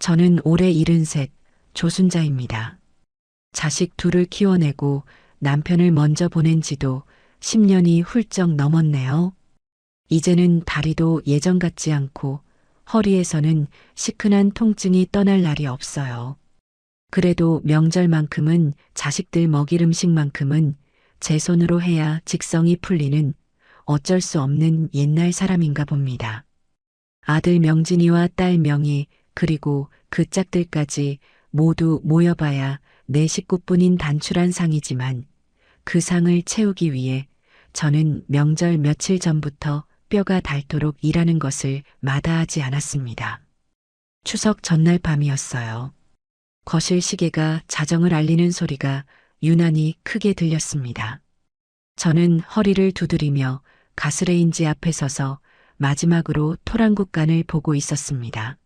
저는 올해 73 조순자입니다. 자식 둘을 키워내고 남편을 먼저 보낸 지도 10년이 훌쩍 넘었네요. 이제는 다리도 예전 같지 않고 허리에서는 시큰한 통증이 떠날 날이 없어요. 그래도 명절만큼은 자식들 먹일 음식만큼은 제 손으로 해야 직성이 풀리는 어쩔 수 없는 옛날 사람인가 봅니다. 아들 명진이와 딸 명희 그리고 그 짝들까지 모두 모여봐야 내 식구뿐인 단출한 상이지만 그 상을 채우기 위해 저는 명절 며칠 전부터 뼈가 닳도록 일하는 것을 마다하지 않았습니다. 추석 전날 밤이었어요. 거실 시계가 자정을 알리는 소리가 유난히 크게 들렸습니다. 저는 허리를 두드리며 가스레인지 앞에 서서 마지막으로 토랑국간을 보고 있었습니다.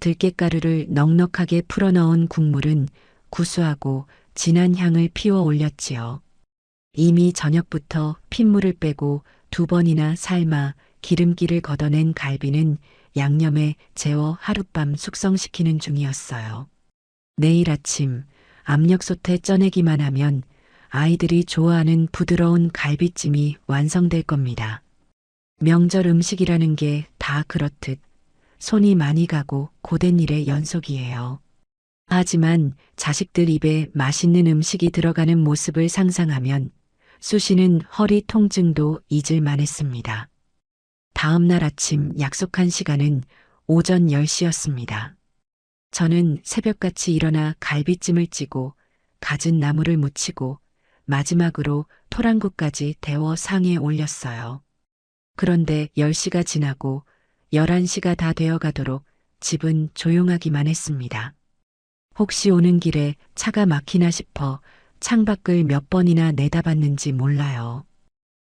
들깨가루를 넉넉하게 풀어넣은 국물은 구수하고 진한 향을 피워 올렸지요. 이미 저녁부터 핏물을 빼고 2번이나 삶아 기름기를 걷어낸 갈비는 양념에 재워 하룻밤 숙성시키는 중이었어요. 내일 아침 압력솥에 쪄내기만 하면 아이들이 좋아하는 부드러운 갈비찜이 완성될 겁니다. 명절 음식이라는 게 다 그렇듯 손이 많이 가고 고된 일의 연속이에요. 하지만 자식들 입에 맛있는 음식이 들어가는 모습을 상상하면 쑤시는 허리 통증도 잊을만 했습니다. 다음 날 아침 약속한 시간은 오전 10시였습니다. 저는 새벽같이 일어나 갈비찜을 찌고 갖은 나물을 무치고 마지막으로 토랑국까지 데워 상에 올렸어요. 그런데 10시가 지나고 11시가 다 되어 가도록 집은 조용하기만 했습니다. 혹시 오는 길에 차가 막히나 싶어 창밖을 몇 번이나 내다봤는지 몰라요.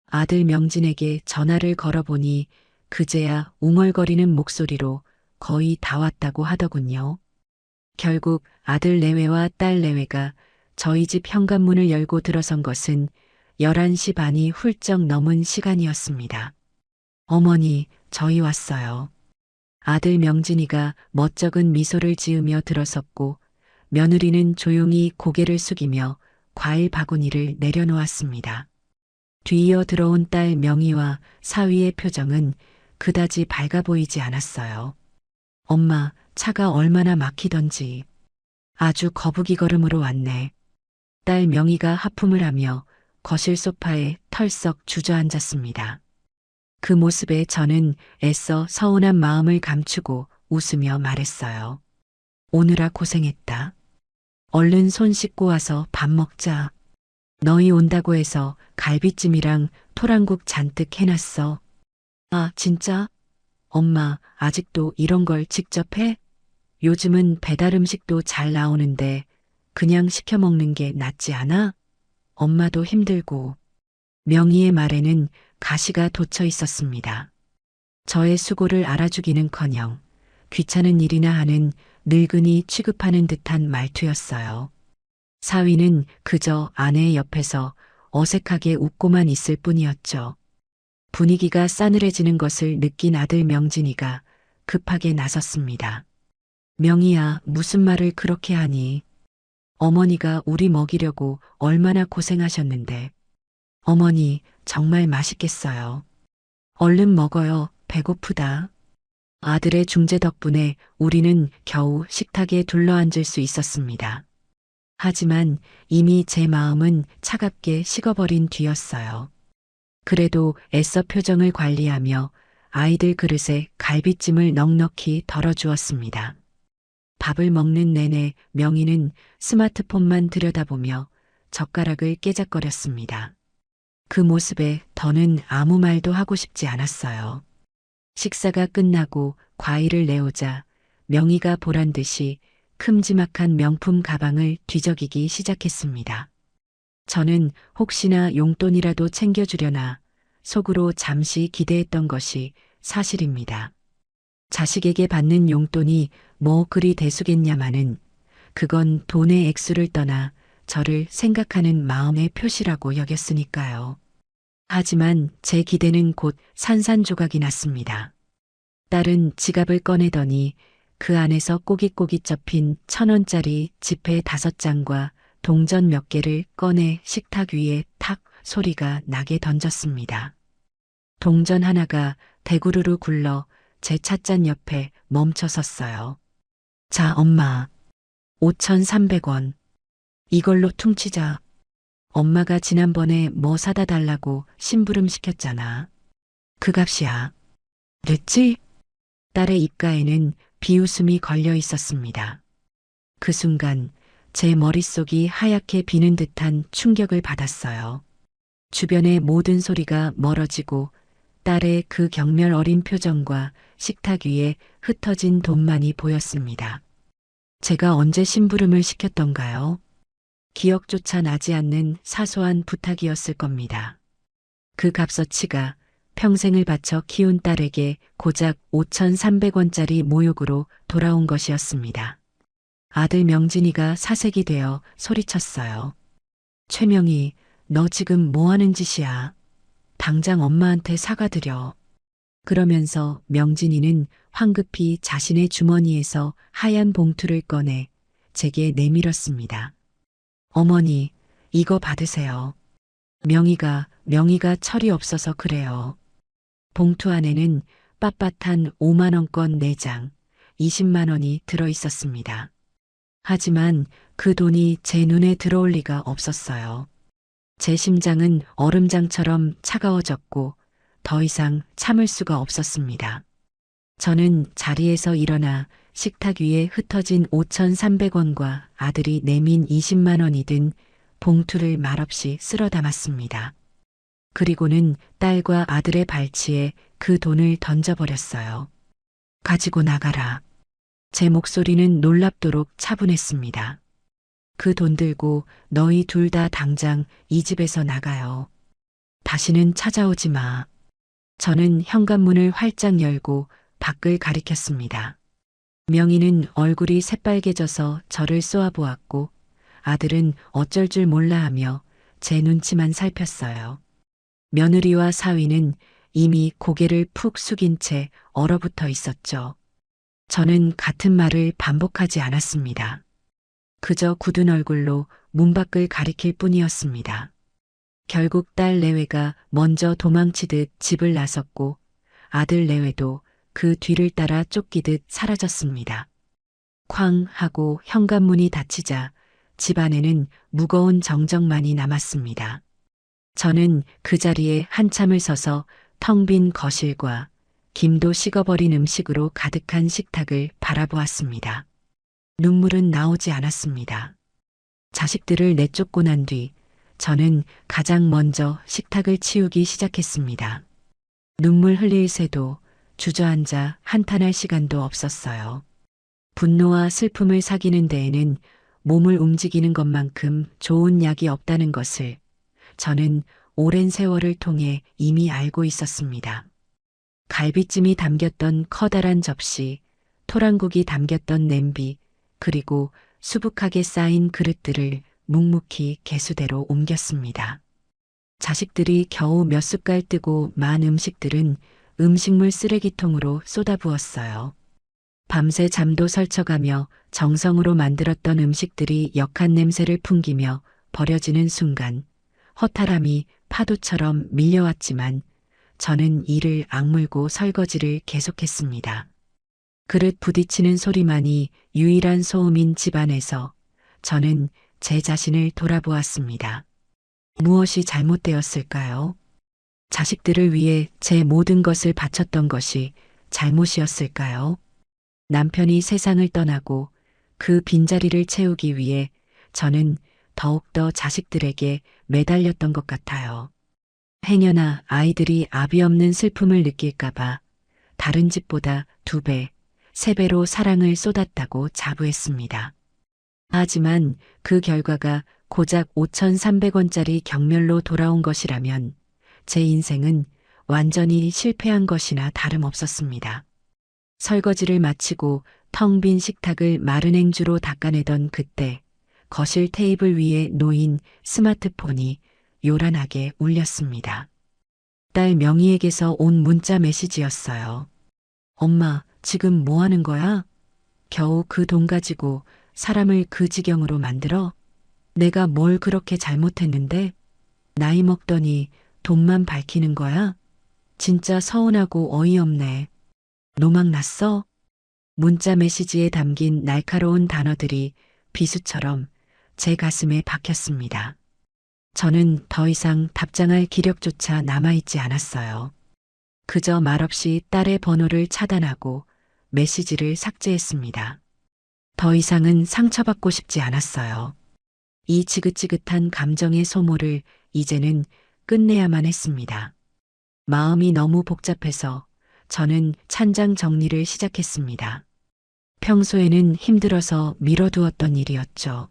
아들 명진에게 전화를 걸어보니 그제야 웅얼거리는 목소리로 거의 다 왔다고 하더군요. 결국 아들 내외와 딸 내외가 저희 집 현관문을 열고 들어선 것은 11시 반이 훌쩍 넘은 시간이었습니다. 어머니, 저희 왔어요. 아들 명진이가 멋쩍은 미소를 지으며 들어섰고 며느리는 조용히 고개를 숙이며 과일 바구니를 내려놓았습니다. 뒤이어 들어온 딸 명희와 사위의 표정은 그다지 밝아 보이지 않았어요. 엄마, 차가 얼마나 막히던지. 아주 거북이 걸음으로 왔네. 딸 명희가 하품을 하며 거실 소파에 털썩 주저앉았습니다. 그 모습에 저는 애써 서운한 마음을 감추고 웃으며 말했어요. 오느라 고생했다. 얼른 손 씻고 와서 밥 먹자. 너희 온다고 해서 갈비찜이랑 토랑국 잔뜩 해놨어. 아, 진짜? 엄마, 아직도 이런 걸 직접 해? 요즘은 배달 음식도 잘 나오는데 그냥 시켜 먹는 게 낫지 않아? 엄마도 힘들고. 명희의 말에는 가시가 돋쳐 있었습니다. 저의 수고를 알아주기는커녕 귀찮은 일이나 하는 늙은이 취급하는 듯한 말투였어요. 사위는 그저 아내의 옆에서 어색하게 웃고만 있을 뿐이었죠. 분위기가 싸늘해지는 것을 느낀 아들 명진이가 급하게 나섰습니다. 명희야, 무슨 말을 그렇게 하니? 어머니가 우리 먹이려고 얼마나 고생하셨는데. 어머니, 정말 맛있겠어요. 얼른 먹어요. 배고프다. 아들의 중재 덕분에 우리는 겨우 식탁에 둘러앉을 수 있었습니다. 하지만 이미 제 마음은 차갑게 식어버린 뒤였어요. 그래도 애써 표정을 관리하며 아이들 그릇에 갈비찜을 넉넉히 덜어주었습니다. 밥을 먹는 내내 명희는 스마트폰만 들여다보며 젓가락을 깨작거렸습니다. 그 모습에 더는 아무 말도 하고 싶지 않았어요. 식사가 끝나고 과일을 내오자 명희가 보란 듯이 큼지막한 명품 가방을 뒤적이기 시작했습니다. 저는 혹시나 용돈이라도 챙겨주려나 속으로 잠시 기대했던 것이 사실입니다. 자식에게 받는 용돈이 뭐 그리 대수겠냐마는 그건 돈의 액수를 떠나 저를 생각하는 마음의 표시라고 여겼으니까요. 하지만 제 기대는 곧 산산조각이 났습니다. 딸은 지갑을 꺼내더니 그 안에서 꼬깃꼬깃 접힌 1,000원짜리 지폐 5장과 동전 몇 개를 꺼내 식탁 위에 탁 소리가 나게 던졌습니다. 동전 하나가 대구르르 굴러 제 찻잔 옆에 멈춰 섰어요. 자, 엄마. 5,300원. 이걸로 퉁치자. 엄마가 지난번에 뭐 사다 달라고 심부름 시켰잖아. 그 값이야. 됐지? 딸의 입가에는 비웃음이 걸려 있었습니다. 그 순간 제 머릿속이 하얗게 비는 듯한 충격을 받았어요. 주변의 모든 소리가 멀어지고 딸의 그 경멸 어린 표정과 식탁 위에 흩어진 돈만이 보였습니다. 제가 언제 심부름을 시켰던가요? 기억조차 나지 않는 사소한 부탁이었을 겁니다. 그 값어치가 평생을 바쳐 키운 딸에게 고작 5,300원짜리 모욕으로 돌아온 것이었습니다. 아들 명진이가 사색이 되어 소리쳤어요. 최명희, 너 지금 뭐 하는 짓이야? 당장 엄마한테 사과드려. 그러면서 명진이는 황급히 자신의 주머니에서 하얀 봉투를 꺼내 제게 내밀었습니다. 어머니, 이거 받으세요. 명희가 철이 없어서 그래요. 봉투 안에는 빳빳한 5만원권 4장, 20만원이 들어 있었습니다. 하지만 그 돈이 제 눈에 들어올 리가 없었어요. 제 심장은 얼음장처럼 차가워졌고 더 이상 참을 수가 없었습니다. 저는 자리에서 일어나 식탁 위에 흩어진 5,300원과 아들이 내민 20만 원이 든 봉투를 말없이 쓸어 담았습니다. 그리고는 딸과 아들의 발치에 그 돈을 던져버렸어요. 가지고 나가라. 제 목소리는 놀랍도록 차분했습니다. 그 돈 들고 너희 둘 다 당장 이 집에서 나가요. 다시는 찾아오지 마. 저는 현관문을 활짝 열고 밖을 가리켰습니다. 명희는 얼굴이 새빨개져서 저를 쏘아보았고 아들은 어쩔 줄 몰라 하며 제 눈치만 살폈어요. 며느리와 사위는 이미 고개를 푹 숙인 채 얼어붙어 있었죠. 저는 같은 말을 반복하지 않았습니다. 그저 굳은 얼굴로 문 밖을 가리킬 뿐이었습니다. 결국 딸 내외가 먼저 도망치듯 집을 나섰고 아들 내외도 그 뒤를 따라 쫓기듯 사라졌습니다. 쾅 하고 현관문이 닫히자 집 안에는 무거운 정적만이 남았습니다. 저는 그 자리에 한참을 서서 텅 빈 거실과 김도 식어버린 음식으로 가득한 식탁을 바라보았습니다. 눈물은 나오지 않았습니다. 자식들을 내쫓고 난 뒤 저는 가장 먼저 식탁을 치우기 시작했습니다. 눈물 흘릴 새도 주저앉아 한탄할 시간도 없었어요. 분노와 슬픔을 사귀는 데에는 몸을 움직이는 것만큼 좋은 약이 없다는 것을 저는 오랜 세월을 통해 이미 알고 있었습니다. 갈비찜이 담겼던 커다란 접시, 토랑국이 담겼던 냄비, 그리고 수북하게 쌓인 그릇들을 묵묵히 개수대로 옮겼습니다. 자식들이 겨우 몇 숟갈 뜨고 만 음식들은 음식물 쓰레기통으로 쏟아부었어요. 밤새 잠도 설쳐가며 정성으로 만들었던 음식들이 역한 냄새를 풍기며 버려지는 순간 허탈함이 파도처럼 밀려왔지만 저는 이를 악물고 설거지를 계속했습니다. 그릇 부딪히는 소리만이 유일한 소음인 집안에서 저는 제 자신을 돌아보았습니다. 무엇이 잘못되었을까요? 자식들을 위해 제 모든 것을 바쳤던 것이 잘못이었을까요? 남편이 세상을 떠나고 그 빈자리를 채우기 위해 저는 더욱더 자식들에게 매달렸던 것 같아요. 행여나 아이들이 아비 없는 슬픔을 느낄까봐 다른 집보다 2배, 3배로 사랑을 쏟았다고 자부했습니다. 하지만 그 결과가 고작 5,300원짜리 경멸로 돌아온 것이라면 제 인생은 완전히 실패한 것이나 다름없었습니다. 설거지를 마치고 텅 빈 식탁을 마른 행주로 닦아내던 그때 거실 테이블 위에 놓인 스마트폰이 요란하게 울렸습니다. 딸 명희에게서 온 문자 메시지였어요. 엄마, 지금 뭐 하는 거야? 겨우 그 돈 가지고 사람을 그 지경으로 만들어? 내가 뭘 그렇게 잘못했는데? 나이 먹더니 돈만 밝히는 거야? 진짜 서운하고 어이없네. 노망 났어? 문자 메시지에 담긴 날카로운 단어들이 비수처럼 제 가슴에 박혔습니다. 저는 더 이상 답장할 기력조차 남아있지 않았어요. 그저 말없이 딸의 번호를 차단하고 메시지를 삭제했습니다. 더 이상은 상처받고 싶지 않았어요. 이 지긋지긋한 감정의 소모를 이제는 끝내야만 했습니다. 마음이 너무 복잡해서 저는 찬장 정리를 시작했습니다. 평소에는 힘들어서 미뤄두었던 일이었죠.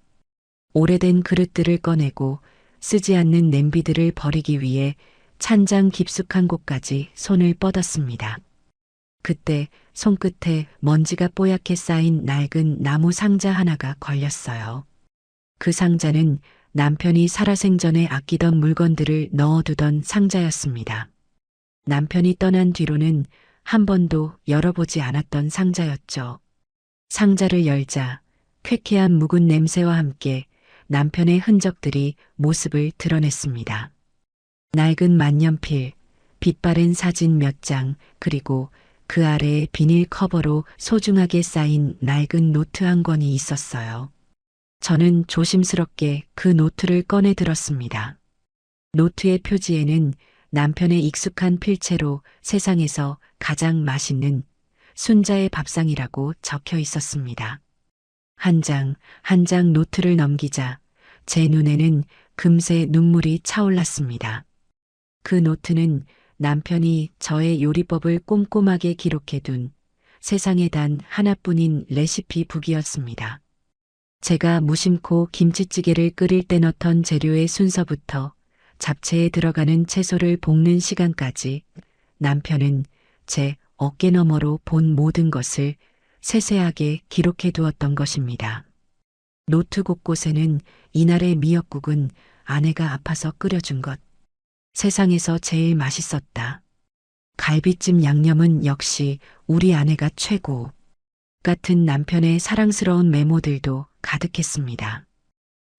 오래된 그릇들을 꺼내고 쓰지 않는 냄비들을 버리기 위해 찬장 깊숙한 곳까지 손을 뻗었습니다. 그때 손끝에 먼지가 뽀얗게 쌓인 낡은 나무 상자 하나가 걸렸어요. 그 상자는 남편이 살아생전에 아끼던 물건들을 넣어두던 상자였습니다. 남편이 떠난 뒤로는 한 번도 열어보지 않았던 상자였죠. 상자를 열자 쾌쾌한 묵은 냄새와 함께 남편의 흔적들이 모습을 드러냈습니다. 낡은 만년필, 빛바랜 사진 몇 장, 그리고 그 아래에 비닐 커버로 소중하게 쌓인 낡은 노트 한 권이 있었어요. 저는 조심스럽게 그 노트를 꺼내 들었습니다. 노트의 표지에는 남편의 익숙한 필체로 세상에서 가장 맛있는 순자의 밥상이라고 적혀 있었습니다. 한 장, 한 장 노트를 넘기자 제 눈에는 금세 눈물이 차올랐습니다. 그 노트는 남편이 저의 요리법을 꼼꼼하게 기록해둔 세상에 단 하나뿐인 레시피 북이었습니다. 제가 무심코 김치찌개를 끓일 때 넣던 재료의 순서부터 잡채에 들어가는 채소를 볶는 시간까지 남편은 제 어깨 너머로 본 모든 것을 세세하게 기록해 두었던 것입니다. 노트 곳곳에는 이날의 미역국은 아내가 아파서 끓여준 것. 세상에서 제일 맛있었다. 갈비찜 양념은 역시 우리 아내가 최고. 같은 남편의 사랑스러운 메모들도 가득했습니다.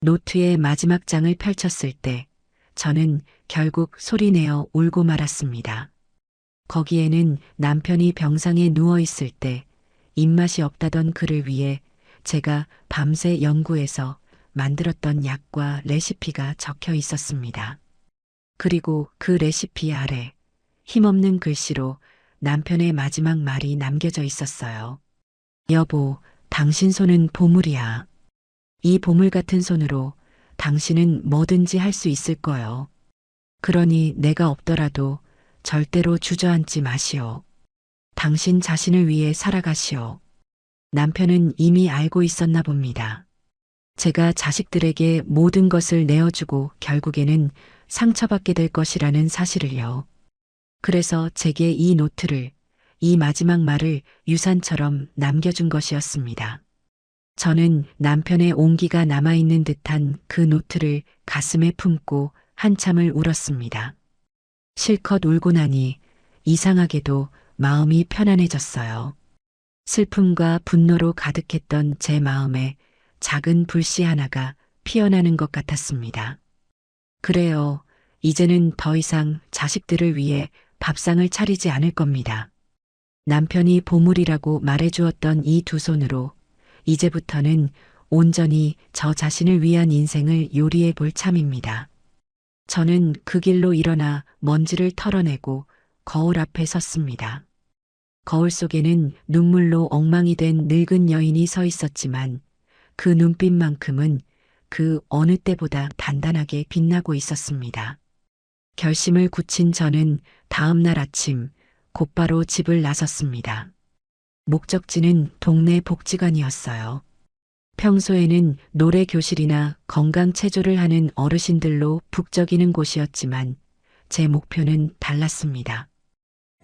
노트의 마지막 장을 펼쳤을 때 저는 결국 소리내어 울고 말았습니다. 거기에는 남편이 병상에 누워 있을 때 입맛이 없다던 그를 위해 제가 밤새 연구해서 만들었던 약과 레시피가 적혀 있었습니다. 그리고 그 레시피 아래 힘없는 글씨로 남편의 마지막 말이 남겨져 있었어요. 여보, 당신 손은 보물이야. 이 보물 같은 손으로 당신은 뭐든지 할 수 있을 거요. 그러니 내가 없더라도 절대로 주저앉지 마시오. 당신 자신을 위해 살아가시오. 남편은 이미 알고 있었나 봅니다. 제가 자식들에게 모든 것을 내어주고 결국에는 상처받게 될 것이라는 사실을요. 그래서 제게 이 노트를, 이 마지막 말을 유산처럼 남겨준 것이었습니다. 저는 남편의 온기가 남아있는 듯한 그 노트를 가슴에 품고 한참을 울었습니다. 실컷 울고 나니 이상하게도 마음이 편안해졌어요. 슬픔과 분노로 가득했던 제 마음에 작은 불씨 하나가 피어나는 것 같았습니다. 그래요. 이제는 더 이상 자식들을 위해 밥상을 차리지 않을 겁니다. 남편이 보물이라고 말해주었던 이 두 손으로 이제부터는 온전히 저 자신을 위한 인생을 요리해 볼 참입니다. 저는 그 길로 일어나 먼지를 털어내고 거울 앞에 섰습니다. 거울 속에는 눈물로 엉망이 된 늙은 여인이 서 있었지만 그 눈빛만큼은 그 어느 때보다 단단하게 빛나고 있었습니다. 결심을 굳힌 저는 다음 날 아침 곧바로 집을 나섰습니다. 목적지는 동네 복지관이었어요. 평소에는 노래 교실이나 건강 체조를 하는 어르신들로 북적이는 곳이었지만 제 목표는 달랐습니다.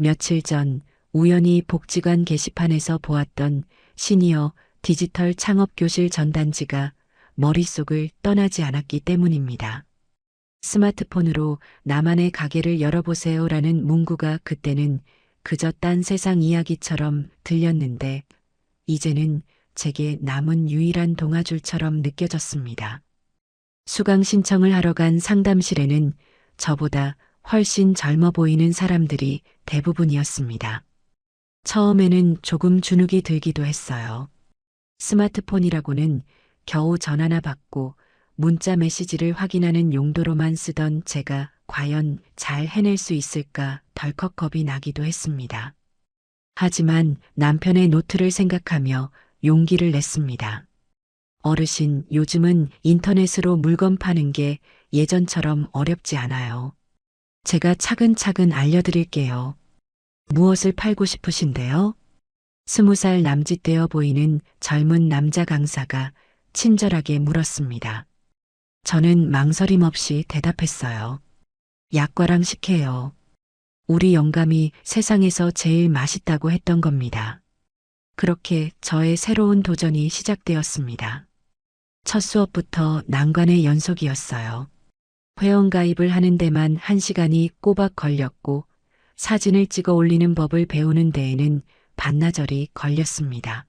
며칠 전 우연히 복지관 게시판에서 보았던 시니어 디지털 창업교실 전단지가 머릿속을 떠나지 않았기 때문입니다. 스마트폰으로 나만의 가게를 열어보세요라는 문구가 그때는 그저 딴 세상 이야기처럼 들렸는데 이제는 제게 남은 유일한 동아줄처럼 느껴졌습니다. 수강 신청을 하러 간 상담실에는 저보다 훨씬 젊어 보이는 사람들이 대부분이었습니다. 처음에는 조금 주눅이 들기도 했어요. 스마트폰이라고는 겨우 전화나 받고 문자 메시지를 확인하는 용도로만 쓰던 제가 과연 잘 해낼 수 있을까 덜컥 겁이 나기도 했습니다. 하지만 남편의 노트를 생각하며 용기를 냈습니다. 어르신, 요즘은 인터넷으로 물건 파는 게 예전처럼 어렵지 않아요. 제가 차근차근 알려드릴게요. 무엇을 팔고 싶으신데요? 20살 남짓되어 보이는 젊은 남자 강사가 친절하게 물었습니다. 저는 망설임 없이 대답했어요. 약과랑 식혜요. 우리 영감이 세상에서 제일 맛있다고 했던 겁니다. 그렇게 저의 새로운 도전이 시작되었습니다. 첫 수업부터 난관의 연속이었어요. 회원가입을 하는 데만 1시간이 꼬박 걸렸고 사진을 찍어 올리는 법을 배우는 데에는 반나절이 걸렸습니다.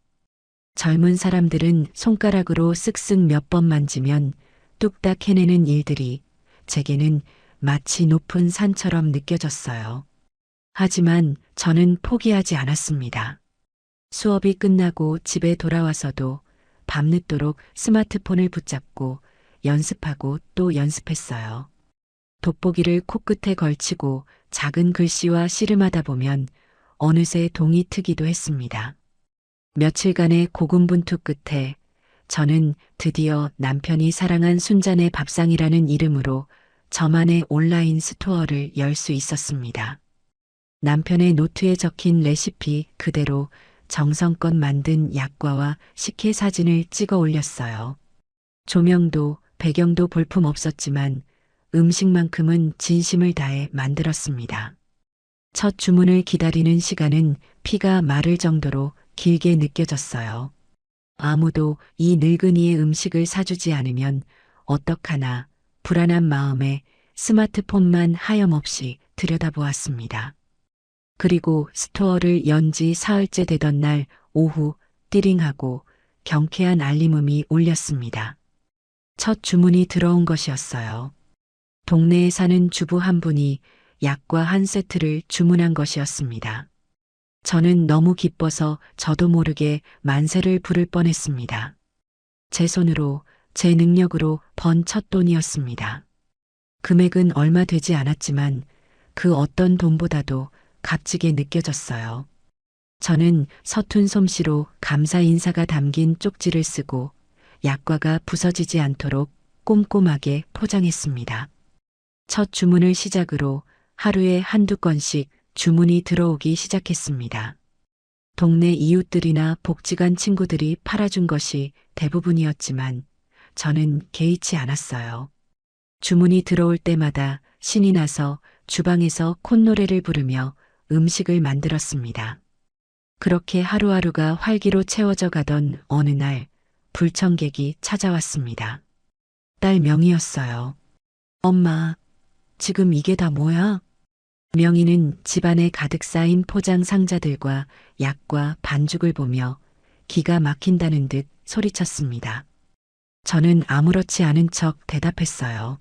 젊은 사람들은 손가락으로 쓱쓱 몇 번 만지면 뚝딱 해내는 일들이 제게는 마치 높은 산처럼 느껴졌어요. 하지만 저는 포기하지 않았습니다. 수업이 끝나고 집에 돌아와서도 밤늦도록 스마트폰을 붙잡고 연습하고 또 연습했어요. 돋보기를 코끝에 걸치고 작은 글씨와 씨름하다 보면 어느새 동이 트기도 했습니다. 며칠간의 고군분투 끝에 저는 드디어 남편이 사랑한 순잔의 밥상이라는 이름으로 저만의 온라인 스토어를 열 수 있었습니다. 남편의 노트에 적힌 레시피 그대로 정성껏 만든 약과와 식혜 사진을 찍어 올렸어요. 조명도 배경도 볼품 없었지만 음식만큼은 진심을 다해 만들었습니다. 첫 주문을 기다리는 시간은 피가 마를 정도로 길게 느껴졌어요. 아무도 이 늙은이의 음식을 사주지 않으면 어떡하나 불안한 마음에 스마트폰만 하염없이 들여다보았습니다. 그리고 스토어를 연 지 사흘째 되던 날 오후 띠링하고 경쾌한 알림음이 울렸습니다. 첫 주문이 들어온 것이었어요. 동네에 사는 주부 한 분이 약과 한 세트를 주문한 것이었습니다. 저는 너무 기뻐서 저도 모르게 만세를 부를 뻔했습니다. 제 손으로, 제 능력으로 번 첫 돈이었습니다. 금액은 얼마 되지 않았지만 그 어떤 돈보다도 값지게 느껴졌어요. 저는 서툰 솜씨로 감사 인사가 담긴 쪽지를 쓰고 약과가 부서지지 않도록 꼼꼼하게 포장했습니다. 첫 주문을 시작으로 하루에 한두 건씩 주문이 들어오기 시작했습니다. 동네 이웃들이나 복지관 친구들이 팔아준 것이 대부분이었지만 저는 개의치 않았어요. 주문이 들어올 때마다 신이 나서 주방에서 콧노래를 부르며 음식을 만들었습니다. 그렇게 하루하루가 활기로 채워져 가던 어느 날 불청객이 찾아왔습니다. 딸 명이었어요. 엄마, 지금 이게 다 뭐야? 명희는 집안에 가득 쌓인 포장 상자들과 약과 반죽을 보며 기가 막힌다는 듯 소리쳤습니다. 저는 아무렇지 않은 척 대답했어요.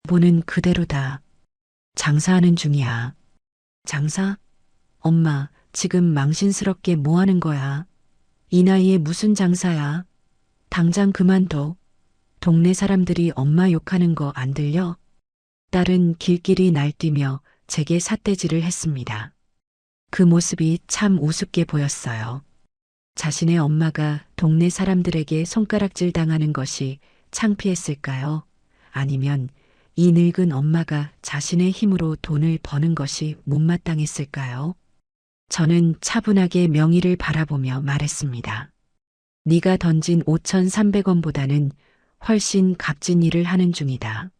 보는 그대로다. 장사하는 중이야. 장사? 엄마, 지금 망신스럽게 뭐 하는 거야? 이 나이에 무슨 장사야? 당장 그만둬. 동네 사람들이 엄마 욕하는 거 안 들려? 딸은 길길이 날뛰며 제게 삿대질을 했습니다. 그 모습이 참 우습게 보였어요. 자신의 엄마가 동네 사람들에게 손가락질 당하는 것이 창피했을까요? 아니면 이 늙은 엄마가 자신의 힘으로 돈을 버는 것이 못마땅했을까요? 저는 차분하게 명희를 바라보며 말했습니다. 네가 던진 5,300원보다는 훨씬 값진 일을 하는 중이다.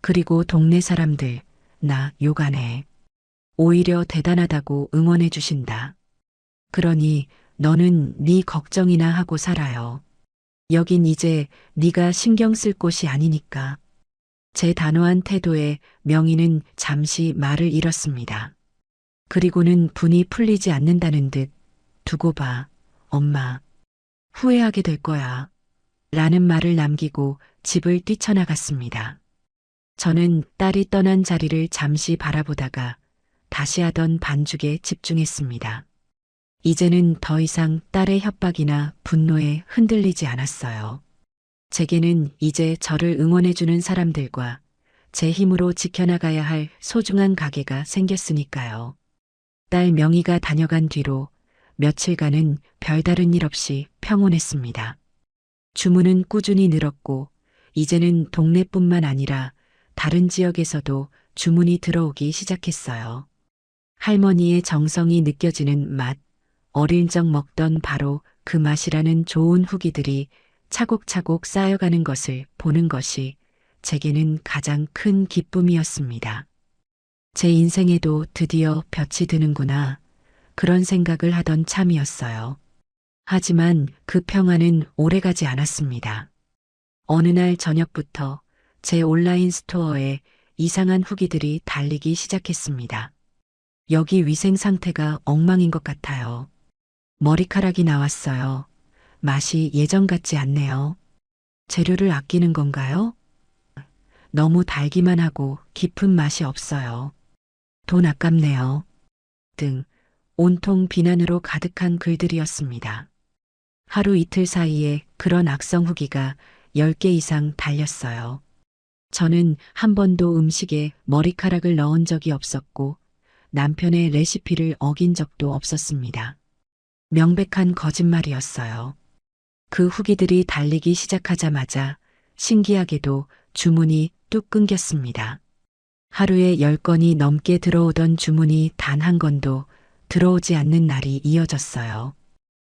그리고 동네 사람들 나 욕 안 해. 오히려 대단하다고 응원해 주신다. 그러니 너는 네 걱정이나 하고 살아요. 여긴 이제 네가 신경 쓸 곳이 아니니까. 제 단호한 태도에 명희는 잠시 말을 잃었습니다. 그리고는 분이 풀리지 않는다는 듯 두고 봐, 엄마. 후회하게 될 거야. 라는 말을 남기고 집을 뛰쳐나갔습니다. 저는 딸이 떠난 자리를 잠시 바라보다가 다시 하던 반죽에 집중했습니다. 이제는 더 이상 딸의 협박이나 분노에 흔들리지 않았어요. 제게는 이제 저를 응원해주는 사람들과 제 힘으로 지켜나가야 할 소중한 가게가 생겼으니까요. 딸 명희가 다녀간 뒤로 며칠간은 별다른 일 없이 평온했습니다. 주문은 꾸준히 늘었고 이제는 동네뿐만 아니라 다른 지역에서도 주문이 들어오기 시작했어요. 할머니의 정성이 느껴지는 맛, 어릴 적 먹던 바로 그 맛이라는 좋은 후기들이 차곡차곡 쌓여가는 것을 보는 것이 제게는 가장 큰 기쁨이었습니다. 제 인생에도 드디어 볕이 드는구나. 그런 생각을 하던 참이었어요. 하지만 그 평화는 오래가지 않았습니다. 어느 날 저녁부터 제 온라인 스토어에 이상한 후기들이 달리기 시작했습니다. 여기 위생 상태가 엉망인 것 같아요. 머리카락이 나왔어요. 맛이 예전 같지 않네요. 재료를 아끼는 건가요? 너무 달기만 하고 깊은 맛이 없어요. 돈 아깝네요. 등 온통 비난으로 가득한 글들이었습니다. 하루 이틀 사이에 그런 악성 후기가 10개 이상 달렸어요. 저는 한 번도 음식에 머리카락을 넣은 적이 없었고 남편의 레시피를 어긴 적도 없었습니다. 명백한 거짓말이었어요. 그 후기들이 달리기 시작하자마자 신기하게도 주문이 뚝 끊겼습니다. 하루에 10건이 넘게 들어오던 주문이 단 한 건도 들어오지 않는 날이 이어졌어요.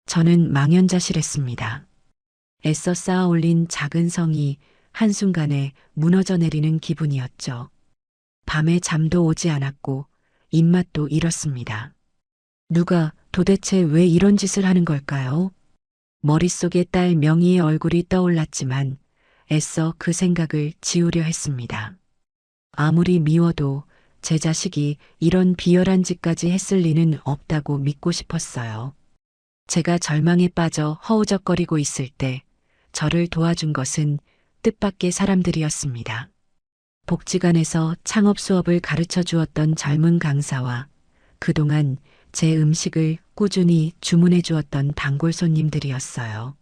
저는 망연자실했습니다. 애써 쌓아 올린 작은 성이 한순간에 무너져 내리는 기분이었죠. 밤에 잠도 오지 않았고 입맛도 잃었습니다. 누가 도대체 왜 이런 짓을 하는 걸까요? 머릿속에 딸 명희의 얼굴이 떠올랐지만 애써 그 생각을 지우려 했습니다. 아무리 미워도 제 자식이 이런 비열한 짓까지 했을 리는 없다고 믿고 싶었어요. 제가 절망에 빠져 허우적거리고 있을 때 저를 도와준 것은 뜻밖의 사람들이었습니다. 복지관에서 창업 수업을 가르쳐 주었던 젊은 강사와 그동안 제 음식을 꾸준히 주문해 주었던 단골 손님들이었어요.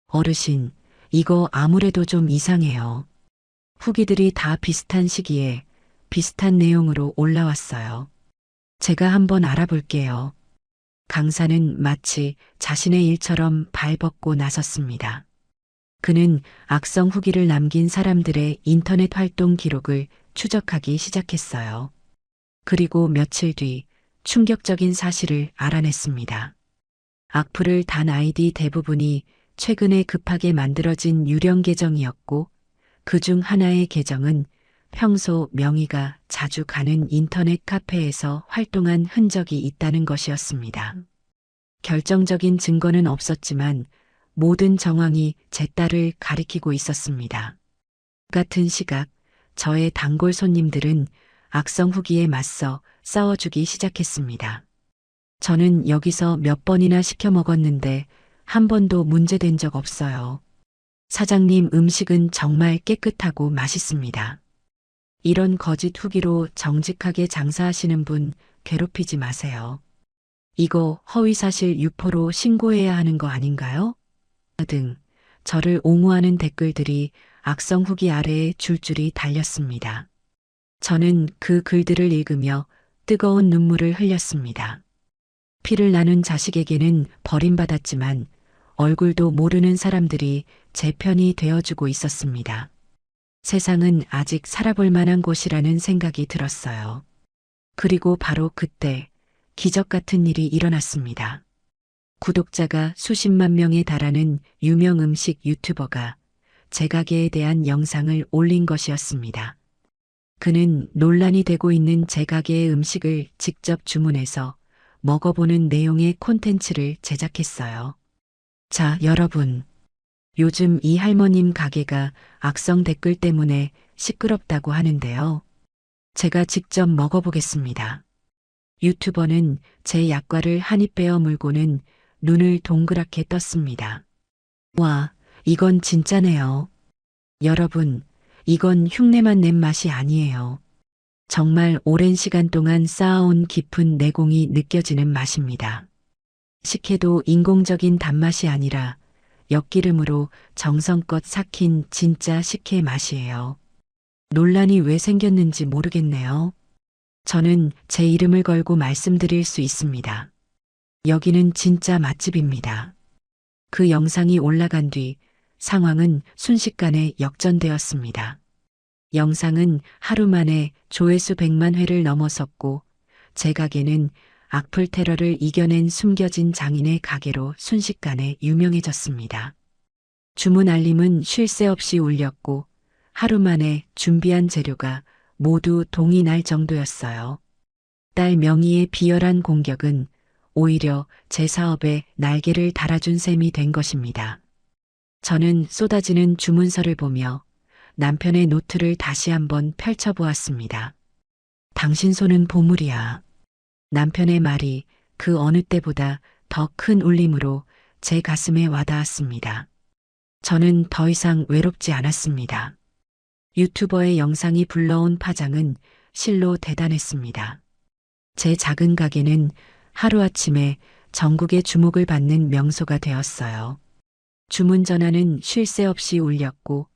어르신, 이거 아무래도 좀 이상해요. 후기들이 다 비슷한 시기에 비슷한 내용으로 올라왔어요. 제가 한번 알아볼게요. 강사는 마치 자신의 일처럼 발벗고 나섰습니다. 그는 악성 후기를 남긴 사람들의 인터넷 활동 기록을 추적하기 시작했어요. 그리고 며칠 뒤 충격적인 사실을 알아냈습니다. 악플을 단 아이디 대부분이 최근에 급하게 만들어진 유령 계정이었고 그중 하나의 계정은 평소 명희가 자주 가는 인터넷 카페에서 활동한 흔적이 있다는 것이었습니다. 결정적인 증거는 없었지만 모든 정황이 제 딸을 가리키고 있었습니다. 같은 시각 저의 단골 손님들은 악성 후기에 맞서 싸워주기 시작했습니다. 저는 여기서 몇 번이나 시켜 먹었는데 한 번도 문제된 적 없어요. 사장님 음식은 정말 깨끗하고 맛있습니다. 이런 거짓 후기로 정직하게 장사하시는 분 괴롭히지 마세요. 이거 허위사실 유포로 신고해야 하는 거 아닌가요? 등 저를 옹호하는 댓글들이 악성 후기 아래에 줄줄이 달렸습니다. 저는 그 글들을 읽으며 뜨거운 눈물을 흘렸습니다. 피를 나눈 자식에게는 버림받았지만 얼굴도 모르는 사람들이 제 편이 되어주고 있었습니다. 세상은 아직 살아볼 만한 곳이라는 생각이 들었어요. 그리고 바로 그때 기적 같은 일이 일어났습니다. 구독자가 수십만 명에 달하는 유명 음식 유튜버가 제 가게에 대한 영상을 올린 것이었습니다. 그는 논란이 되고 있는 제 가게의 음식을 직접 주문해서 먹어보는 내용의 콘텐츠를 제작했어요. 자, 여러분. 요즘 이 할머님 가게가 악성 댓글 때문에 시끄럽다고 하는데요. 제가 직접 먹어보겠습니다. 유튜버는 제 약과를 한 입 베어 물고는 눈을 동그랗게 떴습니다. 와, 이건 진짜네요. 여러분, 이건 흉내만 낸 맛이 아니에요. 정말 오랜 시간 동안 쌓아온 깊은 내공이 느껴지는 맛입니다. 식혜도 인공적인 단맛이 아니라 엿기름으로 정성껏 삭힌 진짜 식혜 맛이에요. 논란이 왜 생겼는지 모르겠네요. 저는 제 이름을 걸고 말씀드릴 수 있습니다. 여기는 진짜 맛집입니다. 그 영상이 올라간 뒤 상황은 순식간에 역전되었습니다. 영상은 하루 만에 조회수 100만 회를 넘어섰고 제 가게는 악플 테러를 이겨낸 숨겨진 장인의 가게로 순식간에 유명해졌습니다. 주문 알림은 쉴 새 없이 울렸고 하루 만에 준비한 재료가 모두 동이 날 정도였어요. 딸 명희의 비열한 공격은 오히려 제 사업에 날개를 달아준 셈이 된 것입니다. 저는 쏟아지는 주문서를 보며 남편의 노트를 다시 한번 펼쳐보았습니다. 당신 손은 보물이야. 남편의 말이 그 어느 때보다 더 큰 울림으로 제 가슴에 와닿았습니다. 저는 더 이상 외롭지 않았습니다. 유튜버의 영상이 불러온 파장은 실로 대단했습니다. 제 작은 가게는 하루아침에 전국의 주목을 받는 명소가 되었어요. 주문 전화는 쉴 새 없이 울렸고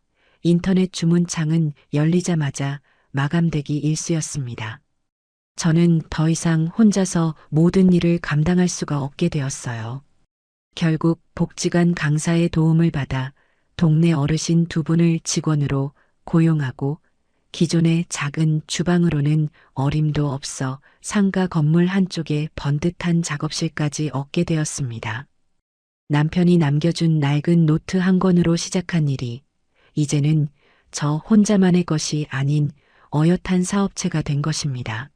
인터넷 주문창은 열리자마자 마감되기 일쑤였습니다. 저는 더 이상 혼자서 모든 일을 감당할 수가 없게 되었어요. 결국 복지관 강사의 도움을 받아 동네 어르신 2분을 직원으로 고용하고 기존의 작은 주방으로는 어림도 없어 상가 건물 한쪽에 번듯한 작업실까지 얻게 되었습니다. 남편이 남겨준 낡은 노트 한 권으로 시작한 일이 이제는 저 혼자만의 것이 아닌 어엿한 사업체가 된 것입니다.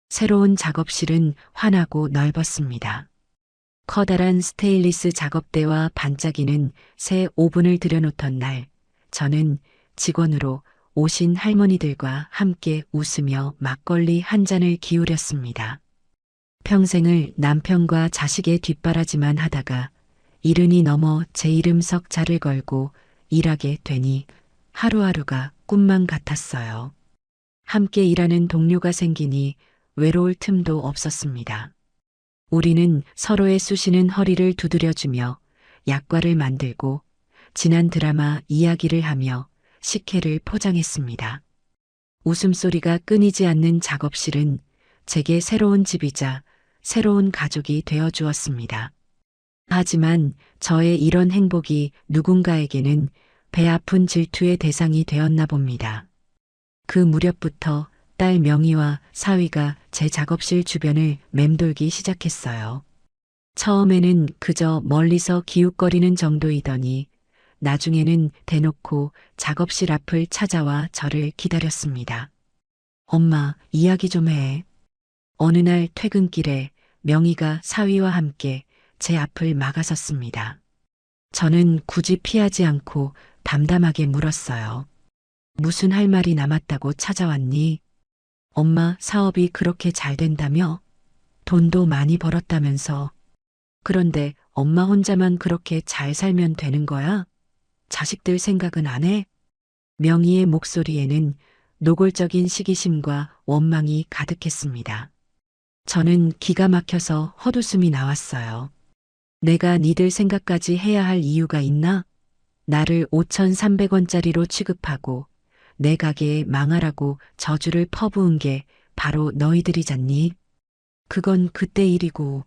새로운 작업실은 환하고 넓었습니다. 커다란 스테인리스 작업대와 반짝이는 새 오븐을 들여놓던 날, 저는 직원으로 오신 할머니들과 함께 웃으며 막걸리 한 잔을 기울였습니다. 평생을 남편과 자식의 뒷바라지만 하다가 이른이 넘어 제 이름 석 자를 걸고 일하게 되니 하루하루가 꿈만 같았어요. 함께 일하는 동료가 생기니 외로울 틈도 없었습니다. 우리는 서로의 쑤시는 허리를 두드려주며 약과를 만들고 지난 드라마 이야기를 하며 식혜를 포장했습니다. 웃음소리가 끊이지 않는 작업실은 제게 새로운 집이자 새로운 가족이 되어 주었습니다. 하지만 저의 이런 행복이 누군가에게는 배 아픈 질투의 대상이 되었나 봅니다. 그 무렵부터 딸 명희와 사위가 제 작업실 주변을 맴돌기 시작했어요. 처음에는 그저 멀리서 기웃거리는 정도이더니 나중에는 대놓고 작업실 앞을 찾아와 저를 기다렸습니다. 엄마, 이야기 좀 해. 어느 날 퇴근길에 명희가 사위와 함께 제 앞을 막아섰습니다. 저는 굳이 피하지 않고 담담하게 물었어요. 무슨 할 말이 남았다고 찾아왔니? 엄마 사업이 그렇게 잘 된다며? 돈도 많이 벌었다면서. 그런데 엄마 혼자만 그렇게 잘 살면 되는 거야? 자식들 생각은 안 해? 명희의 목소리에는 노골적인 시기심과 원망이 가득했습니다. 저는 기가 막혀서 헛웃음이 나왔어요. 내가 니들 생각까지 해야 할 이유가 있나? 나를 5,300원짜리로 취급하고 내 가게에 망하라고 저주를 퍼부은 게 바로 너희들이잖니? 그건 그때 일이고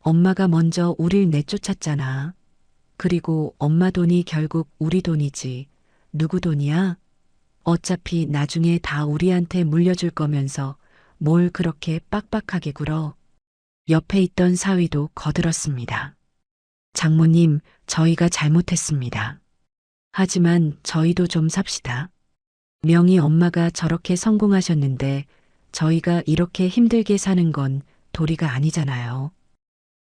엄마가 먼저 우릴 내쫓았잖아. 그리고 엄마 돈이 결국 우리 돈이지. 누구 돈이야? 어차피 나중에 다 우리한테 물려줄 거면서 뭘 그렇게 빡빡하게 굴어. 옆에 있던 사위도 거들었습니다. 장모님, 저희가 잘못했습니다. 하지만 저희도 좀 삽시다. 명희 엄마가 저렇게 성공하셨는데 저희가 이렇게 힘들게 사는 건 도리가 아니잖아요.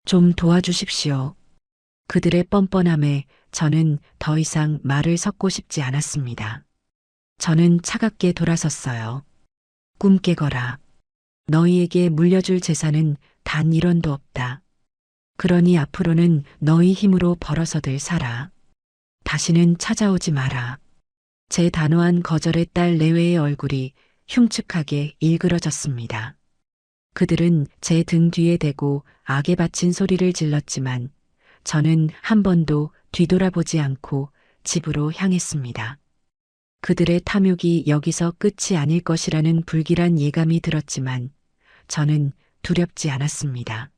좀 도와주십시오. 그들의 뻔뻔함에 저는 더 이상 말을 섞고 싶지 않았습니다. 저는 차갑게 돌아섰어요. 꿈 깨거라. 너희에게 물려줄 재산은 단 1원도 없다. 그러니 앞으로는 너희 힘으로 벌어서들 살아. 다시는 찾아오지 마라. 제 단호한 거절에 딸 내외의 얼굴이 흉측하게 일그러졌습니다. 그들은 제 등 뒤에 대고 악에 바친 소리를 질렀지만 저는 한 번도 뒤돌아보지 않고 집으로 향했습니다. 그들의 탐욕이 여기서 끝이 아닐 것이라는 불길한 예감이 들었지만 저는 두렵지 않았습니다.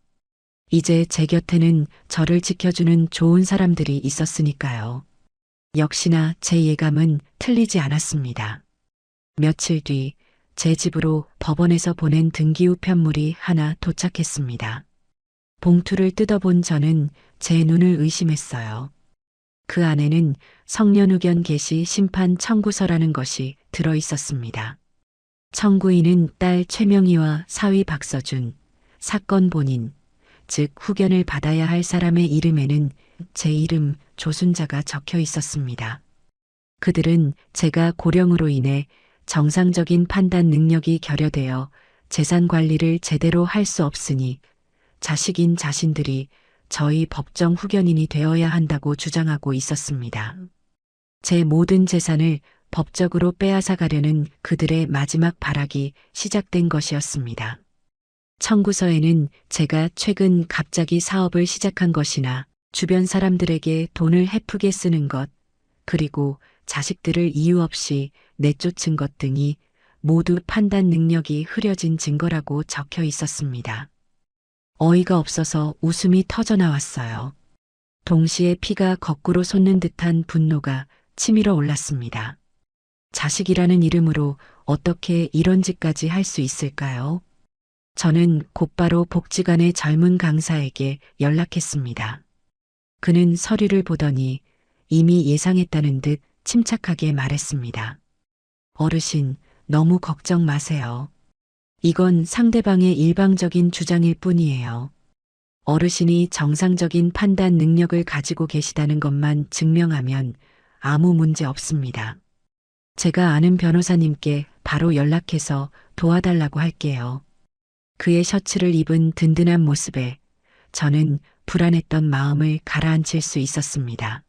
이제 제 곁에는 저를 지켜주는 좋은 사람들이 있었으니까요. 역시나 제 예감은 틀리지 않았습니다. 며칠 뒤 제 집으로 법원에서 보낸 등기후 편물이 하나 도착했습니다. 봉투를 뜯어본 저는 제 눈을 의심했어요. 그 안에는 성년후견 개시 심판 청구서라는 것이 들어 있었습니다. 청구인은 딸 최명희와 사위 박서준, 사건 본인, 즉 후견을 받아야 할 사람의 이름에는 제 이름 조순자가 적혀 있었습니다. 그들은 제가 고령으로 인해 정상적인 판단 능력이 결여되어 재산 관리를 제대로 할 수 없으니 자식인 자신들이 저희 법정 후견인이 되어야 한다고 주장하고 있었습니다. 제 모든 재산을 법적으로 빼앗아 가려는 그들의 마지막 발악이 시작된 것이었습니다. 청구서에는 제가 최근 갑자기 사업을 시작한 것이나 주변 사람들에게 돈을 헤프게 쓰는 것, 그리고 자식들을 이유 없이 내쫓은 것 등이 모두 판단 능력이 흐려진 증거라고 적혀 있었습니다. 어이가 없어서 웃음이 터져 나왔어요. 동시에 피가 거꾸로 솟는 듯한 분노가 치밀어 올랐습니다. 자식이라는 이름으로 어떻게 이런 짓까지 할 수 있을까요? 저는 곧바로 복지관의 젊은 강사에게 연락했습니다. 그는 서류를 보더니 이미 예상했다는 듯 침착하게 말했습니다. 어르신, 너무 걱정 마세요. 이건 상대방의 일방적인 주장일 뿐이에요. 어르신이 정상적인 판단 능력을 가지고 계시다는 것만 증명하면 아무 문제 없습니다. 제가 아는 변호사님께 바로 연락해서 도와달라고 할게요. 그의 셔츠를 입은 든든한 모습에 저는 불안했던 마음을 가라앉힐 수 있었습니다.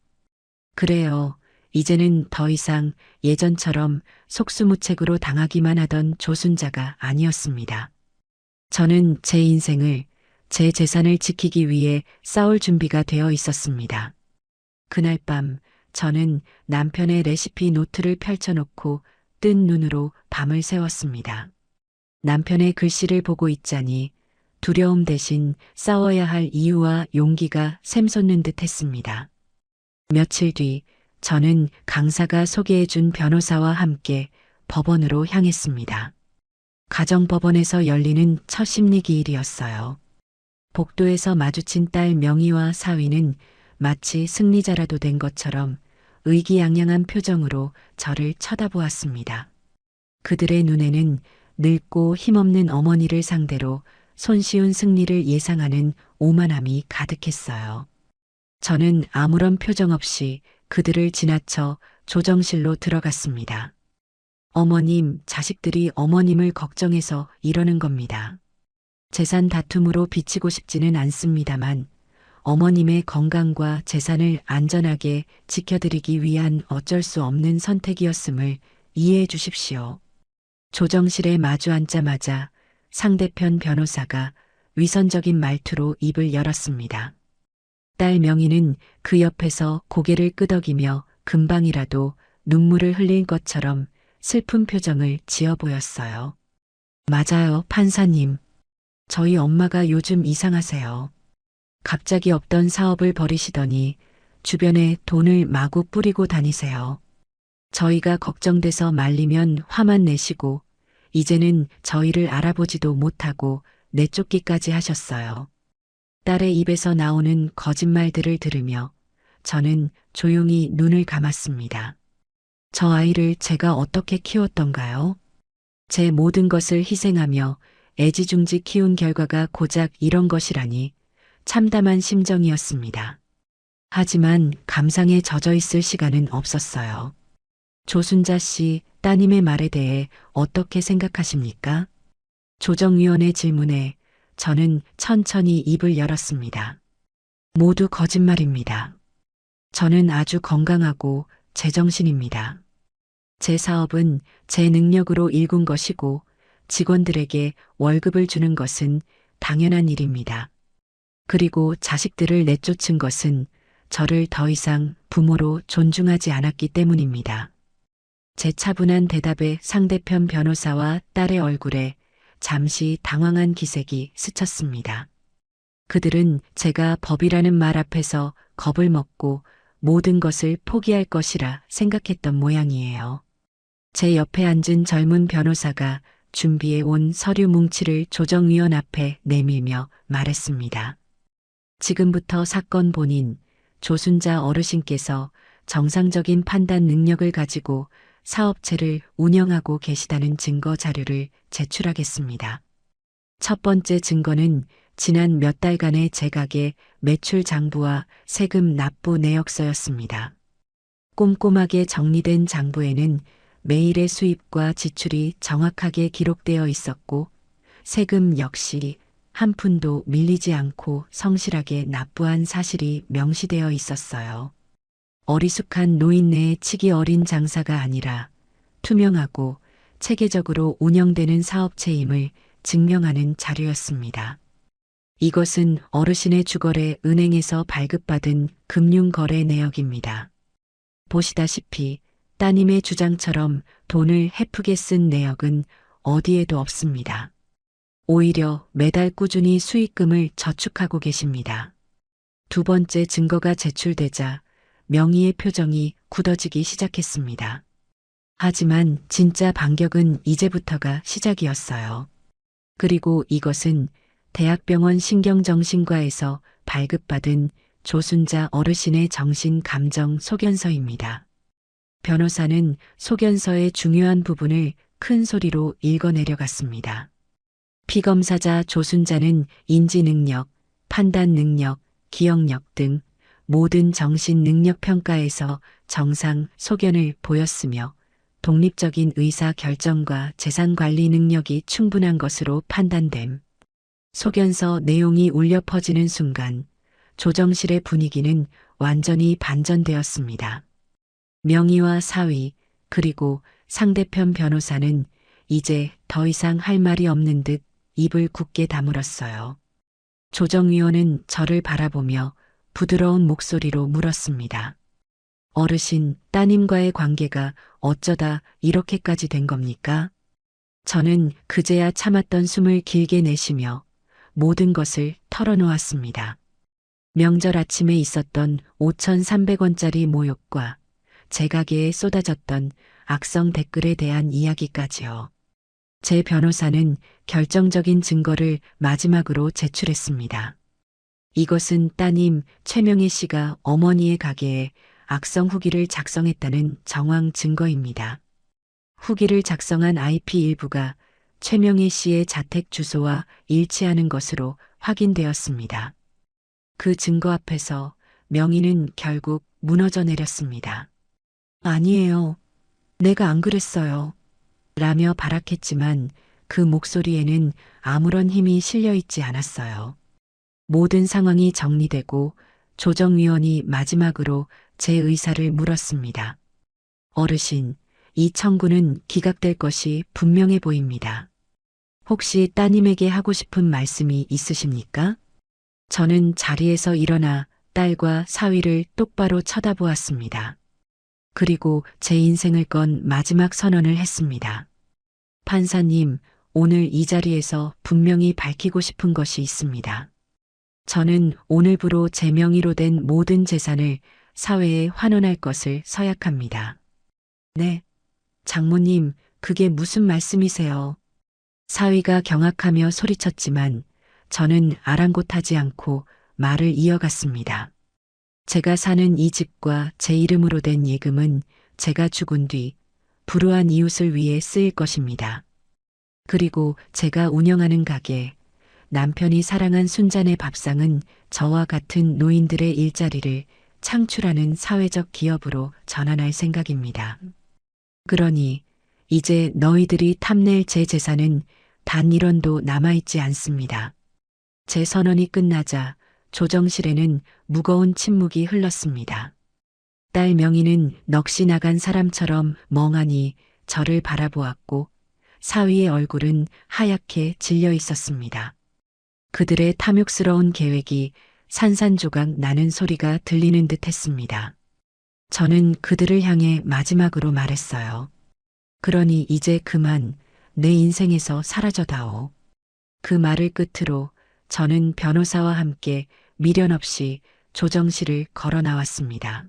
그래요. 이제는 더 이상 예전처럼 속수무책으로 당하기만 하던 조순자가 아니었습니다. 저는 제 인생을, 제 재산을 지키기 위해 싸울 준비가 되어 있었습니다. 그날 밤 저는 남편의 레시피 노트를 펼쳐놓고 뜬 눈으로 밤을 새웠습니다. 남편의 글씨를 보고 있자니 두려움 대신 싸워야 할 이유와 용기가 샘솟는 듯 했습니다. 며칠 뒤 저는 강사가 소개해준 변호사와 함께 법원으로 향했습니다. 가정법원에서 열리는 첫 심리기일이었어요. 복도에서 마주친 딸 명희와 사위는 마치 승리자라도 된 것처럼 의기양양한 표정으로 저를 쳐다보았습니다. 그들의 눈에는 늙고 힘없는 어머니를 상대로 손쉬운 승리를 예상하는 오만함이 가득했어요. 저는 아무런 표정 없이 그들을 지나쳐 조정실로 들어갔습니다. 어머님, 자식들이 어머님을 걱정해서 이러는 겁니다. 재산 다툼으로 비치고 싶지는 않습니다만 어머님의 건강과 재산을 안전하게 지켜드리기 위한 어쩔 수 없는 선택이었음을 이해해 주십시오. 조정실에 마주 앉자마자 상대편 변호사가 위선적인 말투로 입을 열었습니다. 딸 명희는 그 옆에서 고개를 끄덕이며 금방이라도 눈물을 흘릴 것처럼 슬픈 표정을 지어 보였어요. 맞아요, 판사님. 저희 엄마가 요즘 이상하세요. 갑자기 없던 사업을 벌이시더니 주변에 돈을 마구 뿌리고 다니세요. 저희가 걱정돼서 말리면 화만 내시고 이제는 저희를 알아보지도 못하고 내쫓기까지 하셨어요. 딸의 입에서 나오는 거짓말들을 들으며 저는 조용히 눈을 감았습니다. 저 아이를 제가 어떻게 키웠던가요? 제 모든 것을 희생하며 애지중지 키운 결과가 고작 이런 것이라니 참담한 심정이었습니다. 하지만 감상에 젖어 있을 시간은 없었어요. 조순자 씨, 따님의 말에 대해 어떻게 생각하십니까? 조정위원의 질문에 저는 천천히 입을 열었습니다. 모두 거짓말입니다. 저는 아주 건강하고 제정신입니다. 제 사업은 제 능력으로 일군 것이고 직원들에게 월급을 주는 것은 당연한 일입니다. 그리고 자식들을 내쫓은 것은 저를 더 이상 부모로 존중하지 않았기 때문입니다. 제 차분한 대답에 상대편 변호사와 딸의 얼굴에 잠시 당황한 기색이 스쳤습니다. 그들은 제가 법이라는 말 앞에서 겁을 먹고 모든 것을 포기할 것이라 생각했던 모양이에요. 제 옆에 앉은 젊은 변호사가 준비해 온 서류 뭉치를 조정위원 앞에 내밀며 말했습니다. 지금부터 사건 본인, 조순자 어르신께서 정상적인 판단 능력을 가지고 사업체를 운영하고 계시다는 증거 자료를 제출하겠습니다. 첫 번째 증거는 지난 몇 달간의 제 가게 매출 장부와 세금 납부 내역서였습니다. 꼼꼼하게 정리된 장부에는 매일의 수입과 지출이 정확하게 기록되어 있었고 세금 역시 한 푼도 밀리지 않고 성실하게 납부한 사실이 명시되어 있었어요. 어리숙한 노인네의 치기 어린 장사가 아니라 투명하고 체계적으로 운영되는 사업체임을 증명하는 자료였습니다. 이것은 어르신의 주거래 은행에서 발급받은 금융거래 내역입니다. 보시다시피 따님의 주장처럼 돈을 헤프게 쓴 내역은 어디에도 없습니다. 오히려 매달 꾸준히 수익금을 저축하고 계십니다. 두 번째 증거가 제출되자 명희의 표정이 굳어지기 시작했습니다. 하지만 진짜 반격은 이제부터가 시작이었어요. 그리고 이것은 대학병원 신경정신과에서 발급받은 조순자 어르신의 정신감정 소견서입니다. 변호사는 소견서의 중요한 부분을 큰 소리로 읽어내려갔습니다. 피검사자 조순자는 인지능력, 판단능력, 기억력 등 모든 정신능력 평가에서 정상 소견을 보였으며 독립적인 의사 결정과 재산관리 능력이 충분한 것으로 판단됨. 소견서 내용이 울려 퍼지는 순간 조정실의 분위기는 완전히 반전되었습니다. 명의와 사위 그리고 상대편 변호사는 이제 더 이상 할 말이 없는 듯 입을 굳게 다물었어요. 조정위원은 저를 바라보며 부드러운 목소리로 물었습니다. 어르신, 따님과의 관계가 어쩌다 이렇게까지 된 겁니까? 저는 그제야 참았던 숨을 길게 내쉬며 모든 것을 털어놓았습니다. 명절 아침에 있었던 5,300원짜리 모욕과 제 가게에 쏟아졌던 악성 댓글에 대한 이야기까지요. 제 변호사는 결정적인 증거를 마지막으로 제출했습니다. 이것은 따님 최명희 씨가 어머니의 가게에 악성 후기를 작성했다는 정황 증거입니다. 후기를 작성한 IP 일부가 최명희 씨의 자택 주소와 일치하는 것으로 확인되었습니다. 그 증거 앞에서 명희는 결국 무너져 내렸습니다. 아니에요. 내가 안 그랬어요. 라며 발악했지만 그 목소리에는 아무런 힘이 실려 있지 않았어요. 모든 상황이 정리되고 조정위원이 마지막으로 제 의사를 물었습니다. 어르신, 이 청구는 기각될 것이 분명해 보입니다. 혹시 따님에게 하고 싶은 말씀이 있으십니까? 저는 자리에서 일어나 딸과 사위를 똑바로 쳐다보았습니다. 그리고 제 인생을 건 마지막 선언을 했습니다. 판사님, 오늘 이 자리에서 분명히 밝히고 싶은 것이 있습니다. 저는 오늘부로 제 명의로 된 모든 재산을 사회에 환원할 것을 서약합니다. 네. 장모님, 그게 무슨 말씀이세요? 사위가 경악하며 소리쳤지만 저는 아랑곳하지 않고 말을 이어갔습니다. 제가 사는 이 집과 제 이름으로 된 예금은 제가 죽은 뒤 불우한 이웃을 위해 쓰일 것입니다. 그리고 제가 운영하는 가게, 남편이 사랑한 순잔의 밥상은 저와 같은 노인들의 일자리를 창출하는 사회적 기업으로 전환할 생각입니다. 그러니 이제 너희들이 탐낼 제 재산은 단 1원도 남아있지 않습니다. 제 선언이 끝나자 조정실에는 무거운 침묵이 흘렀습니다. 딸 명희는 넋이 나간 사람처럼 멍하니 저를 바라보았고 사위의 얼굴은 하얗게 질려 있었습니다. 그들의 탐욕스러운 계획이 산산조각 나는 소리가 들리는 듯 했습니다. 저는 그들을 향해 마지막으로 말했어요. 그러니 이제 그만 내 인생에서 사라져다오. 그 말을 끝으로 저는 변호사와 함께 미련 없이 조정실을 걸어 나왔습니다.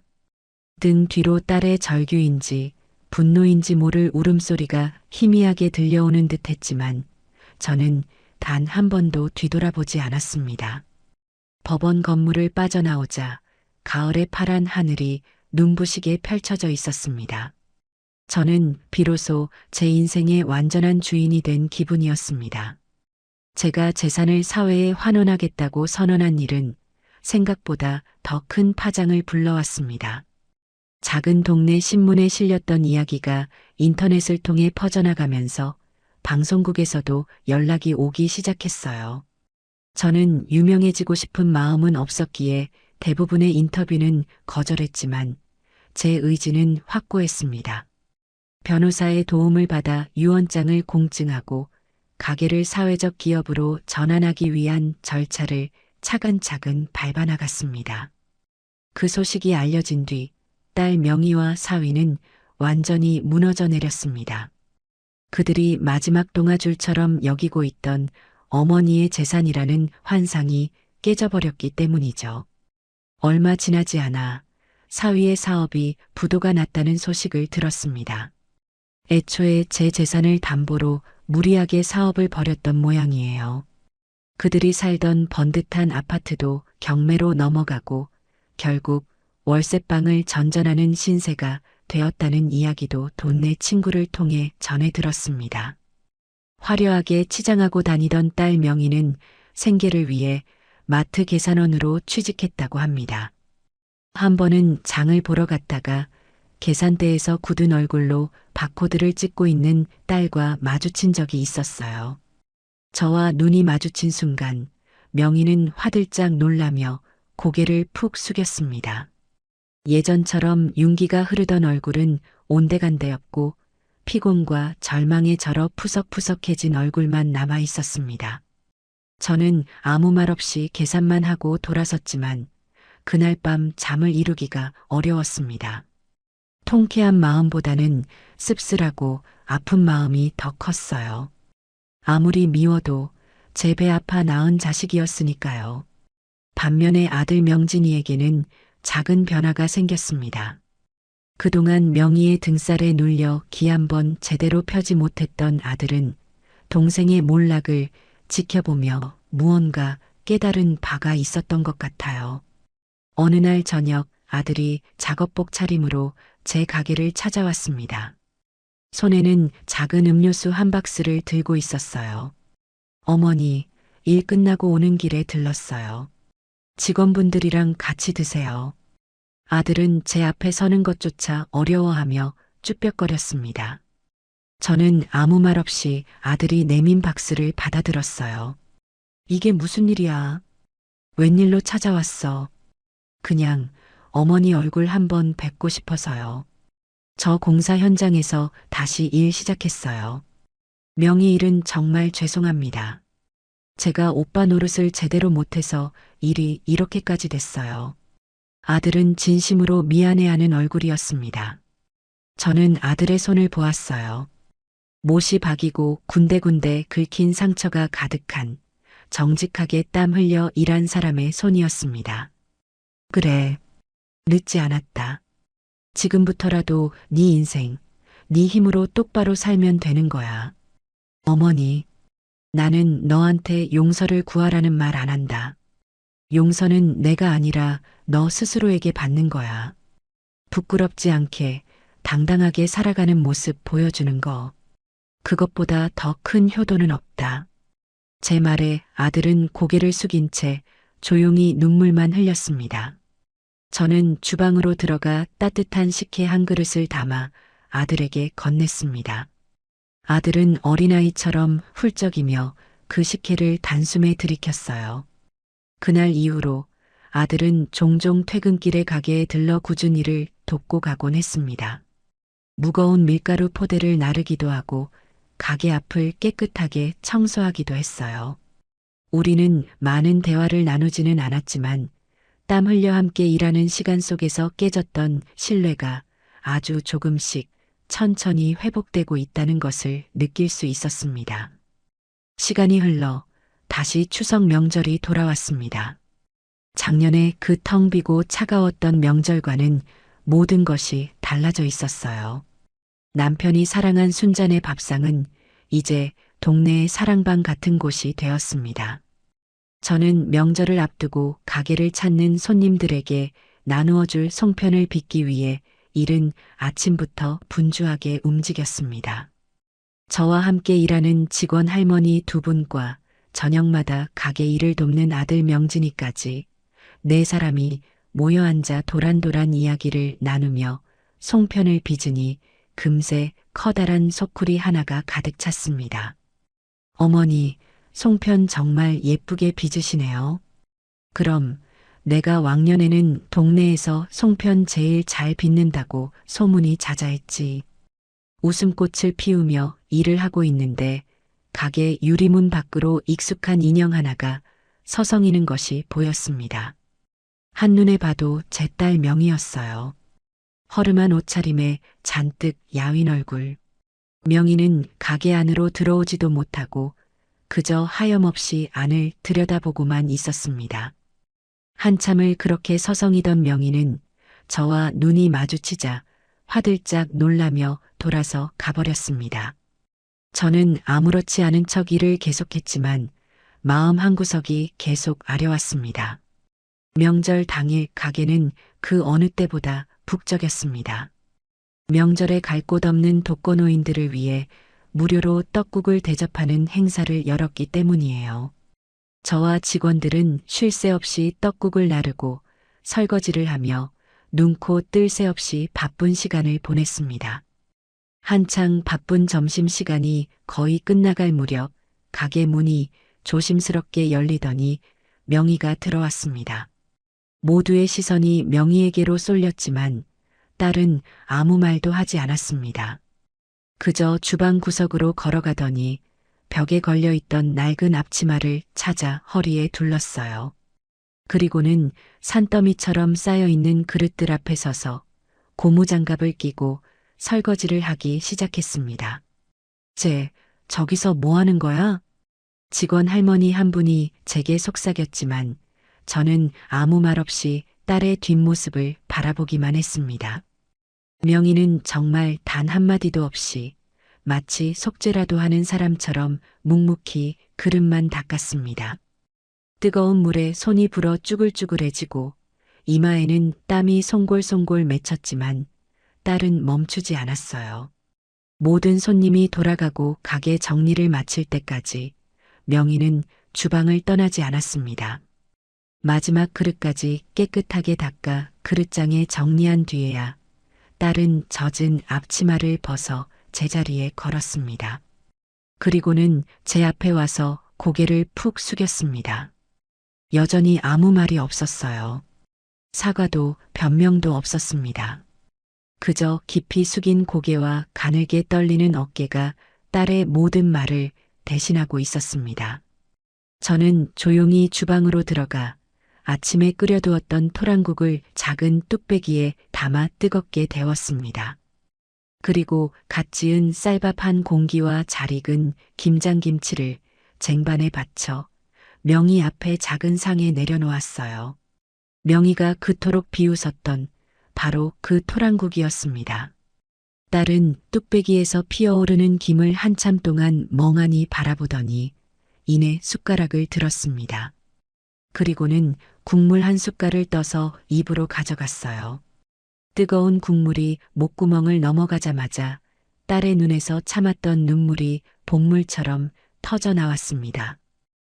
등 뒤로 딸의 절규인지 분노인지 모를 울음소리가 희미하게 들려오는 듯 했지만 저는 단 한 번도 뒤돌아보지 않았습니다. 법원 건물을 빠져나오자 가을의 파란 하늘이 눈부시게 펼쳐져 있었습니다. 저는 비로소 제 인생의 완전한 주인이 된 기분이었습니다. 제가 재산을 사회에 환원하겠다고 선언한 일은 생각보다 더 큰 파장을 불러왔습니다. 작은 동네 신문에 실렸던 이야기가 인터넷을 통해 퍼져나가면서 방송국에서도 연락이 오기 시작했어요. 저는 유명해지고 싶은 마음은 없었기에 대부분의 인터뷰는 거절했지만 제 의지는 확고했습니다. 변호사의 도움을 받아 유언장을 공증하고 가게를 사회적 기업으로 전환하기 위한 절차를 차근차근 밟아나갔습니다. 그 소식이 알려진 뒤 딸 명희와 사위는 완전히 무너져 내렸습니다. 그들이 마지막 동아줄처럼 여기고 있던 어머니의 재산이라는 환상이 깨져버렸기 때문이죠. 얼마 지나지 않아 사위의 사업이 부도가 났다는 소식을 들었습니다. 애초에 제 재산을 담보로 무리하게 사업을 벌였던 모양이에요. 그들이 살던 번듯한 아파트도 경매로 넘어가고 결국 월세방을 전전하는 신세가 되었다는 이야기도 동네 친구를 통해 전해 들었습니다. 화려하게 치장하고 다니던 딸 명희는 생계를 위해 마트 계산원으로 취직했다고 합니다. 한 번은 장을 보러 갔다가 계산대에서 굳은 얼굴로 바코드를 찍고 있는 딸과 마주친 적이 있었어요. 저와 눈이 마주친 순간 명희는 화들짝 놀라며 고개를 푹 숙였습니다. 예전처럼 윤기가 흐르던 얼굴은 온데간데였고 피곤과 절망에 절어 푸석푸석해진 얼굴만 남아 있었습니다. 저는 아무 말 없이 계산만 하고 돌아섰지만 그날 밤 잠을 이루기가 어려웠습니다. 통쾌한 마음보다는 씁쓸하고 아픈 마음이 더 컸어요. 아무리 미워도 제 배 아파 낳은 자식이었으니까요. 반면에 아들 명진이에게는 작은 변화가 생겼습니다. 그동안 명희의 등살에 눌려 기 한 번 제대로 펴지 못했던 아들은 동생의 몰락을 지켜보며 무언가 깨달은 바가 있었던 것 같아요. 어느 날 저녁 아들이 작업복 차림으로 제 가게를 찾아왔습니다. 손에는 작은 음료수 한 박스를 들고 있었어요. 어머니, 일 끝나고 오는 길에 들렀어요. 직원분들이랑 같이 드세요. 아들은 제 앞에 서는 것조차 어려워하며 쭈뼛거렸습니다. 저는 아무 말 없이 아들이 내민 박스를 받아들었어요. 이게 무슨 일이야? 웬일로 찾아왔어? 그냥 어머니 얼굴 한번 뵙고 싶어서요. 저 공사 현장에서 다시 일 시작했어요. 명희 일은 정말 죄송합니다. 제가 오빠 노릇을 제대로 못해서 일이 이렇게까지 됐어요. 아들은 진심으로 미안해하는 얼굴이었습니다. 저는 아들의 손을 보았어요. 못이 박이고 군데군데 긁힌 상처가 가득한 정직하게 땀 흘려 일한 사람의 손이었습니다. 그래, 늦지 않았다. 지금부터라도 네 인생, 네 힘으로 똑바로 살면 되는 거야. 어머니, 나는 너한테 용서를 구하라는 말 안 한다. 용서는 내가 아니라 너 스스로에게 받는 거야. 부끄럽지 않게 당당하게 살아가는 모습 보여주는 거. 그것보다 더 큰 효도는 없다. 제 말에 아들은 고개를 숙인 채 조용히 눈물만 흘렸습니다. 저는 주방으로 들어가 따뜻한 식혜 한 그릇을 담아 아들에게 건넸습니다. 아들은 어린아이처럼 훌쩍이며 그 식혜를 단숨에 들이켰어요. 그날 이후로 아들은 종종 퇴근길에 가게에 들러 굳은 일을 돕고 가곤 했습니다. 무거운 밀가루 포대를 나르기도 하고 가게 앞을 깨끗하게 청소하기도 했어요. 우리는 많은 대화를 나누지는 않았지만 땀 흘려 함께 일하는 시간 속에서 깨졌던 신뢰가 아주 조금씩 천천히 회복되고 있다는 것을 느낄 수 있었습니다. 시간이 흘러 다시 추석 명절이 돌아왔습니다. 작년에 그 텅 비고 차가웠던 명절과는 모든 것이 달라져 있었어요. 남편이 사랑한 순잔의 밥상은 이제 동네의 사랑방 같은 곳이 되었습니다. 저는 명절을 앞두고 가게를 찾는 손님들에게 나누어 줄 송편을 빚기 위해 이른 아침부터 분주하게 움직였습니다. 저와 함께 일하는 직원 할머니 두 분과 저녁마다 가게 일을 돕는 아들 명진이까지 네 사람이 모여 앉아 도란도란 이야기를 나누며 송편을 빚으니 금세 커다란 소쿠리 하나가 가득 찼습니다. 어머니, 송편 정말 예쁘게 빚으시네요. 그럼 내가 왕년에는 동네에서 송편 제일 잘 빚는다고 소문이 자자했지. 웃음꽃을 피우며 일을 하고 있는데 가게 유리문 밖으로 익숙한 인형 하나가 서성이는 것이 보였습니다. 한눈에 봐도 제 딸 명이었어요. 허름한 옷차림에 잔뜩 야윈 얼굴. 명희는 가게 안으로 들어오지도 못하고 그저 하염없이 안을 들여다보고만 있었습니다. 한참을 그렇게 서성이던 명희는 저와 눈이 마주치자 화들짝 놀라며 돌아서 가버렸습니다. 저는 아무렇지 않은 척 일을 계속했지만 마음 한구석이 계속 아려왔습니다. 명절 당일 가게는 그 어느 때보다 북적였습니다. 명절에 갈 곳 없는 독거노인들을 위해 무료로 떡국을 대접하는 행사를 열었기 때문이에요. 저와 직원들은 쉴 새 없이 떡국을 나르고 설거지를 하며 눈코 뜰 새 없이 바쁜 시간을 보냈습니다. 한창 바쁜 점심시간이 거의 끝나갈 무렵 가게 문이 조심스럽게 열리더니 명희가 들어왔습니다. 모두의 시선이 명희에게로 쏠렸지만 딸은 아무 말도 하지 않았습니다. 그저 주방 구석으로 걸어가더니 벽에 걸려있던 낡은 앞치마를 찾아 허리에 둘렀어요. 그리고는 산더미처럼 쌓여있는 그릇들 앞에 서서 고무장갑을 끼고 설거지를 하기 시작했습니다. 저기서 뭐 하는 거야? 직원 할머니 한 분이 제게 속삭였지만 저는 아무 말 없이 딸의 뒷모습을 바라보기만 했습니다. 명희는 정말 단 한마디도 없이 마치 속죄라도 하는 사람처럼 묵묵히 그릇만 닦았습니다. 뜨거운 물에 손이 불어 쭈글쭈글해지고 이마에는 땀이 송골송골 맺혔지만 딸은 멈추지 않았어요. 모든 손님이 돌아가고 가게 정리를 마칠 때까지 명희는 주방을 떠나지 않았습니다. 마지막 그릇까지 깨끗하게 닦아 그릇장에 정리한 뒤에야 딸은 젖은 앞치마를 벗어 제자리에 걸었습니다. 그리고는 제 앞에 와서 고개를 푹 숙였습니다. 여전히 아무 말이 없었어요. 사과도 변명도 없었습니다. 그저 깊이 숙인 고개와 가늘게 떨리는 어깨가 딸의 모든 말을 대신하고 있었습니다. 저는 조용히 주방으로 들어가 아침에 끓여두었던 토랑국을 작은 뚝배기에 담아 뜨겁게 데웠습니다. 그리고 갓 지은 쌀밥 한 공기와 잘 익은 김장김치를 쟁반에 받쳐 명희 앞에 작은 상에 내려놓았어요. 명희가 그토록 비웃었던 바로 그 토랑국이었습니다. 딸은 뚝배기에서 피어오르는 김을 한참 동안 멍하니 바라보더니 이내 숟가락을 들었습니다. 그리고는 국물 한 숟갈을 떠서 입으로 가져갔어요. 뜨거운 국물이 목구멍을 넘어가자마자 딸의 눈에서 참았던 눈물이 복물처럼 터져 나왔습니다.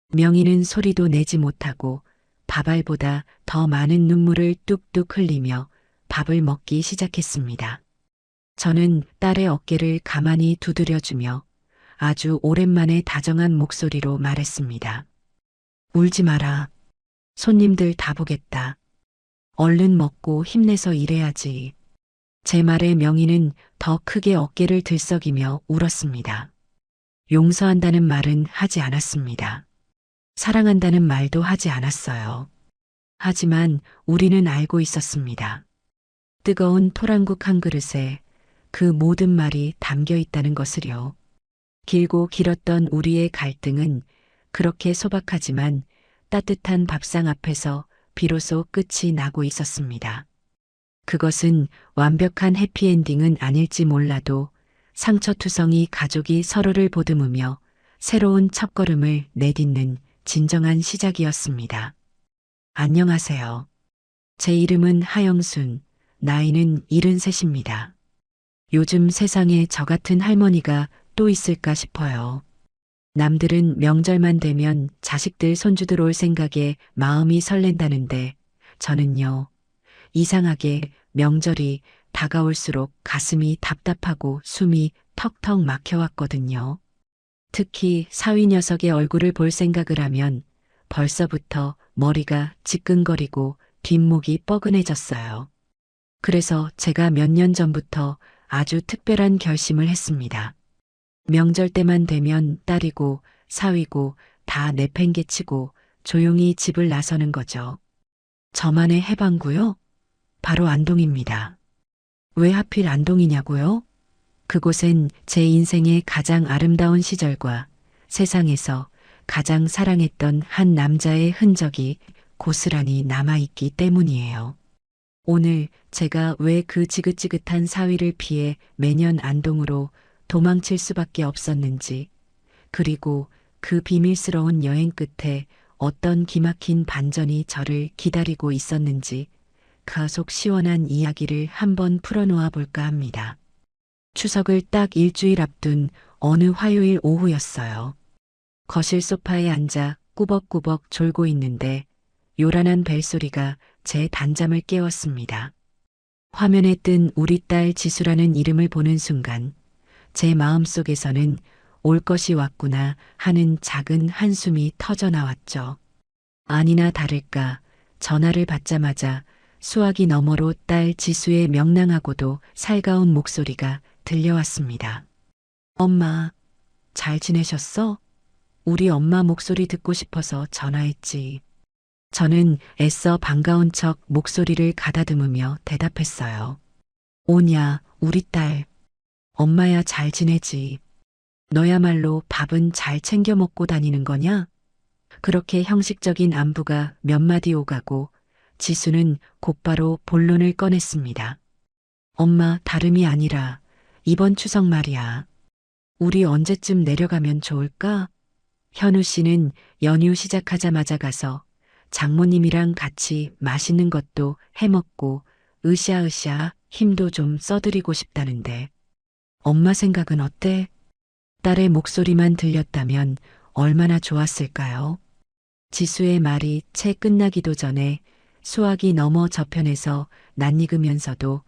명희는 소리도 내지 못하고 밥알보다 더 많은 눈물을 뚝뚝 흘리며 밥을 먹기 시작했습니다. 저는 딸의 어깨를 가만히 두드려주며 아주 오랜만에 다정한 목소리로 말했습니다. 울지 마라. 손님들 다 보겠다. 얼른 먹고 힘내서 일해야지. 제 말에 명희는 더 크게 어깨를 들썩이며 울었습니다. 용서한다는 말은 하지 않았습니다. 사랑한다는 말도 하지 않았어요. 하지만 우리는 알고 있었습니다. 뜨거운 토랑국 한 그릇에 그 모든 말이 담겨 있다는 것을요. 길고 길었던 우리의 갈등은 그렇게 소박하지만 따뜻한 밥상 앞에서 비로소 끝이 나고 있었습니다. 그것은 완벽한 해피엔딩은 아닐지 몰라도 상처투성이 가족이 서로를 보듬으며 새로운 첫걸음을 내딛는 진정한 시작이었습니다. 안녕하세요. 제 이름은 하영순, 나이는 73입니다. 요즘 세상에 저 같은 할머니가 또 있을까 싶어요. 남들은 명절만 되면 자식들 손주들 올 생각에 마음이 설렌다는데 저는요, 이상하게 명절이 다가올수록 가슴이 답답하고 숨이 턱턱 막혀왔거든요. 특히 사위 녀석의 얼굴을 볼 생각을 하면 벌써부터 머리가 지끈거리고 뒷목이 뻐근해졌어요. 그래서 제가 몇 년 전부터 아주 특별한 결심을 했습니다. 명절 때만 되면 딸이고 사위고 다 내팽개치고 조용히 집을 나서는 거죠. 저만의 해방구요? 바로 안동입니다. 왜 하필 안동이냐고요? 그곳엔 제 인생의 가장 아름다운 시절과 세상에서 가장 사랑했던 한 남자의 흔적이 고스란히 남아있기 때문이에요. 오늘 제가 왜 그 지긋지긋한 사위를 피해 매년 안동으로 도망칠 수밖에 없었는지, 그리고 그 비밀스러운 여행 끝에 어떤 기막힌 반전이 저를 기다리고 있었는지 그 속 시원한 이야기를 한번 풀어놓아 볼까 합니다. 추석을 딱 일주일 앞둔 어느 화요일 오후였어요. 거실 소파에 앉아 꾸벅꾸벅 졸고 있는데 요란한 벨소리가 제 단잠을 깨웠습니다. 화면에 뜬 우리 딸 지수라는 이름을 보는 순간 제 마음속에서는 올 것이 왔구나 하는 작은 한숨이 터져 나왔죠. 아니나 다를까 전화를 받자마자 수화기 너머로 딸 지수의 명랑하고도 살가운 목소리가 들려왔습니다. 엄마, 잘 지내셨어? 우리 엄마 목소리 듣고 싶어서 전화했지. 저는 애써 반가운 척 목소리를 가다듬으며 대답했어요. 오냐, 우리 딸. 엄마야 잘 지내지. 너야말로 밥은 잘 챙겨 먹고 다니는 거냐? 그렇게 형식적인 안부가 몇 마디 오가고 지수는 곧바로 본론을 꺼냈습니다. 엄마, 다름이 아니라 이번 추석 말이야. 우리 언제쯤 내려가면 좋을까? 현우 씨는 연휴 시작하자마자 가서 장모님이랑 같이 맛있는 것도 해먹고 으쌰으쌰 힘도 좀 써드리고 싶다는데 엄마 생각은 어때? 딸의 목소리만 들렸다면 얼마나 좋았을까요? 지수의 말이 채 끝나기도 전에 수화기 너머 저편에서 낯익으면서도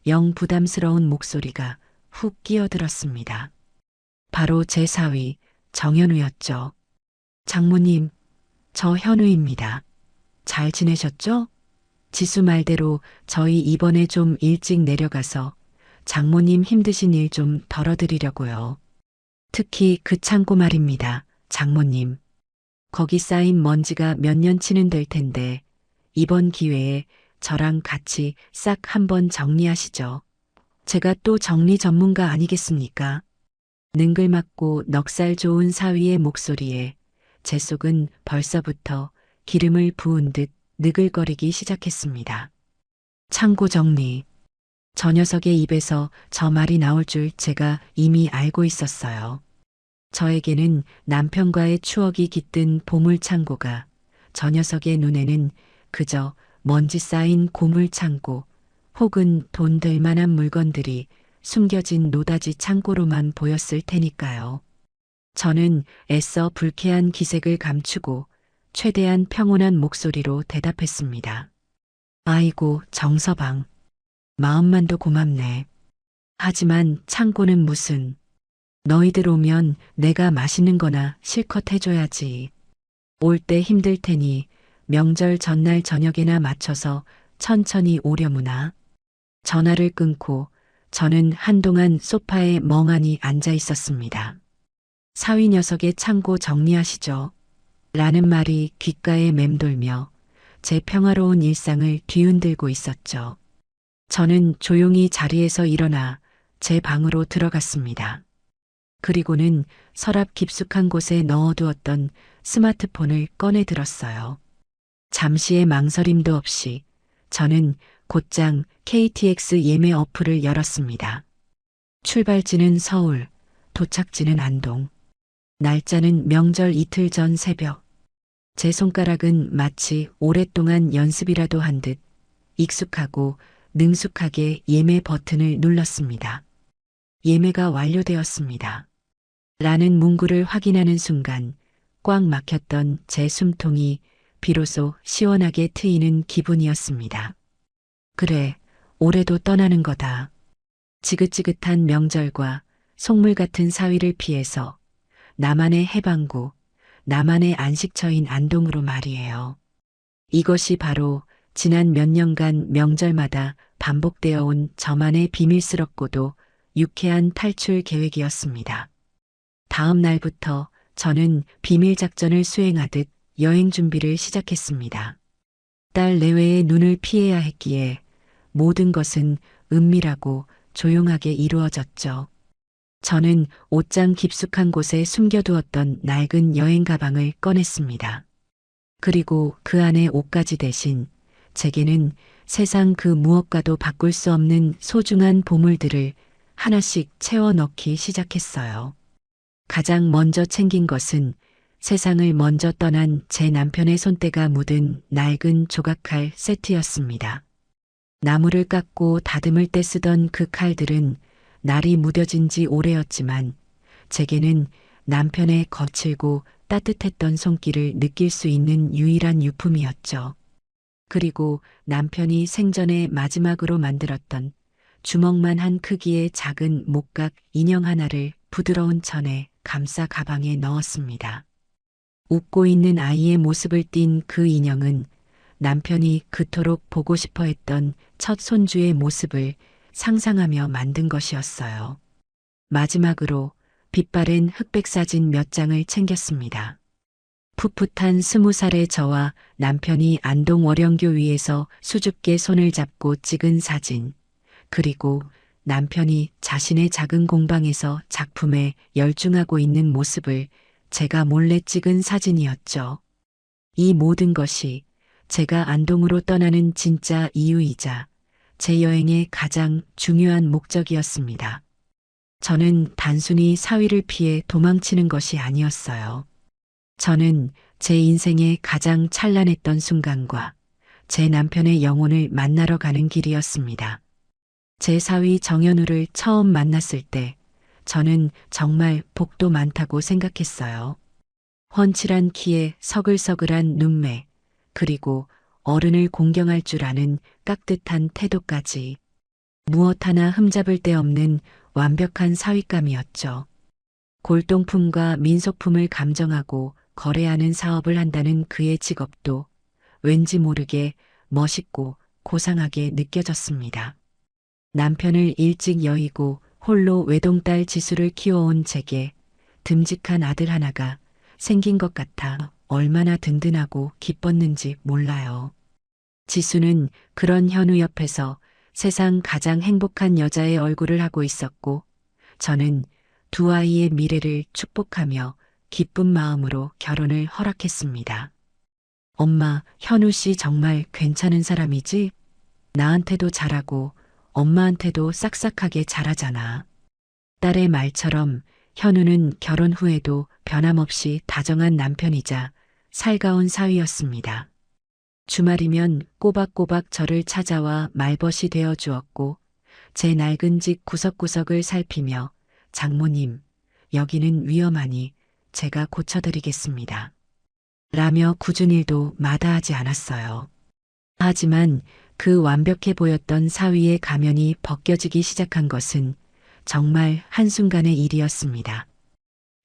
영 부담스러운 목소리가 훅 끼어들었습니다. 바로 제 사위 정현우였죠. 장모님, 저 현우입니다. 잘 지내셨죠? 지수 말대로 저희 이번에 좀 일찍 내려가서 장모님 힘드신 일 좀 덜어드리려고요. 특히 그 창고 말입니다. 장모님. 거기 쌓인 먼지가 몇 년치는 될 텐데 이번 기회에 저랑 같이 싹 한번 정리하시죠. 제가 또 정리 전문가 아니겠습니까? 능글맞고 넉살 좋은 사위의 목소리에 제 속은 벌써부터 기름을 부은 듯 느글거리기 시작했습니다. 창고 정리. 저 녀석의 입에서 저 말이 나올 줄 제가 이미 알고 있었어요. 저에게는 남편과의 추억이 깃든 보물창고가 저 녀석의 눈에는 그저 먼지 쌓인 고물창고 혹은 돈 될 만한 물건들이 숨겨진 노다지 창고로만 보였을 테니까요. 저는 애써 불쾌한 기색을 감추고 최대한 평온한 목소리로 대답했습니다. 아이고, 정서방. 마음만도 고맙네. 하지만 창고는 무슨. 너희들 오면 내가 맛있는 거나 실컷 해줘야지. 올 때 힘들 테니 명절 전날 저녁에나 맞춰서 천천히 오려무나. 전화를 끊고 저는 한동안 소파에 멍하니 앉아 있었습니다. 사위 녀석의 창고 정리하시죠. 라는 말이 귓가에 맴돌며 제 평화로운 일상을 뒤흔들고 있었죠. 저는 조용히 자리에서 일어나 제 방으로 들어갔습니다. 그리고는 서랍 깊숙한 곳에 넣어두었던 스마트폰을 꺼내 들었어요. 잠시의 망설임도 없이 저는 곧장 KTX 예매 어플을 열었습니다. 출발지는 서울, 도착지는 안동. 날짜는 명절 이틀 전 새벽. 제 손가락은 마치 오랫동안 연습이라도 한 듯 익숙하고 능숙하게 예매 버튼을 눌렀습니다. 예매가 완료되었습니다. 라는 문구를 확인하는 순간 꽉 막혔던 제 숨통이 비로소 시원하게 트이는 기분이었습니다. 그래, 올해도 떠나는 거다. 지긋지긋한 명절과 속물 같은 사위를 피해서 나만의 해방구, 나만의 안식처인 안동으로 말이에요. 이것이 바로 지난 몇 년간 명절마다 반복되어 온 저만의 비밀스럽고도 유쾌한 탈출 계획이었습니다. 다음 날부터 저는 비밀 작전을 수행하듯 여행 준비를 시작했습니다. 딸 내외의 눈을 피해야 했기에 모든 것은 은밀하고 조용하게 이루어졌죠. 저는 옷장 깊숙한 곳에 숨겨두었던 낡은 여행 가방을 꺼냈습니다. 그리고 그 안에 옷가지 대신 제게는 세상 그 무엇과도 바꿀 수 없는 소중한 보물들을 하나씩 채워 넣기 시작했어요. 가장 먼저 챙긴 것은 세상을 먼저 떠난 제 남편의 손때가 묻은 낡은 조각칼 세트였습니다. 나무를 깎고 다듬을 때 쓰던 그 칼들은 날이 무뎌진 지 오래였지만 제게는 남편의 거칠고 따뜻했던 손길을 느낄 수 있는 유일한 유품이었죠. 그리고 남편이 생전에 마지막으로 만들었던 주먹만 한 크기의 작은 목각 인형 하나를 부드러운 천에 감싸 가방에 넣었습니다. 웃고 있는 아이의 모습을 띤 그 인형은 남편이 그토록 보고 싶어 했던 첫 손주의 모습을 상상하며 만든 것이었어요. 마지막으로 빛바랜 흑백 사진 몇 장을 챙겼습니다. 풋풋한 20살의 저와 남편이 안동 월영교 위에서 수줍게 손을 잡고 찍은 사진, 그리고 남편이 자신의 작은 공방에서 작품에 열중하고 있는 모습을 제가 몰래 찍은 사진이었죠. 이 모든 것이 제가 안동으로 떠나는 진짜 이유이자 제 여행의 가장 중요한 목적이었습니다. 저는 단순히 사위를 피해 도망치는 것이 아니었어요. 저는 제 인생의 가장 찬란했던 순간과 제 남편의 영혼을 만나러 가는 길이었습니다. 제 사위 정현우를 처음 만났을 때 저는 정말 복도 많다고 생각했어요. 훤칠한 키에 서글서글한 눈매, 그리고 어른을 공경할 줄 아는 깍듯한 태도까지 무엇 하나 흠잡을 데 없는 완벽한 사위감이었죠. 골동품과 민속품을 감정하고 거래하는 사업을 한다는 그의 직업도 왠지 모르게 멋있고 고상하게 느껴졌습니다. 남편을 일찍 여의고 홀로 외동딸 지수를 키워온 제게 듬직한 아들 하나가 생긴 것 같아 얼마나 든든하고 기뻤는지 몰라요. 지수는 그런 현우 옆에서 세상 가장 행복한 여자의 얼굴을 하고 있었고 저는 두 아이의 미래를 축복하며 기쁜 마음으로 결혼을 허락했습니다. 엄마, 현우 씨 정말 괜찮은 사람이지? 나한테도 잘하고 엄마한테도 싹싹하게 잘하잖아. 딸의 말처럼 현우는 결혼 후에도 변함없이 다정한 남편이자 살가운 사위였습니다. 주말이면 꼬박꼬박 저를 찾아와 말벗이 되어 주었고 제 낡은 집 구석구석을 살피며 장모님, 여기는 위험하니 제가 고쳐드리겠습니다. 라며 굳은 일도 마다하지 않았어요. 하지만 그 완벽해 보였던 사위의 가면이 벗겨지기 시작한 것은 정말 한순간의 일이었습니다.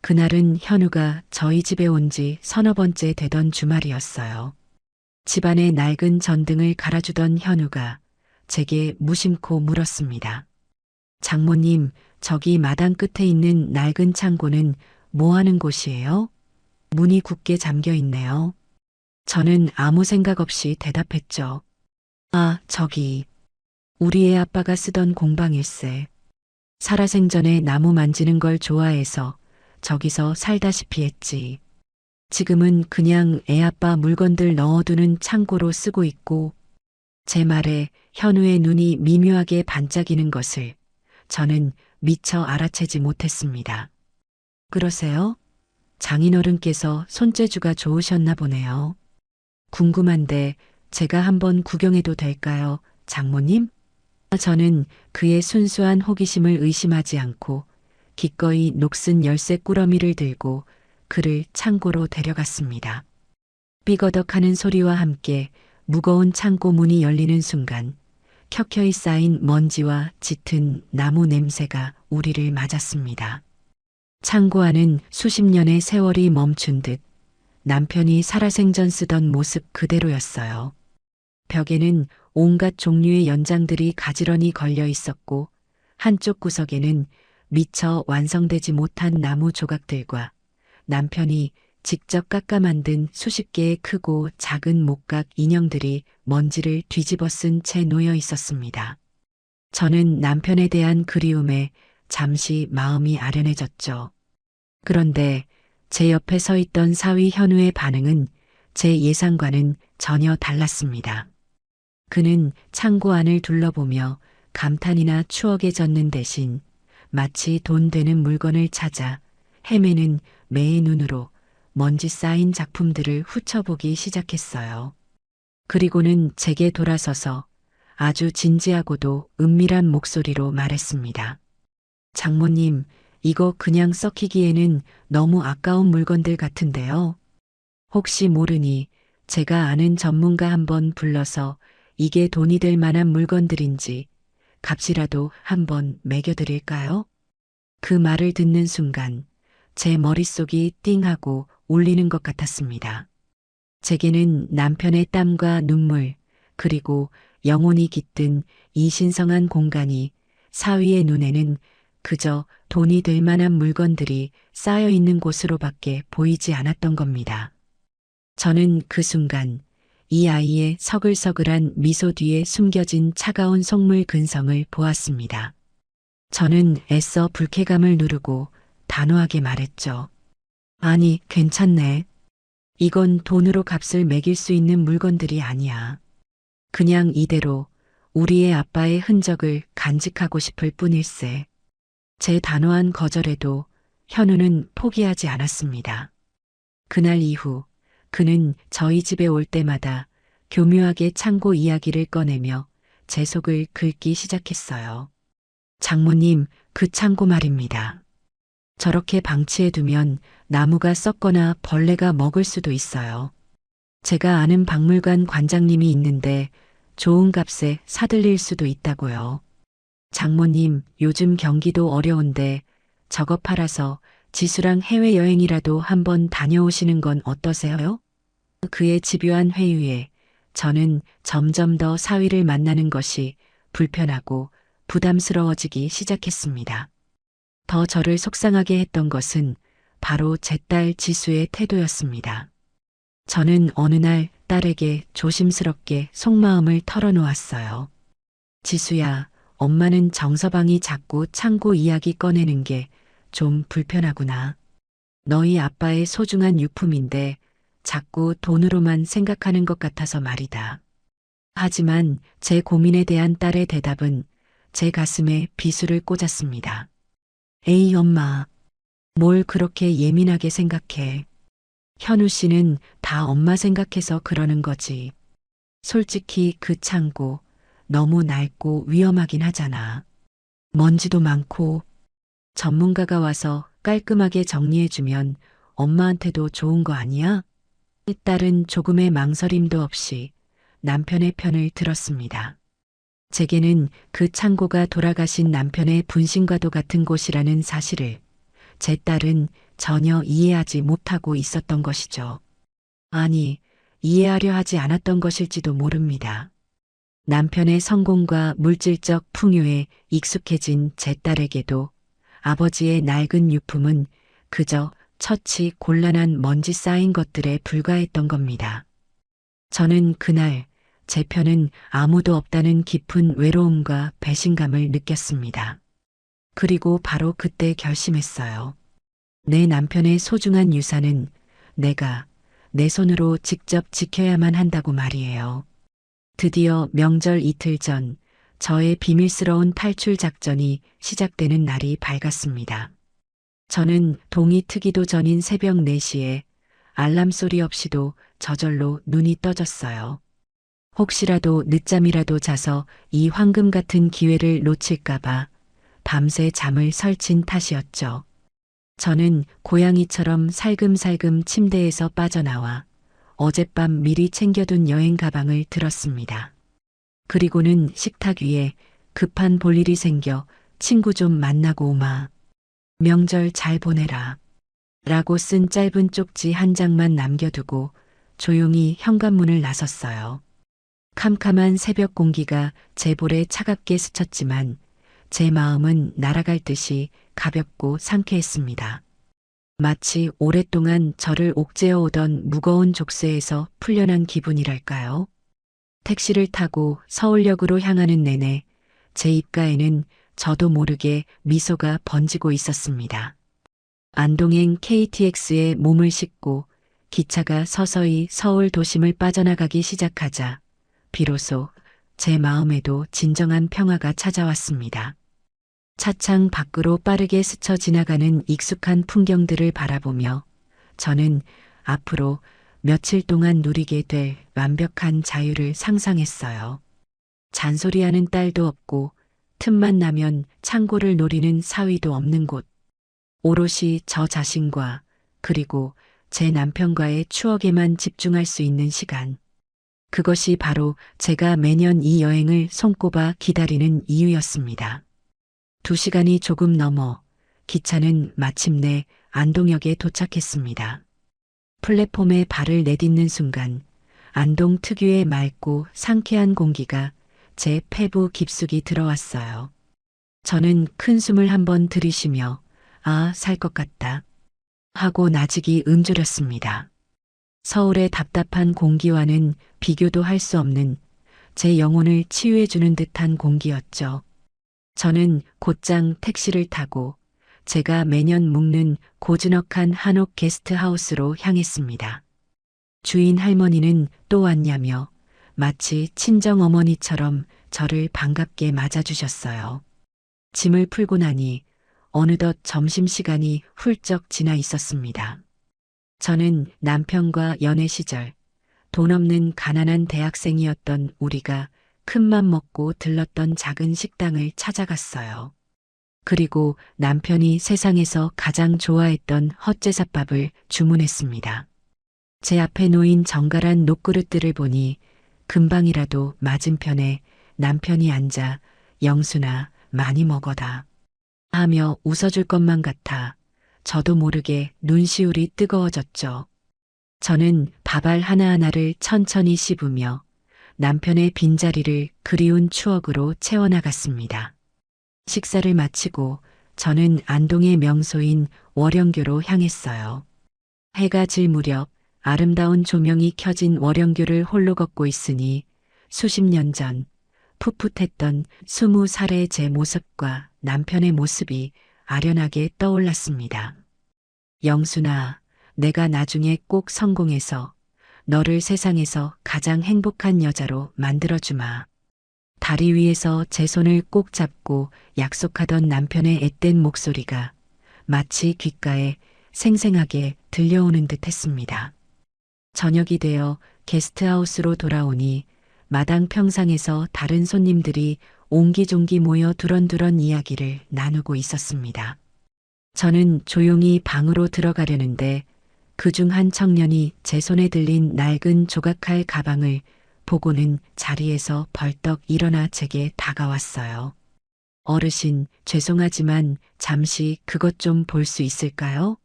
그날은 현우가 저희 집에 온 지 서너 번째 되던 주말이었어요. 집안의 낡은 전등을 갈아주던 현우가 제게 무심코 물었습니다. 장모님, 저기 마당 끝에 있는 낡은 창고는 뭐 하는 곳이에요? 문이 굳게 잠겨 있네요. 저는 아무 생각 없이 대답했죠. 아, 저기. 우리 애 아빠가 쓰던 공방일세. 살아생전에 나무 만지는 걸 좋아해서 저기서 살다시피 했지. 지금은 그냥 애 아빠 물건들 넣어두는 창고로 쓰고 있고, 제 말에 현우의 눈이 미묘하게 반짝이는 것을 저는 미처 알아채지 못했습니다. 그러세요? 장인어른께서 손재주가 좋으셨나 보네요. 궁금한데 제가 한번 구경해도 될까요, 장모님? 저는 그의 순수한 호기심을 의심하지 않고 기꺼이 녹슨 열쇠 꾸러미를 들고 그를 창고로 데려갔습니다. 삐거덕하는 소리와 함께 무거운 창고 문이 열리는 순간 켜켜이 쌓인 먼지와 짙은 나무 냄새가 우리를 맞았습니다. 창고 안은 수십 년의 세월이 멈춘 듯 남편이 살아생전 쓰던 모습 그대로였어요. 벽에는 온갖 종류의 연장들이 가지런히 걸려 있었고 한쪽 구석에는 미처 완성되지 못한 나무 조각들과 남편이 직접 깎아 만든 수십 개의 크고 작은 목각 인형들이 먼지를 뒤집어 쓴 채 놓여 있었습니다. 저는 남편에 대한 그리움에 잠시 마음이 아련해졌죠. 그런데 제 옆에 서 있던 사위 현우의 반응은 제 예상과는 전혀 달랐습니다. 그는 창고 안을 둘러보며 감탄이나 추억에 젖는 대신 마치 돈 되는 물건을 찾아 헤매는 매의 눈으로 먼지 쌓인 작품들을 훑어보기 시작했어요. 그리고는 제게 돌아서서 아주 진지하고도 은밀한 목소리로 말했습니다. 장모님, 이거 그냥 썩히기에는 너무 아까운 물건들 같은데요. 혹시 모르니 제가 아는 전문가 한번 불러서 이게 돈이 될 만한 물건들인지 값이라도 한번 매겨드릴까요? 그 말을 듣는 순간 제 머릿속이 띵하고 울리는 것 같았습니다. 제게는 남편의 땀과 눈물, 그리고 영혼이 깃든 이 신성한 공간이 사위의 눈에는 그저 돈이 될 만한 물건들이 쌓여 있는 곳으로밖에 보이지 않았던 겁니다. 저는 그 순간 이 아이의 서글서글한 미소 뒤에 숨겨진 차가운 속물 근성을 보았습니다. 저는 애써 불쾌감을 누르고 단호하게 말했죠. 아니, 괜찮네. 이건 돈으로 값을 매길 수 있는 물건들이 아니야. 그냥 이대로 우리의 아빠의 흔적을 간직하고 싶을 뿐일세. 제 단호한 거절에도 현우는 포기하지 않았습니다. 그날 이후 그는 저희 집에 올 때마다 교묘하게 창고 이야기를 꺼내며 제 속을 긁기 시작했어요. 장모님, 그 창고 말입니다. 저렇게 방치해두면 나무가 썩거나 벌레가 먹을 수도 있어요. 제가 아는 박물관 관장님이 있는데 좋은 값에 사들릴 수도 있다고요. 장모님, 요즘 경기도 어려운데 저거 팔아서 지수랑 해외여행이라도 한번 다녀오시는 건 어떠세요? 그의 집요한 회유에 저는 점점 더 사위를 만나는 것이 불편하고 부담스러워지기 시작했습니다. 더 저를 속상하게 했던 것은 바로 제 딸 지수의 태도였습니다. 저는 어느 날 딸에게 조심스럽게 속마음을 털어놓았어요. 지수야, 엄마는 정서방이 자꾸 창고 이야기 꺼내는 게 좀 불편하구나. 너희 아빠의 소중한 유품인데 자꾸 돈으로만 생각하는 것 같아서 말이다. 하지만 제 고민에 대한 딸의 대답은 제 가슴에 비수를 꽂았습니다. 에이, 엄마. 뭘 그렇게 예민하게 생각해. 현우 씨는 다 엄마 생각해서 그러는 거지. 솔직히 그 창고 너무 낡고 위험하긴 하잖아. 먼지도 많고 전문가가 와서 깔끔하게 정리해주면 엄마한테도 좋은 거 아니야? 딸은 조금의 망설임도 없이 남편의 편을 들었습니다. 제게는 그 창고가 돌아가신 남편의 분신과도 같은 곳이라는 사실을 제 딸은 전혀 이해하지 못하고 있었던 것이죠. 아니, 이해하려 하지 않았던 것일지도 모릅니다. 남편의 성공과 물질적 풍요에 익숙해진 제 딸에게도 아버지의 낡은 유품은 그저 처치 곤란한 먼지 쌓인 것들에 불과했던 겁니다. 저는 그날 제 편은 아무도 없다는 깊은 외로움과 배신감을 느꼈습니다. 그리고 바로 그때 결심했어요. 내 남편의 소중한 유산은 내가 내 손으로 직접 지켜야만 한다고 말이에요. 드디어 명절 이틀 전 저의 비밀스러운 탈출 작전이 시작되는 날이 밝았습니다. 저는 동이 트기도 전인 새벽 4시에 알람 소리 없이도 저절로 눈이 떠졌어요. 혹시라도 늦잠이라도 자서 이 황금 같은 기회를 놓칠까봐 밤새 잠을 설친 탓이었죠. 저는 고양이처럼 살금살금 침대에서 빠져나와 어젯밤 미리 챙겨둔 여행 가방을 들었습니다. 그리고는 식탁 위에 급한 볼일이 생겨 친구 좀 만나고 오마. 명절 잘 보내라. 라고 쓴 짧은 쪽지 한 장만 남겨두고 조용히 현관문을 나섰어요. 캄캄한 새벽 공기가 제 볼에 차갑게 스쳤지만 제 마음은 날아갈 듯이 가볍고 상쾌했습니다. 마치 오랫동안 저를 옥죄어 오던 무거운 족쇄에서 풀려난 기분이랄까요? 택시를 타고 서울역으로 향하는 내내 제 입가에는 저도 모르게 미소가 번지고 있었습니다. 안동행 KTX에 몸을 싣고 기차가 서서히 서울 도심을 빠져나가기 시작하자 비로소 제 마음에도 진정한 평화가 찾아왔습니다. 차창 밖으로 빠르게 스쳐 지나가는 익숙한 풍경들을 바라보며 저는 앞으로 며칠 동안 누리게 될 완벽한 자유를 상상했어요. 잔소리하는 딸도 없고 틈만 나면 창고를 노리는 사위도 없는 곳. 오롯이 저 자신과 그리고 제 남편과의 추억에만 집중할 수 있는 시간. 그것이 바로 제가 매년 이 여행을 손꼽아 기다리는 이유였습니다. 2시간이 조금 넘어 기차는 마침내 안동역에 도착했습니다. 플랫폼에 발을 내딛는 순간 안동 특유의 맑고 상쾌한 공기가 제 폐부 깊숙이 들어왔어요. 저는 큰 숨을 한번 들이쉬며 살 것 같다 하고 나직이 움츠렸습니다. 서울의 답답한 공기와는 비교도 할 수 없는 제 영혼을 치유해주는 듯한 공기였죠. 저는 곧장 택시를 타고 제가 매년 묵는 고즈넉한 한옥 게스트하우스로 향했습니다. 주인 할머니는 또 왔냐며 마치 친정어머니처럼 저를 반갑게 맞아주셨어요. 짐을 풀고 나니 어느덧 점심시간이 훌쩍 지나 있었습니다. 저는 남편과 연애 시절 돈 없는 가난한 대학생이었던 우리가 큰맘 먹고 들렀던 작은 식당을 찾아갔어요. 그리고 남편이 세상에서 가장 좋아했던 헛제사밥을 주문했습니다. 제 앞에 놓인 정갈한 녹그릇들을 보니 금방이라도 맞은편에 남편이 앉아 영순아 많이 먹어다 하며 웃어줄 것만 같아 저도 모르게 눈시울이 뜨거워졌죠. 저는 밥알 하나하나를 천천히 씹으며 남편의 빈자리를 그리운 추억으로 채워나갔습니다. 식사를 마치고 저는 안동의 명소인 월영교로 향했어요. 해가 질 무렵 아름다운 조명이 켜진 월영교를 홀로 걷고 있으니 수십 년 전 풋풋했던 20살의 제 모습과 남편의 모습이 아련하게 떠올랐습니다. 영순아, 내가 나중에 꼭 성공해서 너를 세상에서 가장 행복한 여자로 만들어주마. 다리 위에서 제 손을 꼭 잡고 약속하던 남편의 앳된 목소리가 마치 귓가에 생생하게 들려오는 듯 했습니다. 저녁이 되어 게스트하우스로 돌아오니 마당 평상에서 다른 손님들이 옹기종기 모여 두런두런 이야기를 나누고 있었습니다. 저는 조용히 방으로 들어가려는데 그중 한 청년이 제 손에 들린 낡은 조각칼 가방을 보고는 자리에서 벌떡 일어나 제게 다가왔어요. 어르신, 죄송하지만 잠시 그것 좀 볼 수 있을까요?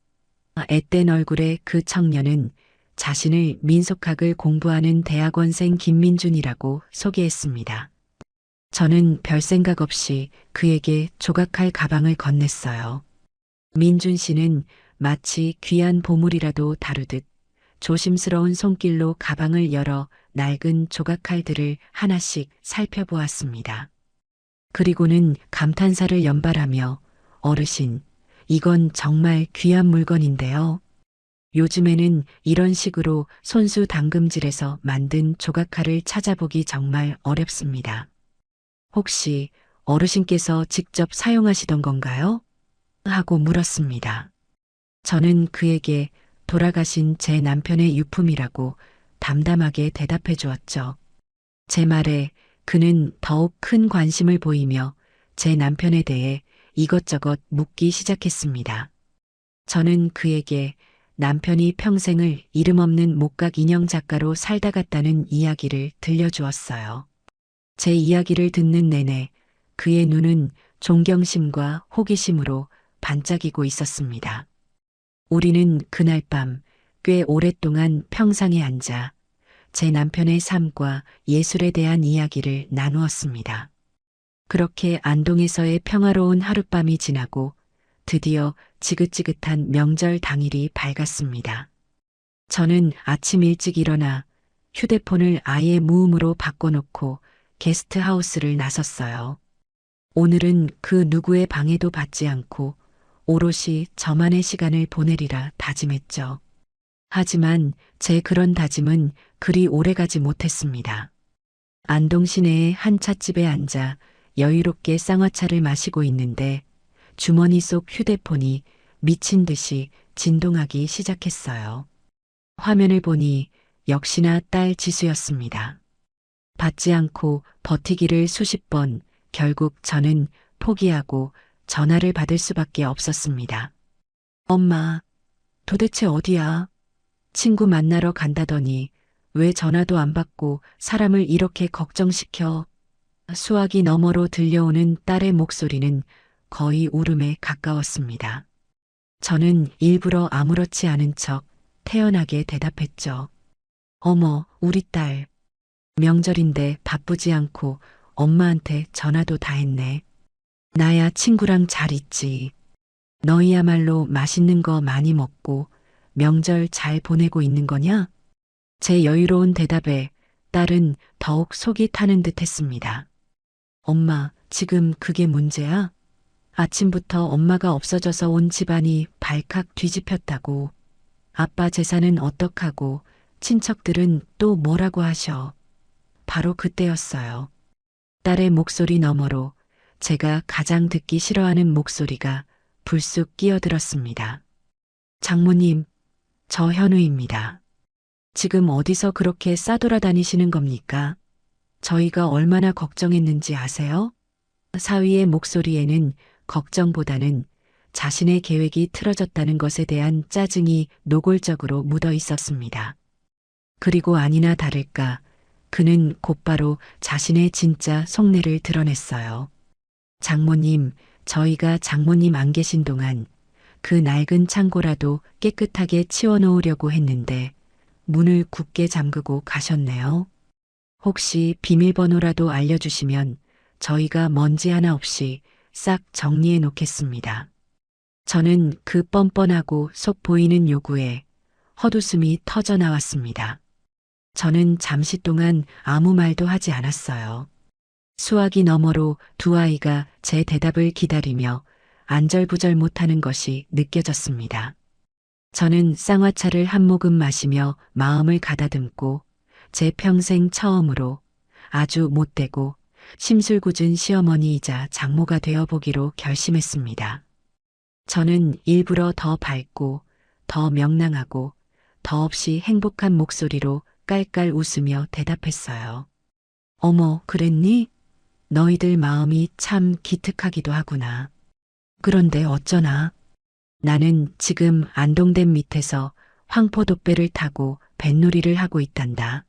앳된 얼굴의 그 청년은 자신을 민속학을 공부하는 대학원생 김민준이라고 소개했습니다. 저는 별 생각 없이 그에게 조각할 가방을 건넸어요. 민준 씨는 마치 귀한 보물이라도 다루듯 조심스러운 손길로 가방을 열어 낡은 조각칼들을 하나씩 살펴보았습니다. 그리고는 감탄사를 연발하며 어르신, 이건 정말 귀한 물건인데요. 요즘에는 이런 식으로 손수 당금질에서 만든 조각칼을 찾아보기 정말 어렵습니다. 혹시 어르신께서 직접 사용하시던 건가요? 하고 물었습니다. 저는 그에게 돌아가신 제 남편의 유품이라고 담담하게 대답해 주었죠. 제 말에 그는 더욱 큰 관심을 보이며 제 남편에 대해 이것저것 묻기 시작했습니다. 저는 그에게 남편이 평생을 이름 없는 목각 인형 작가로 살다 갔다는 이야기를 들려주었어요. 제 이야기를 듣는 내내 그의 눈은 존경심과 호기심으로 반짝이고 있었습니다. 우리는 그날 밤 꽤 오랫동안 평상에 앉아 제 남편의 삶과 예술에 대한 이야기를 나누었습니다. 그렇게 안동에서의 평화로운 하룻밤이 지나고 드디어 지긋지긋한 명절 당일이 밝았습니다. 저는 아침 일찍 일어나 휴대폰을 아예 무음으로 바꿔놓고 게스트하우스를 나섰어요. 오늘은 그 누구의 방해도 받지 않고 오롯이 저만의 시간을 보내리라 다짐했죠. 하지만 제 그런 다짐은 그리 오래가지 못했습니다. 안동 시내의 한 찻집에 앉아 여유롭게 쌍화차를 마시고 있는데 주머니 속 휴대폰이 미친 듯이 진동하기 시작했어요. 화면을 보니 역시나 딸 지수였습니다. 받지 않고 버티기를 수십 번, 결국 저는 포기하고 전화를 받을 수밖에 없었습니다. 엄마, 도대체 어디야? 친구 만나러 간다더니 왜 전화도 안 받고 사람을 이렇게 걱정시켜? 수화기 너머로 들려오는 딸의 목소리는 거의 울음에 가까웠습니다. 저는 일부러 아무렇지 않은 척 태연하게 대답했죠. 어머, 우리 딸. 명절인데 바쁘지 않고 엄마한테 전화도 다 했네. 나야 친구랑 잘 있지. 너희야말로 맛있는 거 많이 먹고 명절 잘 보내고 있는 거냐? 제 여유로운 대답에 딸은 더욱 속이 타는 듯 했습니다. 엄마, 지금 그게 문제야? 아침부터 엄마가 없어져서 온 집안이 발칵 뒤집혔다고. 아빠 재산은 어떡하고 친척들은 또 뭐라고 하셔. 바로 그때였어요. 딸의 목소리 너머로 제가 가장 듣기 싫어하는 목소리가 불쑥 끼어들었습니다. 장모님, 저 현우입니다. 지금 어디서 그렇게 싸돌아다니시는 겁니까? 저희가 얼마나 걱정했는지 아세요? 사위의 목소리에는 걱정보다는 자신의 계획이 틀어졌다는 것에 대한 짜증이 노골적으로 묻어 있었습니다. 그리고 아니나 다를까 그는 곧바로 자신의 진짜 속내를 드러냈어요. 장모님, 저희가 장모님 안 계신 동안 그 낡은 창고라도 깨끗하게 치워놓으려고 했는데 문을 굳게 잠그고 가셨네요. 혹시 비밀번호라도 알려주시면 저희가 먼지 하나 없이 싹 정리해 놓겠습니다. 저는 그 뻔뻔하고 속 보이는 요구에 헛웃음이 터져 나왔습니다. 저는 잠시 동안 아무 말도 하지 않았어요. 수화기 너머로 두 아이가 제 대답을 기다리며 안절부절 못하는 것이 느껴졌습니다. 저는 쌍화차를 한 모금 마시며 마음을 가다듬고 제 평생 처음으로 아주 못되고 심술궂은 시어머니이자 장모가 되어보기로 결심했습니다. 저는 일부러 더 밝고 더 명랑하고 더없이 행복한 목소리로 깔깔 웃으며 대답했어요. 어머, 그랬니? 너희들 마음이 참 기특하기도 하구나. 그런데 어쩌나? 나는 지금 안동댐 밑에서 황포도배를 타고 뱃놀이를 하고 있단다.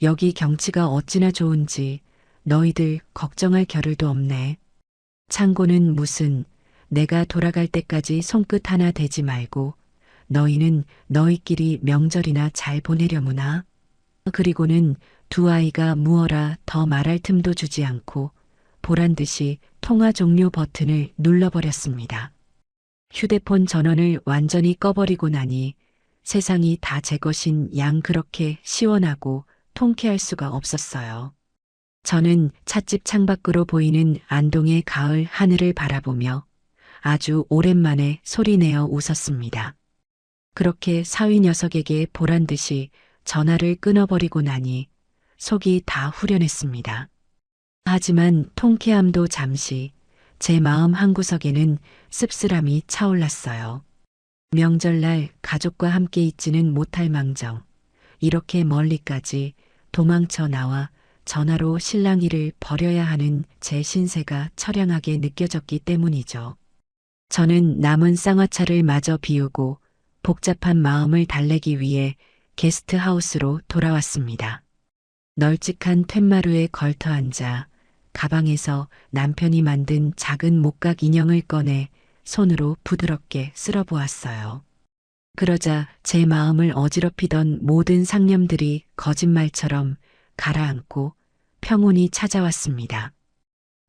여기 경치가 어찌나 좋은지 너희들 걱정할 겨를도 없네. 창고는 무슨 내가 돌아갈 때까지 손끝 하나 대지 말고 너희는 너희끼리 명절이나 잘 보내려무나. 그리고는 두 아이가 무어라 더 말할 틈도 주지 않고 보란 듯이 통화 종료 버튼을 눌러버렸습니다. 휴대폰 전원을 완전히 꺼버리고 나니 세상이 다 제 것인 양 그렇게 시원하고 통쾌할 수가 없었어요. 저는 찻집 창밖으로 보이는 안동의 가을 하늘을 바라보며 아주 오랜만에 소리내어 웃었습니다. 그렇게 사위 녀석에게 보란 듯이 전화를 끊어버리고 나니 속이 다 후련했습니다. 하지만 통쾌함도 잠시 제 마음 한구석에는 씁쓸함이 차올랐어요. 명절날 가족과 함께 있지는 못할 망정 이렇게 멀리까지 도망쳐 나와 전화로 실랑이를 벌여야 하는 제 신세가 처량하게 느껴졌기 때문이죠. 저는 남은 쌍화차를 마저 비우고 복잡한 마음을 달래기 위해 게스트하우스로 돌아왔습니다. 널찍한 툇마루에 걸터 앉아 가방에서 남편이 만든 작은 목각 인형을 꺼내 손으로 부드럽게 쓸어보았어요. 그러자 제 마음을 어지럽히던 모든 상념들이 거짓말처럼 가라앉고 평온이 찾아왔습니다.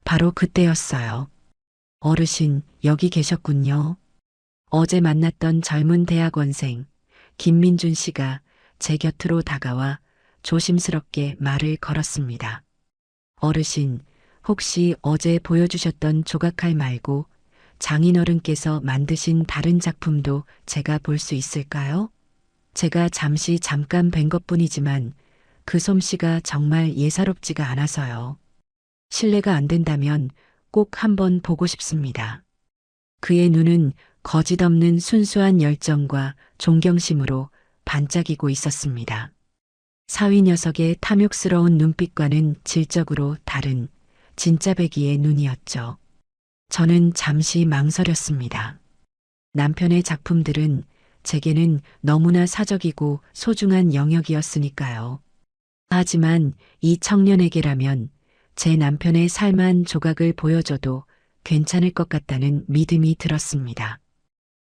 바로 그때였어요. 어르신, 여기 계셨군요. 어제 만났던 젊은 대학원생 김민준 씨가 제 곁으로 다가와 조심스럽게 말을 걸었습니다. 어르신, 혹시 어제 보여주셨던 조각칼 말고 장인어른께서 만드신 다른 작품도 제가 볼 수 있을까요? 제가 잠깐 뵌 것뿐이지만 그 솜씨가 정말 예사롭지가 않아서요. 실례가 안 된다면 꼭 한번 보고 싶습니다. 그의 눈은 거짓없는 순수한 열정과 존경심으로 반짝이고 있었습니다. 사위 녀석의 탐욕스러운 눈빛과는 질적으로 다른 진짜배기의 눈이었죠. 저는 잠시 망설였습니다. 남편의 작품들은 제게는 너무나 사적이고 소중한 영역이었으니까요. 하지만 이 청년에게라면 제 남편의 삶한 조각을 보여줘도 괜찮을 것 같다는 믿음이 들었습니다.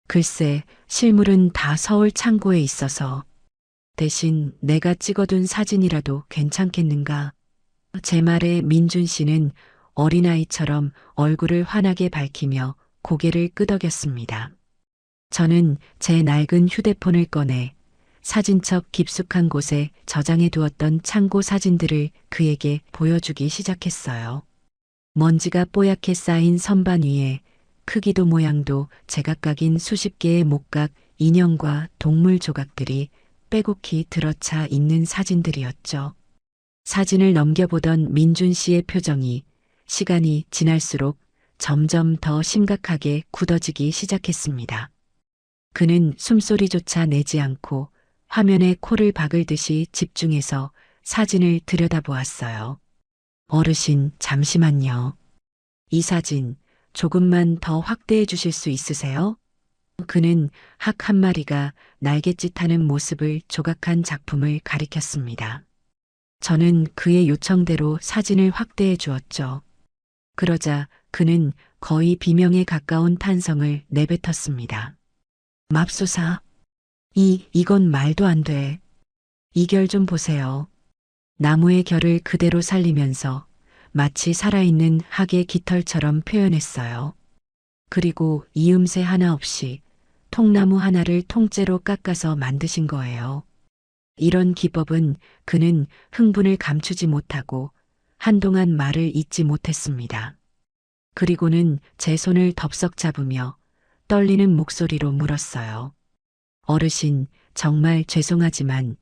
글쎄, 실물은 다 서울 창고에 있어서 대신 내가 찍어둔 사진이라도 괜찮겠는가? 제 말에 민준 씨는 어린아이처럼 얼굴을 환하게 밝히며 고개를 끄덕였습니다. 저는 제 낡은 휴대폰을 꺼내 사진첩 깊숙한 곳에 저장해 두었던 창고 사진들을 그에게 보여주기 시작했어요. 먼지가 뽀얗게 쌓인 선반 위에 크기도 모양도 제각각인 수십 개의 목각, 인형과 동물 조각들이 빼곡히 들어차 있는 사진들이었죠. 사진을 넘겨보던 민준 씨의 표정이 시간이 지날수록 점점 더 심각하게 굳어지기 시작했습니다. 그는 숨소리조차 내지 않고 화면에 코를 박을 듯이 집중해서 사진을 들여다보았어요. 어르신, 잠시만요. 이 사진 조금만 더 확대해 주실 수 있으세요? 그는 학 한 마리가 날갯짓하는 모습을 조각한 작품을 가리켰습니다. 저는 그의 요청대로 사진을 확대해 주었죠. 그러자 그는 거의 비명에 가까운 탄성을 내뱉었습니다. 맙소사. 이건 말도 안 돼. 이 결 좀 보세요. 나무의 결을 그대로 살리면서 마치 살아있는 학의 깃털처럼 표현했어요. 그리고 이음새 하나 없이 통나무 하나를 통째로 깎아서 만드신 거예요. 이런 기법은 그는 흥분을 감추지 못하고 한동안 말을 잇지 못했습니다. 그리고는 제 손을 덥석 잡으며 떨리는 목소리로 물었어요. 어르신, 정말 죄송하지만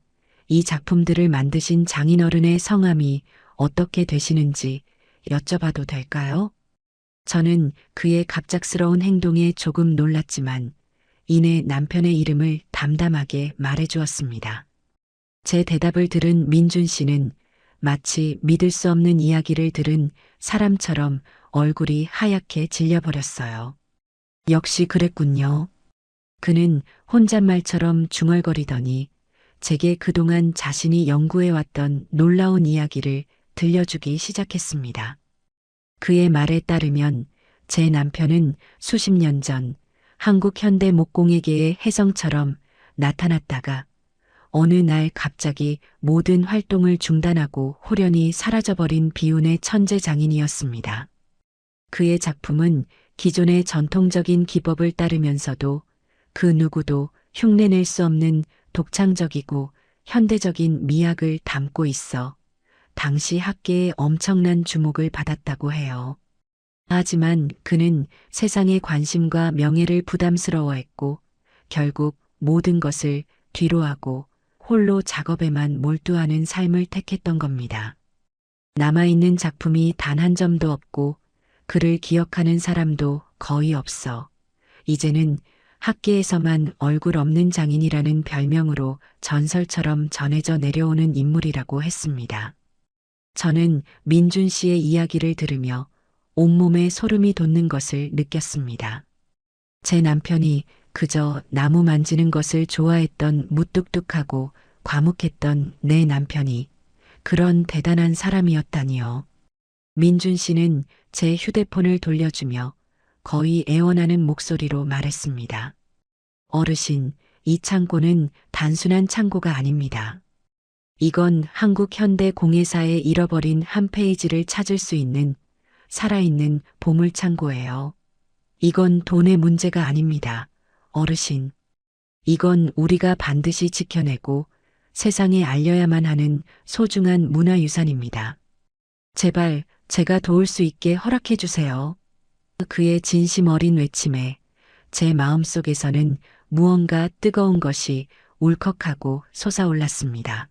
이 작품들을 만드신 장인어른의 성함이 어떻게 되시는지 여쭤봐도 될까요? 저는 그의 갑작스러운 행동에 조금 놀랐지만 이내 남편의 이름을 담담하게 말해주었습니다. 제 대답을 들은 민준 씨는 마치 믿을 수 없는 이야기를 들은 사람처럼 얼굴이 하얗게 질려버렸어요. 역시 그랬군요. 그는 혼잣말처럼 중얼거리더니 제게 그동안 자신이 연구해왔던 놀라운 이야기를 들려주기 시작했습니다. 그의 말에 따르면 제 남편은 수십 년 전 한국 현대 목공예계의 혜성처럼 나타났다가 어느 날 갑자기 모든 활동을 중단하고 홀연히 사라져버린 비운의 천재 장인이었습니다. 그의 작품은 기존의 전통적인 기법을 따르면서도 그 누구도 흉내낼 수 없는 독창적이고 현대적인 미학을 담고 있어 당시 학계에 엄청난 주목을 받았다고 해요. 하지만 그는 세상의 관심과 명예를 부담스러워했고 결국 모든 것을 뒤로하고 홀로 작업에만 몰두하는 삶을 택했던 겁니다. 남아있는 작품이 단 한 점도 없고 그를 기억하는 사람도 거의 없어 이제는 학계에서만 얼굴 없는 장인이라는 별명으로 전설처럼 전해져 내려오는 인물이라고 했습니다. 저는 민준 씨의 이야기를 들으며 온몸에 소름이 돋는 것을 느꼈습니다. 제 남편이 그저 나무 만지는 것을 좋아했던 무뚝뚝하고 과묵했던 내 남편이 그런 대단한 사람이었다니요. 민준 씨는 제 휴대폰을 돌려주며 거의 애원하는 목소리로 말했습니다. 어르신, 이 창고는 단순한 창고가 아닙니다. 이건 한국 현대 공예사의 잃어버린 한 페이지를 찾을 수 있는 살아있는 보물창고예요. 이건 돈의 문제가 아닙니다. 어르신. 이건 우리가 반드시 지켜내고 세상에 알려야만 하는 소중한 문화유산입니다. 제발 제가 도울 수 있게 허락해 주세요. 그의 진심 어린 외침에 제 마음속에서는 무언가 뜨거운 것이 울컥하고 솟아올랐습니다.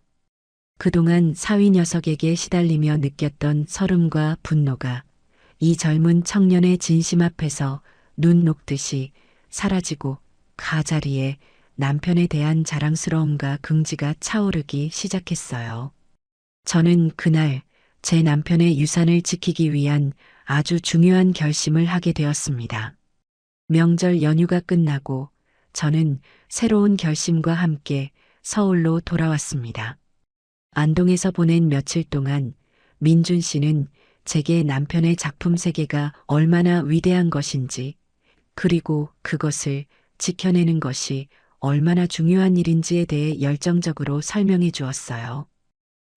그동안 사위 녀석에게 시달리며 느꼈던 서름과 분노가 이 젊은 청년의 진심 앞에서 눈 녹듯이 사라지고 가자리에 남편에 대한 자랑스러움과 긍지가 차오르기 시작했어요. 저는 그날 제 남편의 유산을 지키기 위한 아주 중요한 결심을 하게 되었습니다. 명절 연휴가 끝나고 저는 새로운 결심과 함께 서울로 돌아왔습니다. 안동에서 보낸 며칠 동안 민준 씨는 제게 남편의 작품 세계가 얼마나 위대한 것인지 그리고 그것을 지켜내는 것이 얼마나 중요한 일인지에 대해 열정적으로 설명해 주었어요.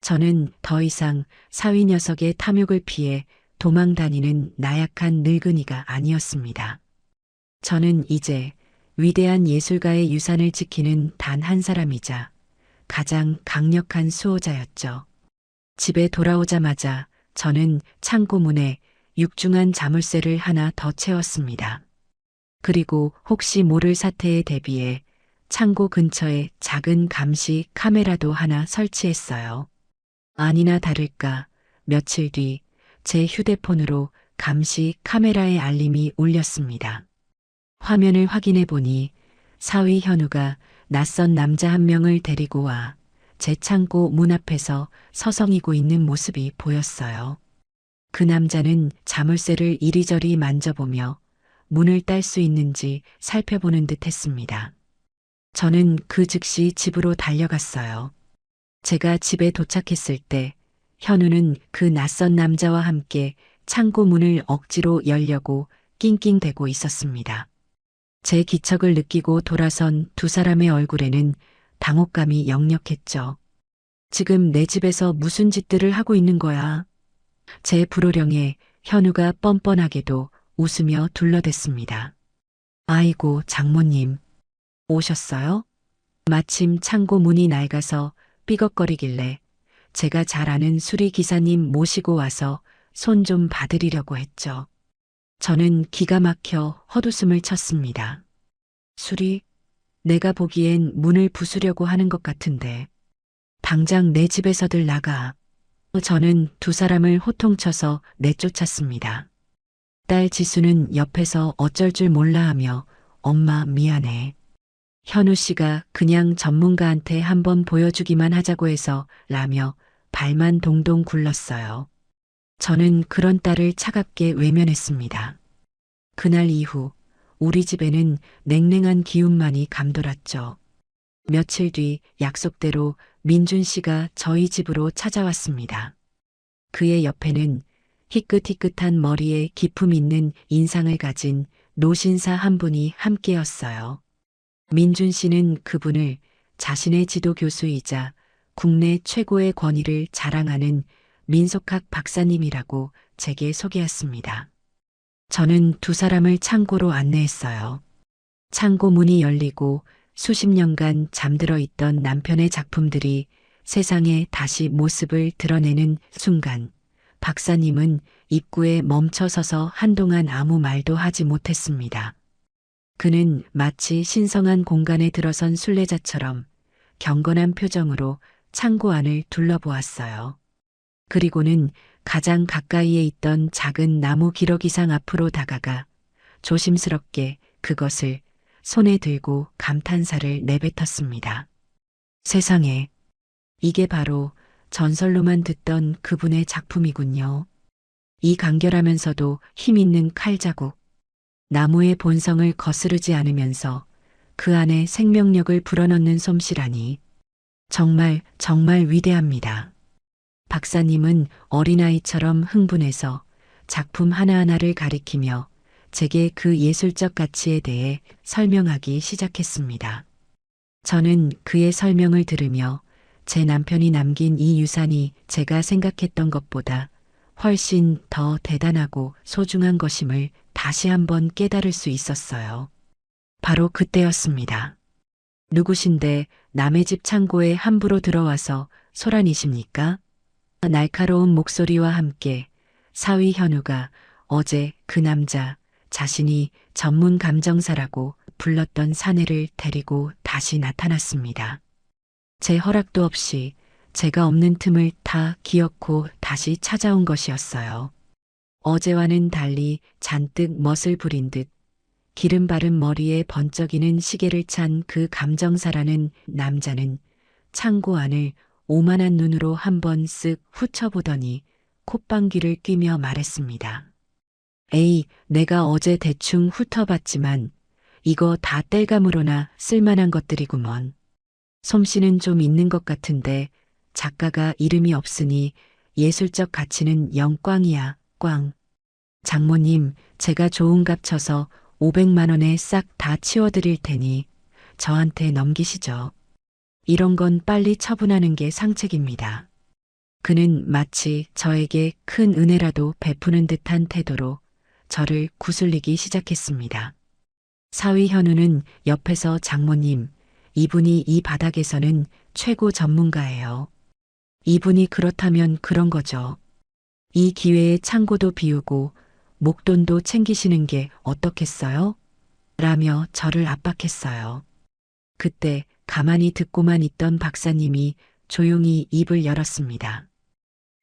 저는 더 이상 사위 녀석의 탐욕을 피해 도망 다니는 나약한 늙은이가 아니었습니다. 저는 이제 위대한 예술가의 유산을 지키는 단 한 사람이자 가장 강력한 수호자였죠. 집에 돌아오자마자 저는 창고 문에 육중한 자물쇠를 하나 더 채웠습니다. 그리고 혹시 모를 사태에 대비해 창고 근처에 작은 감시 카메라도 하나 설치했어요. 아니나 다를까 며칠 뒤 제 휴대폰으로 감시 카메라의 알림이 울렸습니다. 화면을 확인해 보니 사위 현우가 낯선 남자 한 명을 데리고 와 제 창고 문 앞에서 서성이고 있는 모습이 보였어요. 그 남자는 자물쇠를 이리저리 만져보며 문을 딸 수 있는지 살펴보는 듯 했습니다. 저는 그 즉시 집으로 달려갔어요. 제가 집에 도착했을 때 현우는 그 낯선 남자와 함께 창고 문을 억지로 열려고 낑낑대고 있었습니다. 제 기척을 느끼고 돌아선 두 사람의 얼굴에는 당혹감이 역력했죠. 지금 내 집에서 무슨 짓들을 하고 있는 거야? 제 불호령에 현우가 뻔뻔하게도 웃으며 둘러댔습니다. 아이고, 장모님. 오셨어요? 마침 창고 문이 낡아서 삐걱거리길래 제가 잘 아는 수리 기사님 모시고 와서 손 좀 봐드리려고 했죠. 저는 기가 막혀 헛웃음을 쳤습니다. 수리? 내가 보기엔 문을 부수려고 하는 것 같은데. 당장 내 집에서들 나가. 저는 두 사람을 호통쳐서 내쫓았습니다. 딸 지수는 옆에서 어쩔 줄 몰라 하며 엄마 미안해. 현우 씨가 그냥 전문가한테 한번 보여주기만 하자고 해서 라며 발만 동동 굴렀어요. 저는 그런 딸을 차갑게 외면했습니다. 그날 이후 우리 집에는 냉랭한 기운만이 감돌았죠. 며칠 뒤 약속대로 민준 씨가 저희 집으로 찾아왔습니다. 그의 옆에는 희끗희끗한 머리에 기품 있는 인상을 가진 노신사 한 분이 함께였어요. 민준 씨는 그분을 자신의 지도 교수이자 국내 최고의 권위를 자랑하는 민속학 박사님이라고 제게 소개했습니다. 저는 두 사람을 창고로 안내했어요. 창고 문이 열리고 수십 년간 잠들어 있던 남편의 작품들이 세상에 다시 모습을 드러내는 순간, 박사님은 입구에 멈춰서서 한동안 아무 말도 하지 못했습니다. 그는 마치 신성한 공간에 들어선 순례자처럼 경건한 표정으로 창고 안을 둘러보았어요. 그리고는 가장 가까이에 있던 작은 나무 기러기상 앞으로 다가가 조심스럽게 그것을 손에 들고 감탄사를 내뱉었습니다. 세상에, 이게 바로 전설로만 듣던 그분의 작품이군요. 이 간결하면서도 힘있는 칼자국, 나무의 본성을 거스르지 않으면서 그 안에 생명력을 불어넣는 솜씨라니 정말 위대합니다. 박사님은 어린아이처럼 흥분해서 작품 하나하나를 가리키며 제게 그 예술적 가치에 대해 설명하기 시작했습니다. 저는 그의 설명을 들으며 제 남편이 남긴 이 유산이 제가 생각했던 것보다 훨씬 더 대단하고 소중한 것임을 다시 한번 깨달을 수 있었어요. 바로 그때였습니다. 누구신데 남의 집 창고에 함부로 들어와서 소란이십니까? 날카로운 목소리와 함께 사위 현우가 어제 그 남자 자신이 전문 감정사라고 불렀던 사내를 데리고 다시 나타났습니다. 제 허락도 없이 제가 없는 틈을 타 기어코 다시 찾아온 것이었어요. 어제와는 달리 잔뜩 멋을 부린 듯 기름 바른 머리에 번쩍이는 시계를 찬 그 감정사라는 남자는 창고 안을 오만한 눈으로 한번 쓱 훑어보더니 콧방귀를 뀌며 말했습니다. 에이, 내가 어제 대충 훑어봤지만 이거 다 땔감으로나 쓸만한 것들이구먼. 솜씨는 좀 있는 것 같은데 작가가 이름이 없으니 예술적 가치는 영 꽝이야, 꽝. 장모님, 제가 좋은 값 쳐서 500만 원에 싹 다 치워드릴 테니 저한테 넘기시죠. 이런 건 빨리 처분하는 게 상책입니다. 그는 마치 저에게 큰 은혜라도 베푸는 듯한 태도로 저를 구슬리기 시작했습니다. 사위 현우는 옆에서 장모님, 이분이 이 바닥에서는 최고 전문가예요. 이분이 그렇다면 그런 거죠. 이 기회에 창고도 비우고 목돈도 챙기시는 게 어떻겠어요? 라며 저를 압박했어요. 그때 가만히 듣고만 있던 박사님이 조용히 입을 열었습니다.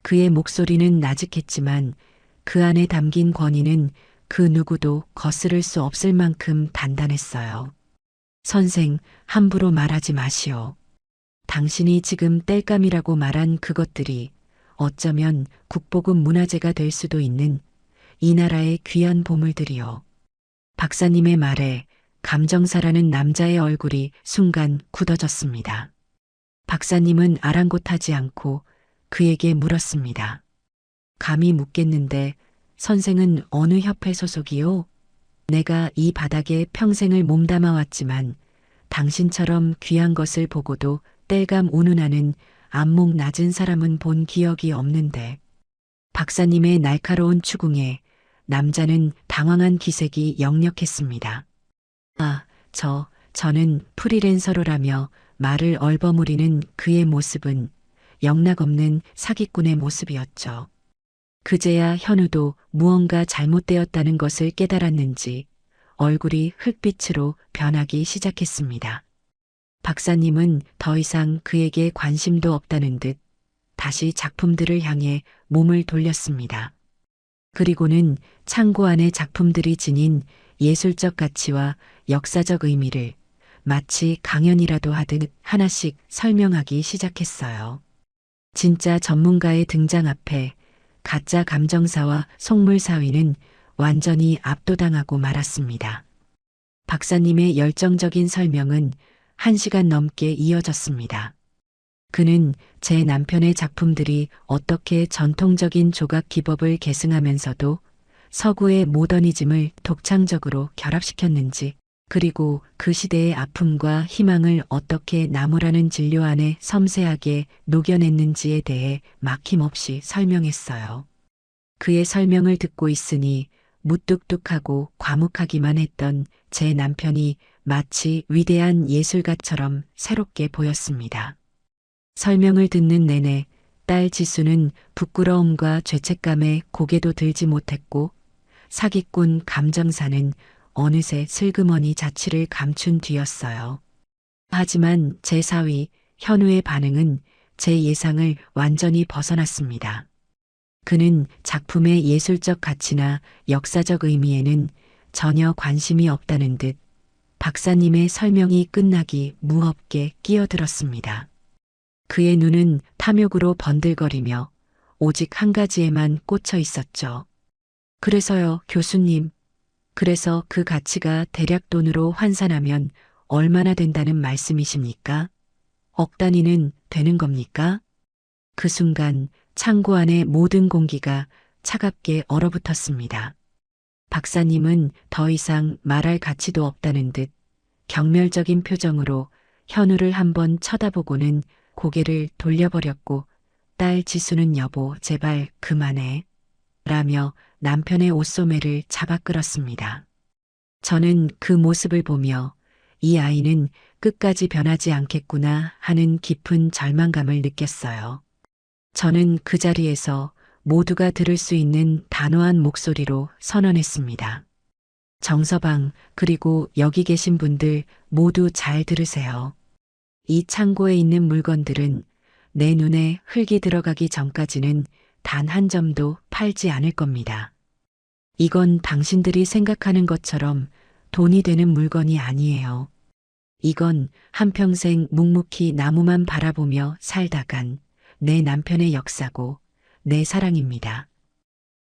그의 목소리는 나직했지만 그 안에 담긴 권위는 그 누구도 거스를 수 없을 만큼 단단했어요. 선생, 함부로 말하지 마시오. 당신이 지금 땔감이라고 말한 그것들이 어쩌면 국보급 문화재가 될 수도 있는 이 나라의 귀한 보물들이요. 박사님의 말에 감정사라는 남자의 얼굴이 순간 굳어졌습니다. 박사님은 아랑곳하지 않고 그에게 물었습니다. 감히 묻겠는데 선생은 어느 협회 소속이요? 내가 이 바닥에 평생을 몸담아 왔지만 당신처럼 귀한 것을 보고도 땔감 운운하는 안목 낮은 사람은 본 기억이 없는데. 박사님의 날카로운 추궁에 남자는 당황한 기색이 역력했습니다. 저는 프리랜서로라며 말을 얼버무리는 그의 모습은 영락없는 사기꾼의 모습이었죠. 그제야 현우도 무언가 잘못되었다는 것을 깨달았는지 얼굴이 흙빛으로 변하기 시작했습니다. 박사님은 더 이상 그에게 관심도 없다는 듯 다시 작품들을 향해 몸을 돌렸습니다. 그리고는 창고 안의 작품들이 지닌 예술적 가치와 역사적 의미를 마치 강연이라도 하듯 하나씩 설명하기 시작했어요. 진짜 전문가의 등장 앞에 가짜 감정사와 속물사위는 완전히 압도당하고 말았습니다. 박사님의 열정적인 설명은 1시간 넘게 이어졌습니다. 그는 제 남편의 작품들이 어떻게 전통적인 조각 기법을 계승하면서도 서구의 모더니즘을 독창적으로 결합시켰는지, 그리고 그 시대의 아픔과 희망을 어떻게 나무라는 진료 안에 섬세하게 녹여냈는지에 대해 막힘없이 설명했어요. 그의 설명을 듣고 있으니 무뚝뚝하고 과묵하기만 했던 제 남편이 마치 위대한 예술가처럼 새롭게 보였습니다. 설명을 듣는 내내 딸 지수는 부끄러움과 죄책감에 고개도 들지 못했고 사기꾼 감정사는 어느새 슬그머니 자취를 감춘 뒤였어요. 하지만 제 사위 현우의 반응은 제 예상을 완전히 벗어났습니다. 그는 작품의 예술적 가치나 역사적 의미에는 전혀 관심이 없다는 듯 박사님의 설명이 끝나기 무겁게 끼어들었습니다. 그의 눈은 탐욕으로 번들거리며 오직 한 가지에만 꽂혀 있었죠. 그래서요, 교수님. 그래서 그 가치가 대략 돈으로 환산하면 얼마나 된다는 말씀이십니까? 억 단위는 되는 겁니까? 그 순간 창고 안의 모든 공기가 차갑게 얼어붙었습니다. 박사님은 더 이상 말할 가치도 없다는 듯 경멸적인 표정으로 현우를 한번 쳐다보고는 고개를 돌려버렸고 딸 지수는 여보 제발 그만해 라며 남편의 옷소매를 잡아 끌었습니다. 저는 그 모습을 보며 이 아이는 끝까지 변하지 않겠구나 하는 깊은 절망감을 느꼈어요. 저는 그 자리에서 모두가 들을 수 있는 단호한 목소리로 선언했습니다. 정서방, 그리고 여기 계신 분들 모두 잘 들으세요. 이 창고에 있는 물건들은 내 눈에 흙이 들어가기 전까지는 단 한 점도 팔지 않을 겁니다. 이건 당신들이 생각하는 것처럼 돈이 되는 물건이 아니에요. 이건 한평생 묵묵히 나무만 바라보며 살다간 내 남편의 역사고 내 사랑입니다.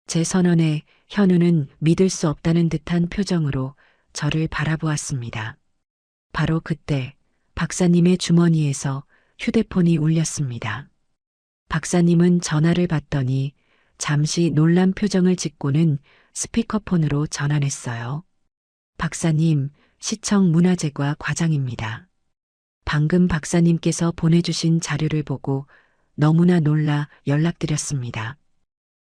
제 선언에 현우는 믿을 수 없다는 듯한 표정으로 저를 바라보았습니다. 바로 그때 박사님의 주머니에서 휴대폰이 울렸습니다. 박사님은 전화를 받더니 잠시 놀란 표정을 짓고는 스피커폰으로 전환했어요. 박사님, 시청 문화재과 과장입니다. 방금 박사님께서 보내주신 자료를 보고 너무나 놀라 연락드렸습니다.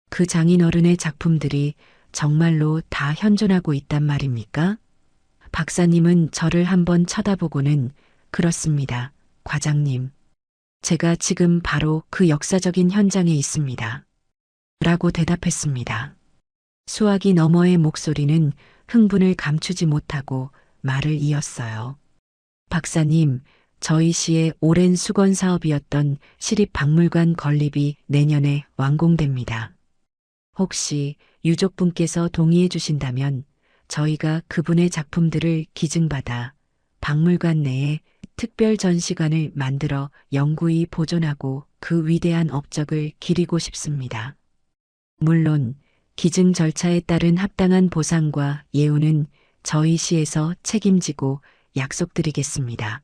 그 장인어른의 작품들이 정말로 다 현존하고 있단 말입니까? 박사님은 저를 한번 쳐다보고는 그렇습니다. 과장님. 제가 지금 바로 그 역사적인 현장에 있습니다. 라고 대답했습니다. 수화기 너머의 목소리는 흥분을 감추지 못하고 말을 이었어요. 박사님, 저희 시의 오랜 수건 사업이었던 시립박물관 건립이 내년에 완공됩니다. 혹시 유족분께서 동의해 주신다면 저희가 그분의 작품들을 기증받아 박물관 내에 특별 전시관을 만들어 영구히 보존하고 그 위대한 업적을 기리고 싶습니다. 물론 기증 절차에 따른 합당한 보상과 예우는 저희 시에서 책임지고 약속드리겠습니다.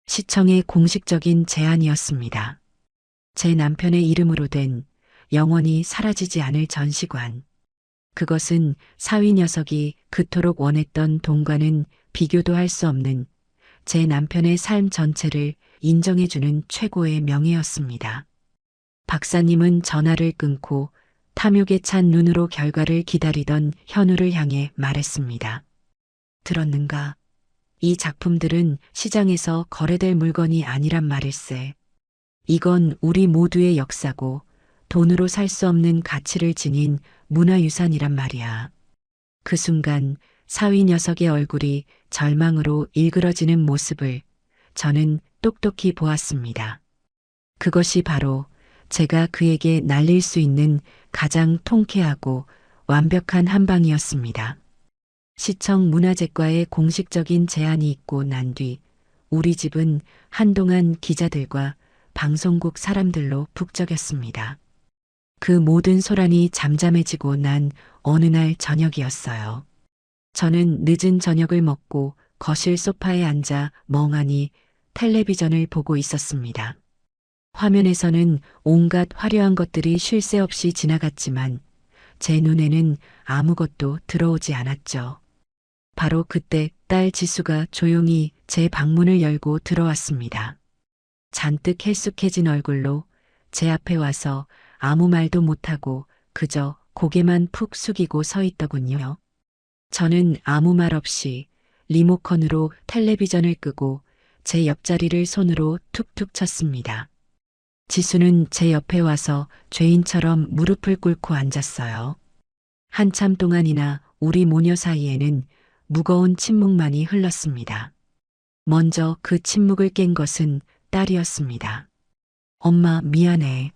시청의 공식적인 제안이었습니다. 제 남편의 이름으로 된 영원히 사라지지 않을 전시관. 그것은 사위 녀석이 그토록 원했던 돈과는 비교도 할 수 없는 제 남편의 삶 전체를 인정해주는 최고의 명예였습니다. 박사님은 전화를 끊고 탐욕에 찬 눈으로 결과를 기다리던 현우를 향해 말했습니다. 들었는가? 이 작품들은 시장에서 거래될 물건이 아니란 말일세. 이건 우리 모두의 역사고 돈으로 살 수 없는 가치를 지닌 문화유산이란 말이야. 그 순간 사위 녀석의 얼굴이 절망으로 일그러지는 모습을 저는 똑똑히 보았습니다. 그것이 바로 제가 그에게 날릴 수 있는 가장 통쾌하고 완벽한 한방이었습니다. 시청 문화재과의 공식적인 제안이 있고 난 뒤 우리 집은 한동안 기자들과 방송국 사람들로 북적였습니다. 그 모든 소란이 잠잠해지고 난 어느 날 저녁이었어요. 저는 늦은 저녁을 먹고 거실 소파에 앉아 멍하니 텔레비전을 보고 있었습니다. 화면에서는 온갖 화려한 것들이 쉴 새 없이 지나갔지만 제 눈에는 아무것도 들어오지 않았죠. 바로 그때 딸 지수가 조용히 제 방문을 열고 들어왔습니다. 잔뜩 헬쑥해진 얼굴로 제 앞에 와서 아무 말도 못하고 그저 고개만 푹 숙이고 서 있더군요. 저는 아무 말 없이 리모컨으로 텔레비전을 끄고 제 옆자리를 손으로 툭툭 쳤습니다. 지수는 제 옆에 와서 죄인처럼 무릎을 꿇고 앉았어요. 한참 동안이나 우리 모녀 사이에는 무거운 침묵만이 흘렀습니다. 먼저 그 침묵을 깬 것은 딸이었습니다. 엄마, 미안해.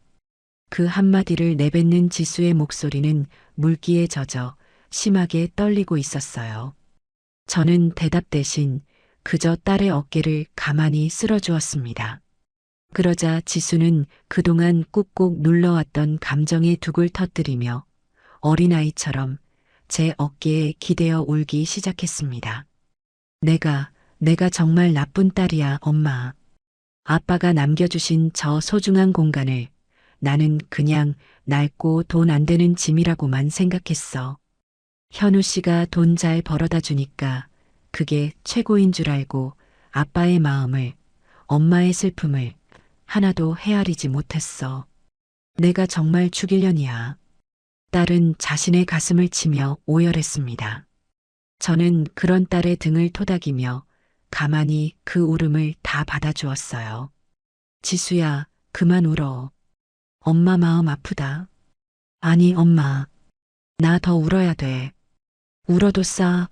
그 한마디를 내뱉는 지수의 목소리는 물기에 젖어 심하게 떨리고 있었어요. 저는 대답 대신 그저 딸의 어깨를 가만히 쓸어주었습니다. 그러자 지수는 그동안 꾹꾹 눌러왔던 감정의 둑을 터뜨리며 어린아이처럼 제 어깨에 기대어 울기 시작했습니다. 내가 정말 나쁜 딸이야, 엄마. 아빠가 남겨주신 저 소중한 공간을 나는 그냥 낡고 돈 안 되는 짐이라고만 생각했어. 현우 씨가 돈 잘 벌어다 주니까 그게 최고인 줄 알고 아빠의 마음을, 엄마의 슬픔을 하나도 헤아리지 못했어. 내가 정말 죽일년이야. 딸은 자신의 가슴을 치며 오열했습니다. 저는 그런 딸의 등을 토닥이며 가만히 그 울음을 다 받아주었어요. 지수야, 그만 울어. 엄마 마음 아프다. 아니, 엄마. 나 더 울어야 돼. 울어도 싸.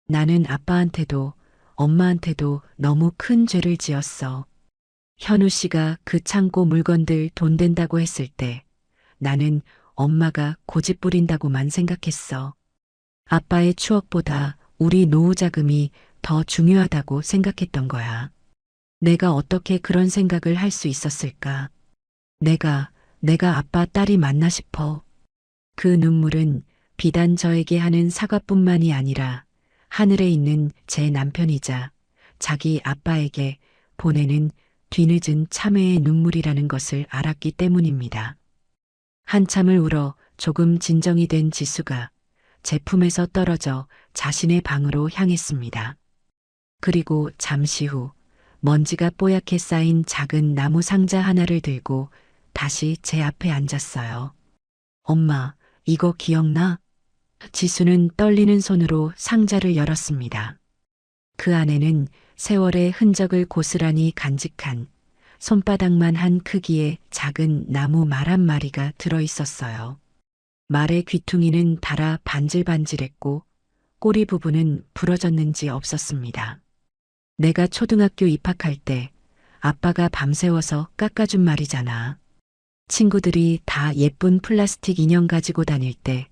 나는 아빠한테도 엄마한테도 너무 큰 죄를 지었어. 현우 씨가 그 창고 물건들 돈 된다고 했을 때 나는 엄마가 고집 부린다고만 생각했어. 아빠의 추억보다 우리 노후 자금이 더 중요하다고 생각했던 거야. 내가 어떻게 그런 생각을 할 수 있었을까? 내가 아빠 딸이 맞나 싶어. 그 눈물은 비단 저에게 하는 사과뿐만이 아니라 하늘에 있는 제 남편이자 자기 아빠에게 보내는 뒤늦은 참회의 눈물이라는 것을 알았기 때문입니다. 한참을 울어 조금 진정이 된 지수가 제 품에서 떨어져 자신의 방으로 향했습니다. 그리고 잠시 후 먼지가 뽀얗게 쌓인 작은 나무 상자 하나를 들고 다시 제 앞에 앉았어요. 엄마, 이거 기억나? 지수는 떨리는 손으로 상자를 열었습니다. 그 안에는 세월의 흔적을 고스란히 간직한 손바닥만 한 크기의 작은 나무 말 한 마리가 들어 있었어요. 말의 귀퉁이는 닳아 반질반질했고 꼬리 부분은 부러졌는지 없었습니다. 내가 초등학교 입학할 때 아빠가 밤새워서 깎아준 말이잖아. 친구들이 다 예쁜 플라스틱 인형 가지고 다닐 때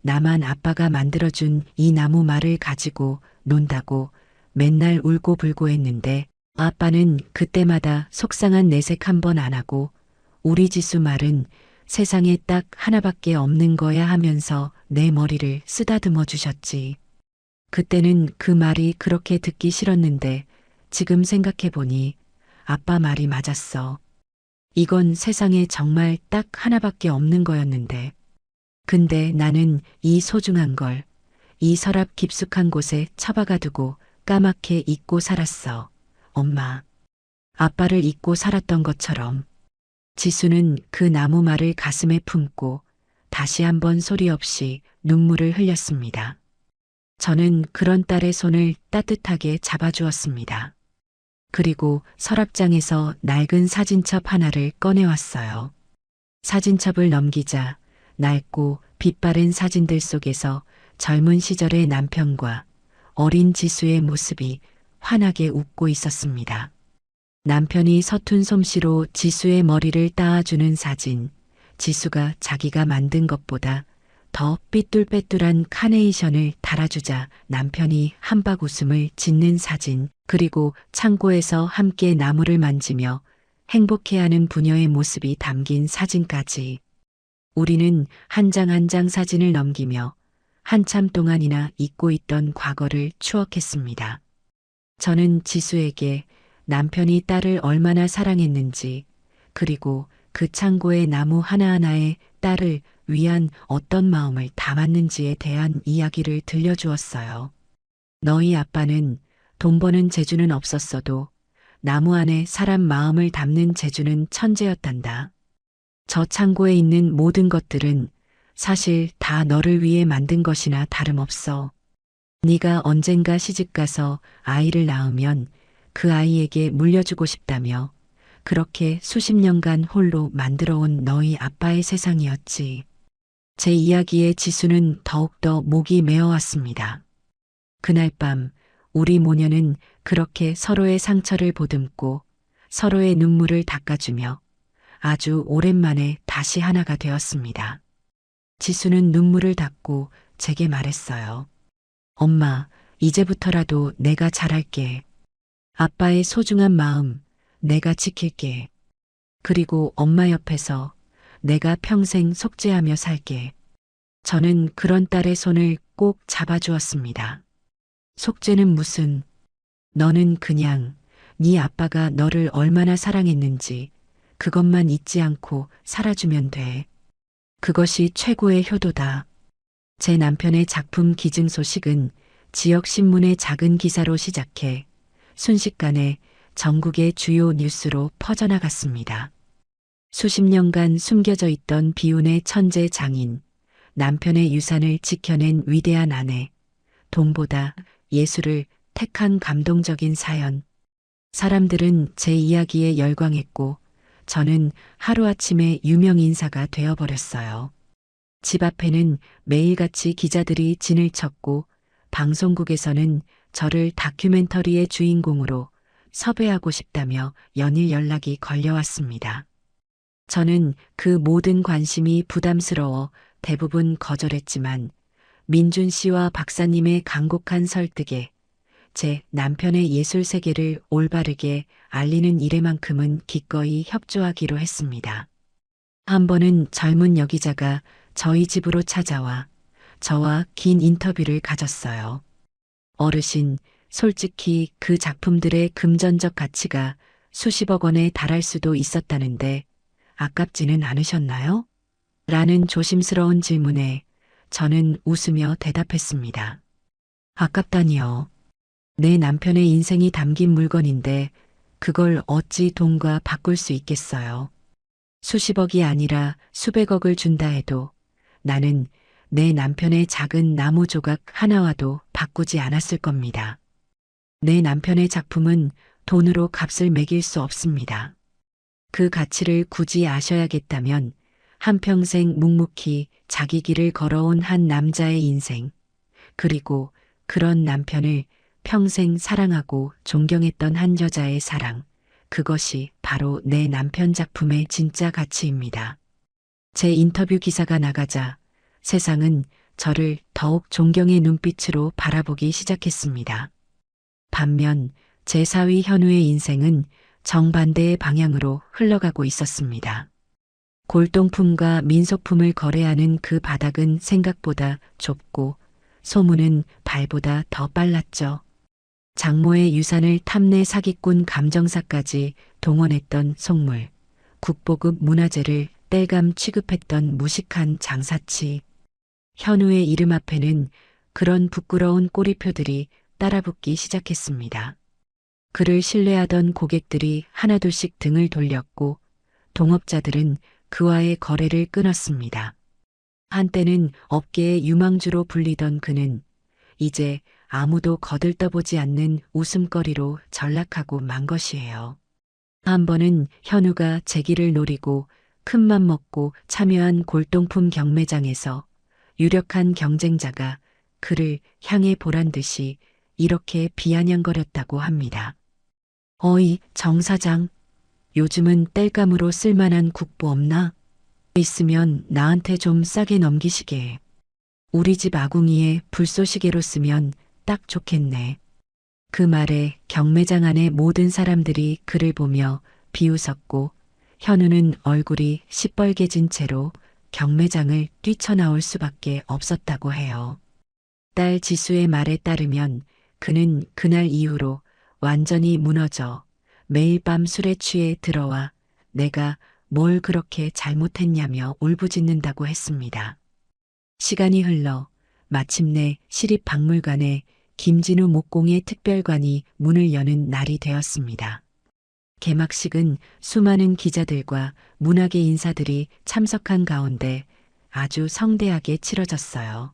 나만 아빠가 만들어준 이 나무 말을 가지고 논다고 맨날 울고 불고 했는데 아빠는 그때마다 속상한 내색 한 번 안 하고 우리 지수 말은 세상에 딱 하나밖에 없는 거야 하면서 내 머리를 쓰다듬어 주셨지. 그때는 그 말이 그렇게 듣기 싫었는데 지금 생각해보니 아빠 말이 맞았어. 이건 세상에 정말 딱 하나밖에 없는 거였는데. 근데 나는 이 소중한 걸, 이 서랍 깊숙한 곳에 처박아 두고 까맣게 잊고 살았어. 엄마. 아빠를 잊고 살았던 것처럼. 지수는 그 나무 말을 가슴에 품고 다시 한번 소리 없이 눈물을 흘렸습니다. 저는 그런 딸의 손을 따뜻하게 잡아주었습니다. 그리고 서랍장에서 낡은 사진첩 하나를 꺼내왔어요. 사진첩을 넘기자 낡고 빛바랜 사진들 속에서 젊은 시절의 남편과 어린 지수의 모습이 환하게 웃고 있었습니다. 남편이 서툰 솜씨로 지수의 머리를 따아주는 사진, 지수가 자기가 만든 것보다 더 삐뚤빼뚤한 카네이션을 달아주자 남편이 한박 웃음을 짓는 사진, 그리고 창고에서 함께 나무를 만지며 행복해하는 부녀의 모습이 담긴 사진까지. 우리는 한 장 한 장 사진을 넘기며 한참 동안이나 잊고 있던 과거를 추억했습니다. 저는 지수에게 남편이 딸을 얼마나 사랑했는지, 그리고 그 창고의 나무 하나하나에 딸을 위한 어떤 마음을 담았는지에 대한 이야기를 들려주었어요. 너희 아빠는 돈 버는 재주는 없었어도 나무 안에 사람 마음을 담는 재주는 천재였단다. 저 창고에 있는 모든 것들은 사실 다 너를 위해 만든 것이나 다름없어. 네가 언젠가 시집가서 아이를 낳으면 그 아이에게 물려주고 싶다며 그렇게 수십 년간 홀로 만들어온 너희 아빠의 세상이었지. 제 이야기에 지수는 더욱더 목이 메어왔습니다. 그날 밤 우리 모녀는 그렇게 서로의 상처를 보듬고 서로의 눈물을 닦아주며 아주 오랜만에 다시 하나가 되었습니다. 지수는 눈물을 닦고 제게 말했어요. 엄마, 이제부터라도 내가 잘할게. 아빠의 소중한 마음, 내가 지킬게. 그리고 엄마 옆에서 내가 평생 속죄하며 살게. 저는 그런 딸의 손을 꼭 잡아주었습니다. 속죄는 무슨, 너는 그냥 네 아빠가 너를 얼마나 사랑했는지 그것만 잊지 않고 살아주면 돼. 그것이 최고의 효도다. 제 남편의 작품 기증 소식은 지역 신문의 작은 기사로 시작해 순식간에 전국의 주요 뉴스로 퍼져나갔습니다. 수십 년간 숨겨져 있던 비운의 천재 장인, 남편의 유산을 지켜낸 위대한 아내, 돈보다 예술을 택한 감동적인 사연. 사람들은 제 이야기에 열광했고 저는 하루아침에 유명 인사가 되어버렸어요. 집 앞에는 매일같이 기자들이 진을 쳤고 방송국에서는 저를 다큐멘터리의 주인공으로 섭외하고 싶다며 연일 연락이 걸려왔습니다. 저는 그 모든 관심이 부담스러워 대부분 거절했지만 민준 씨와 박사님의 간곡한 설득에 제 남편의 예술 세계를 올바르게 알리는 일에만큼은 기꺼이 협조하기로 했습니다. 한 번은 젊은 여기자가 저희 집으로 찾아와 저와 긴 인터뷰를 가졌어요. 어르신, 솔직히 그 작품들의 금전적 가치가 수십억 원에 달할 수도 있었다는데 아깝지는 않으셨나요? 라는 조심스러운 질문에 저는 웃으며 대답했습니다. 아깝다니요. 내 남편의 인생이 담긴 물건인데 그걸 어찌 돈과 바꿀 수 있겠어요. 수십억이 아니라 수백억을 준다 해도 나는 내 남편의 작은 나무 조각 하나와도 바꾸지 않았을 겁니다. 내 남편의 작품은 돈으로 값을 매길 수 없습니다. 그 가치를 굳이 아셔야겠다면 한평생 묵묵히 자기 길을 걸어온 한 남자의 인생, 그리고 그런 남편을 평생 사랑하고 존경했던 한 여자의 사랑, 그것이 바로 내 남편 작품의 진짜 가치입니다. 제 인터뷰 기사가 나가자 세상은 저를 더욱 존경의 눈빛으로 바라보기 시작했습니다. 반면 제 사위 현우의 인생은 정반대의 방향으로 흘러가고 있었습니다. 골동품과 민속품을 거래하는 그 바닥은 생각보다 좁고 소문은 발보다 더 빨랐죠. 장모의 유산을 탐내 사기꾼 감정사까지 동원했던 속물, 국보급 문화재를 땔감 취급했던 무식한 장사치. 현우의 이름 앞에는 그런 부끄러운 꼬리표들이 따라붙기 시작했습니다. 그를 신뢰하던 고객들이 하나둘씩 등을 돌렸고 동업자들은 그와의 거래를 끊었습니다. 한때는 업계의 유망주로 불리던 그는 이제 아무도 거들떠보지 않는 웃음거리로 전락하고 만 것이에요. 한 번은 현우가 재기를 노리고 큰맘 먹고 참여한 골동품 경매장에서 유력한 경쟁자가 그를 향해 보란 듯이 이렇게 비아냥거렸다고 합니다. 어이, 정 사장, 요즘은 땔감으로 쓸만한 국보 없나? 있으면 나한테 좀 싸게 넘기시게. 우리 집 아궁이에 불쏘시개로 쓰면 딱 좋겠네. 그 말에 경매장 안의 모든 사람들이 그를 보며 비웃었고 현우는 얼굴이 시뻘개진 채로 경매장을 뛰쳐나올 수밖에 없었다고 해요. 딸 지수의 말에 따르면 그는 그날 이후로 완전히 무너져 매일 밤 술에 취해 들어와 내가 뭘 그렇게 잘못했냐며 울부짖는다고 했습니다. 시간이 흘러 마침내 시립박물관에 김진우 목공의 특별관이 문을 여는 날이 되었습니다. 개막식은 수많은 기자들과 문학의 인사들이 참석한 가운데 아주 성대하게 치러졌어요.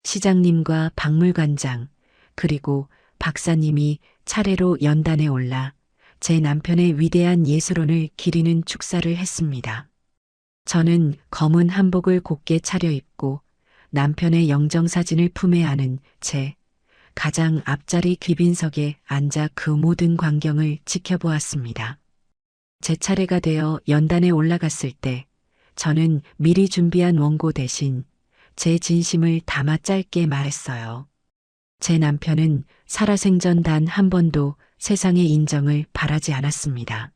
시장님과 박물관장, 그리고 박사님이 차례로 연단에 올라 제 남편의 위대한 예술혼을 기리는 축사를 했습니다. 저는 검은 한복을 곱게 차려입고 남편의 영정사진을 품에 안은 채 가장 앞자리 귀빈석에 앉아 그 모든 광경을 지켜보았습니다. 제 차례가 되어 연단에 올라갔을 때 저는 미리 준비한 원고 대신 제 진심을 담아 짧게 말했어요. 제 남편은 살아생전 단 한 번도 세상의 인정을 바라지 않았습니다.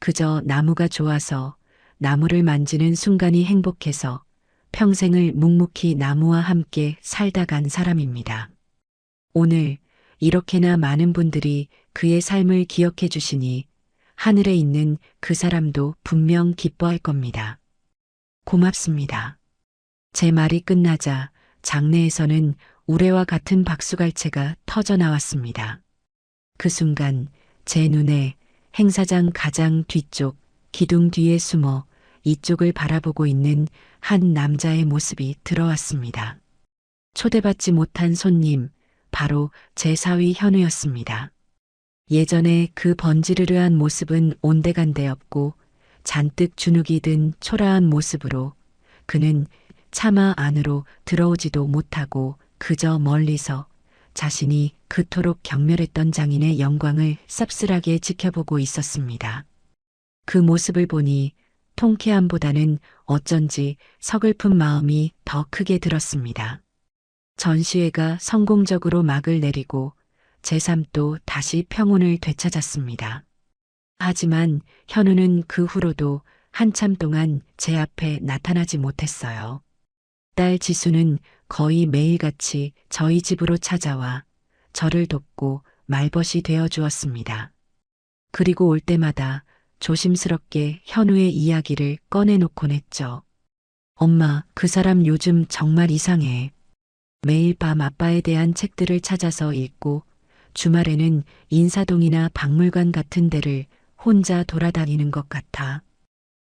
그저 나무가 좋아서 나무를 만지는 순간이 행복해서 평생을 묵묵히 나무와 함께 살다 간 사람입니다. 오늘 이렇게나 많은 분들이 그의 삶을 기억해 주시니 하늘에 있는 그 사람도 분명 기뻐할 겁니다. 고맙습니다. 제 말이 끝나자 장내에서는 우레와 같은 박수갈채가 터져 나왔습니다. 그 순간 제 눈에 행사장 가장 뒤쪽 기둥 뒤에 숨어 이쪽을 바라보고 있는 한 남자의 모습이 들어왔습니다. 초대받지 못한 손님, 바로 제 사위 현우였습니다. 예전에 그 번지르르한 모습은 온데간데 없고 잔뜩 주눅이 든 초라한 모습으로 그는 차마 안으로 들어오지도 못하고 그저 멀리서 자신이 그토록 경멸했던 장인의 영광을 쌉쓸하게 지켜보고 있었습니다. 그 모습을 보니 통쾌함보다는 어쩐지 서글픈 마음이 더 크게 들었습니다. 전시회가 성공적으로 막을 내리고 제 삶도 다시 평온을 되찾았습니다. 하지만 현우는 그 후로도 한참 동안 제 앞에 나타나지 못했어요. 딸 지수는 거의 매일같이 저희 집으로 찾아와 저를 돕고 말벗이 되어 주었습니다. 그리고 올 때마다 조심스럽게 현우의 이야기를 꺼내놓곤 했죠. 엄마, 그 사람 요즘 정말 이상해. 매일 밤 아빠에 대한 책들을 찾아서 읽고 주말에는 인사동이나 박물관 같은 데를 혼자 돌아다니는 것 같아.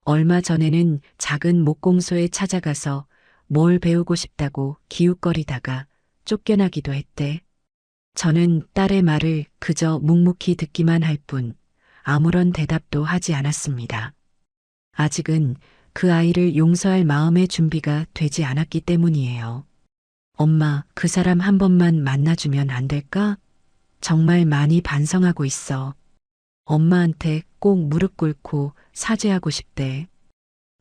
얼마 전에는 작은 목공소에 찾아가서 뭘 배우고 싶다고 기웃거리다가 쫓겨나기도 했대. 저는 딸의 말을 그저 묵묵히 듣기만 할 뿐 아무런 대답도 하지 않았습니다. 아직은 그 아이를 용서할 마음의 준비가 되지 않았기 때문이에요. 엄마, 그 사람 한 번만 만나주면 안 될까? 정말 많이 반성하고 있어. 엄마한테 꼭 무릎 꿇고 사죄하고 싶대.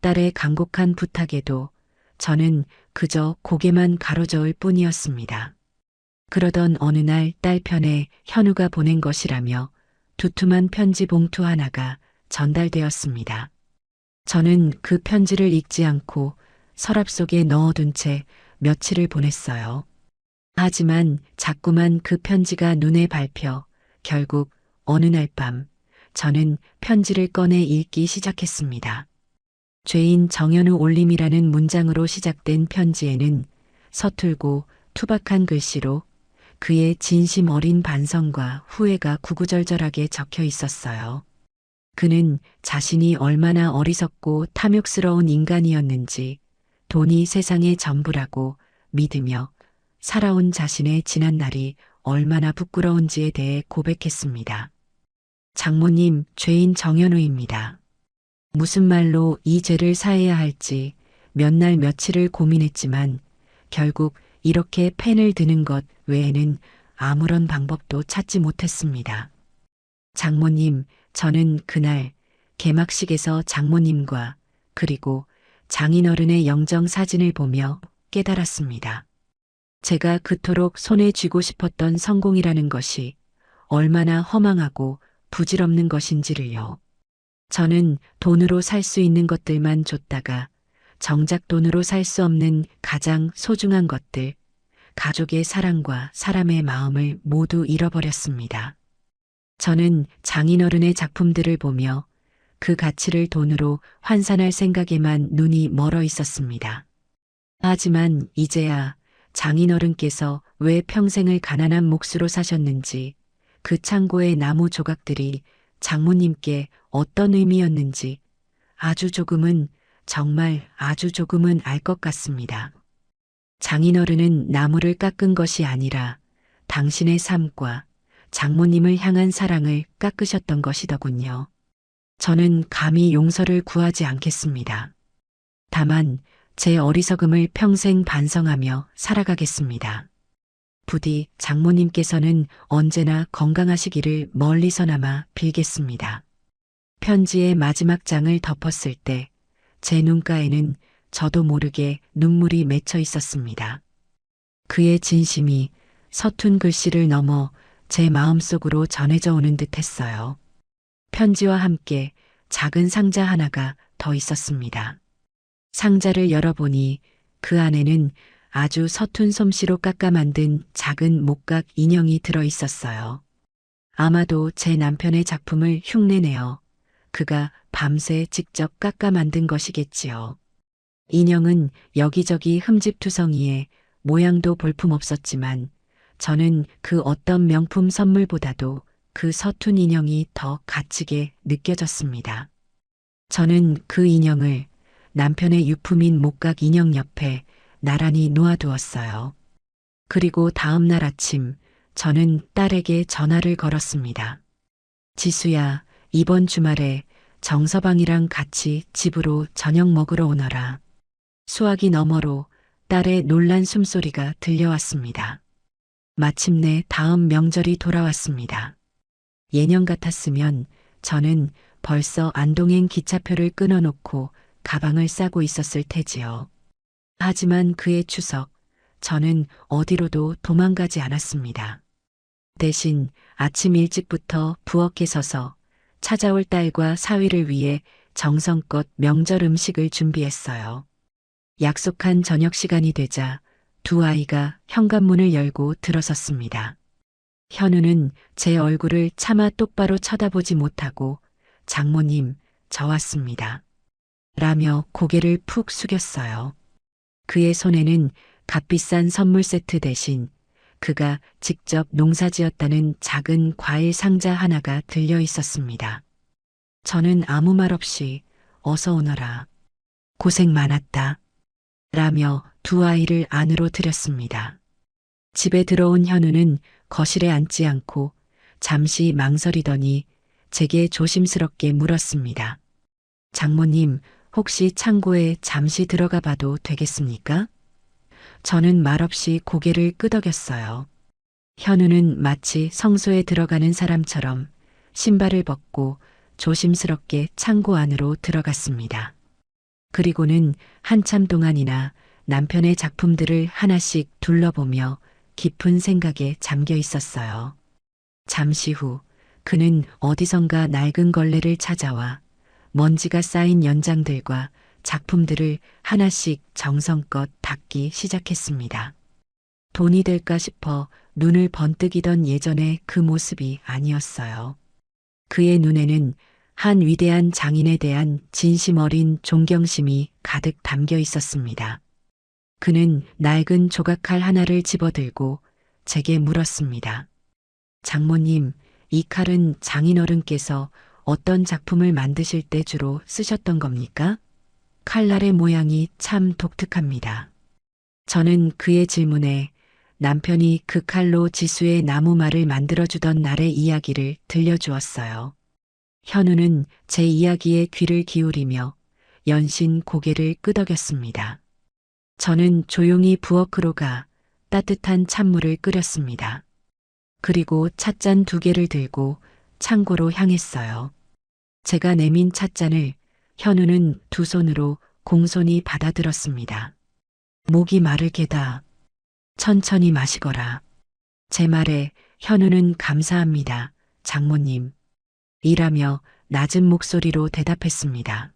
딸의 간곡한 부탁에도 저는 그저 고개만 가로저을 뿐이었습니다. 그러던 어느 날 딸 편에 현우가 보낸 것이라며 두툼한 편지 봉투 하나가 전달되었습니다. 저는 그 편지를 읽지 않고 서랍 속에 넣어둔 채 며칠을 보냈어요. 하지만 자꾸만 그 편지가 눈에 밟혀 결국 어느 날 밤 저는 편지를 꺼내 읽기 시작했습니다. 죄인 정현우 올림이라는 문장으로 시작된 편지에는 서툴고 투박한 글씨로 그의 진심 어린 반성과 후회가 구구절절하게 적혀 있었어요. 그는 자신이 얼마나 어리석고 탐욕스러운 인간이었는지 돈이 세상의 전부라고 믿으며 살아온 자신의 지난 날이 얼마나 부끄러운지에 대해 고백했습니다. 장모님, 죄인 정현우입니다. 무슨 말로 이 죄를 사해야 할지 몇 날 며칠을 고민했지만 결국 이렇게 펜을 드는 것 외에는 아무런 방법도 찾지 못했습니다. 장모님, 저는 그날 개막식에서 장모님과 그리고 장인어른의 영정 사진을 보며 깨달았습니다. 제가 그토록 손에 쥐고 싶었던 성공이라는 것이 얼마나 허망하고 부질없는 것인지를요. 저는 돈으로 살 수 있는 것들만 줬다가 정작 돈으로 살 수 없는 가장 소중한 것들, 가족의 사랑과 사람의 마음을 모두 잃어버렸습니다. 저는 장인어른의 작품들을 보며 그 가치를 돈으로 환산할 생각에만 눈이 멀어 있었습니다. 하지만 이제야 장인어른께서 왜 평생을 가난한 몫으로 사셨는지, 그 창고의 나무 조각들이 장모님께 어떤 의미였는지 아주 조금은, 정말 아주 조금은 알 것 같습니다. 장인어른은 나무를 깎은 것이 아니라 당신의 삶과 장모님을 향한 사랑을 깎으셨던 것이더군요. 저는 감히 용서를 구하지 않겠습니다. 다만 제 어리석음을 평생 반성하며 살아가겠습니다. 부디 장모님께서는 언제나 건강하시기를 멀리서나마 빌겠습니다. 편지의 마지막 장을 덮었을 때 제 눈가에는 저도 모르게 눈물이 맺혀 있었습니다. 그의 진심이 서툰 글씨를 넘어 제 마음속으로 전해져 오는 듯 했어요. 편지와 함께 작은 상자 하나가 더 있었습니다. 상자를 열어보니 그 안에는 아주 서툰 솜씨로 깎아 만든 작은 목각 인형이 들어 있었어요. 아마도 제 남편의 작품을 흉내내어 그가 밤새 직접 깎아 만든 것이겠지요. 인형은 여기저기 흠집투성이에 모양도 볼품없었지만 저는 그 어떤 명품 선물보다도 그 서툰 인형이 더 갇히게 느껴졌습니다. 저는 그 인형을 남편의 유품인 목각 인형 옆에 나란히 놓아두었어요. 그리고 다음 날 아침 저는 딸에게 전화를 걸었습니다. 지수야, 이번 주말에 정서방이랑 같이 집으로 저녁 먹으러 오너라. 수화기 너머로 딸의 놀란 숨소리가 들려왔습니다. 마침내 다음 명절이 돌아왔습니다. 예년 같았으면 저는 벌써 안동행 기차표를 끊어놓고 가방을 싸고 있었을 테지요. 하지만 그해 추석, 저는 어디로도 도망가지 않았습니다. 대신 아침 일찍부터 부엌에 서서 찾아올 딸과 사위를 위해 정성껏 명절 음식을 준비했어요. 약속한 저녁 시간이 되자 두 아이가 현관문을 열고 들어섰습니다. 현우는 제 얼굴을 차마 똑바로 쳐다보지 못하고 장모님, 저 왔습니다. 라며 고개를 푹 숙였어요. 그의 손에는 값비싼 선물 세트 대신 그가 직접 농사지었다는 작은 과일 상자 하나가 들려 있었습니다. 저는 아무 말 없이 어서 오너라. 고생 많았다. 라며 두 아이를 안으로 들였습니다. 집에 들어온 현우는 거실에 앉지 않고 잠시 망설이더니 제게 조심스럽게 물었습니다. 장모님, 혹시 창고에 잠시 들어가 봐도 되겠습니까? 저는 말없이 고개를 끄덕였어요. 현우는 마치 성소에 들어가는 사람처럼 신발을 벗고 조심스럽게 창고 안으로 들어갔습니다. 그리고는 한참 동안이나 남편의 작품들을 하나씩 둘러보며 깊은 생각에 잠겨 있었어요. 잠시 후 그는 어디선가 낡은 걸레를 찾아와 먼지가 쌓인 연장들과 작품들을 하나씩 정성껏 닦기 시작했습니다. 돈이 될까 싶어 눈을 번뜩이던 예전의 그 모습이 아니었어요. 그의 눈에는 한 위대한 장인에 대한 진심 어린 존경심이 가득 담겨 있었습니다. 그는 낡은 조각칼 하나를 집어들고 제게 물었습니다. 장모님, 이 칼은 장인어른께서 어떤 작품을 만드실 때 주로 쓰셨던 겁니까? 칼날의 모양이 참 독특합니다. 저는 그의 질문에 남편이 그 칼로 지수의 나무말을 만들어주던 날의 이야기를 들려주었어요. 현우는 제 이야기에 귀를 기울이며 연신 고개를 끄덕였습니다. 저는 조용히 부엌으로 가 따뜻한 찬물을 끓였습니다. 그리고 찻잔 두 개를 들고 창고로 향했어요. 제가 내민 찻잔을 현우는 두 손으로 공손히 받아들었습니다. 목이 마를 게다. 천천히 마시거라. 제 말에 현우는 감사합니다, 장모님. 이라며 낮은 목소리로 대답했습니다.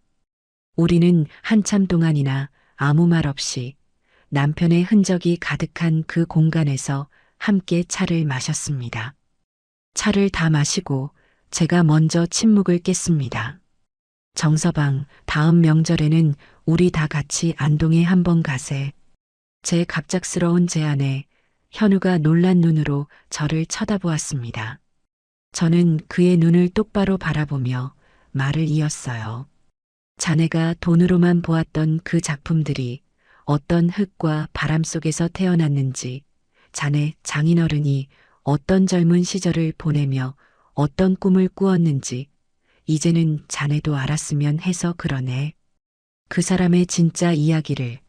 우리는 한참 동안이나 아무 말 없이 남편의 흔적이 가득한 그 공간에서 함께 차를 마셨습니다. 차를 다 마시고 제가 먼저 침묵을 깼습니다. 정서방, 다음 명절에는 우리 다 같이 안동에 한번 가세. 제 갑작스러운 제안에 현우가 놀란 눈으로 저를 쳐다보았습니다. 저는 그의 눈을 똑바로 바라보며 말을 이었어요. 자네가 돈으로만 보았던 그 작품들이 어떤 흙과 바람 속에서 태어났는지, 자네 장인어른이 어떤 젊은 시절을 보내며 어떤 꿈을 꾸었는지, 이제는 자네도 알았으면 해서 그러네. 그 사람의 진짜 이야기를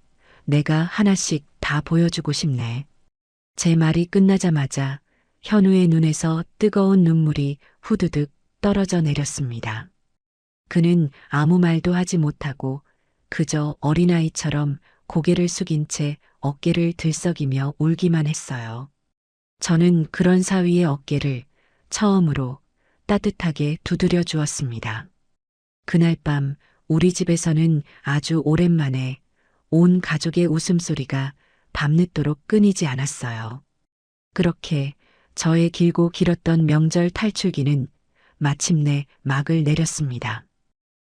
내가 하나씩 다 보여주고 싶네. 제 말이 끝나자마자 현우의 눈에서 뜨거운 눈물이 후두둑 떨어져 내렸습니다. 그는 아무 말도 하지 못하고 그저 어린아이처럼 고개를 숙인 채 어깨를 들썩이며 울기만 했어요. 저는 그런 사위의 어깨를 처음으로 따뜻하게 두드려 주었습니다. 그날 밤 우리 집에서는 아주 오랜만에 온 가족의 웃음소리가 밤늦도록 끊이지 않았어요. 그렇게 저의 길고 길었던 명절 탈출기는 마침내 막을 내렸습니다.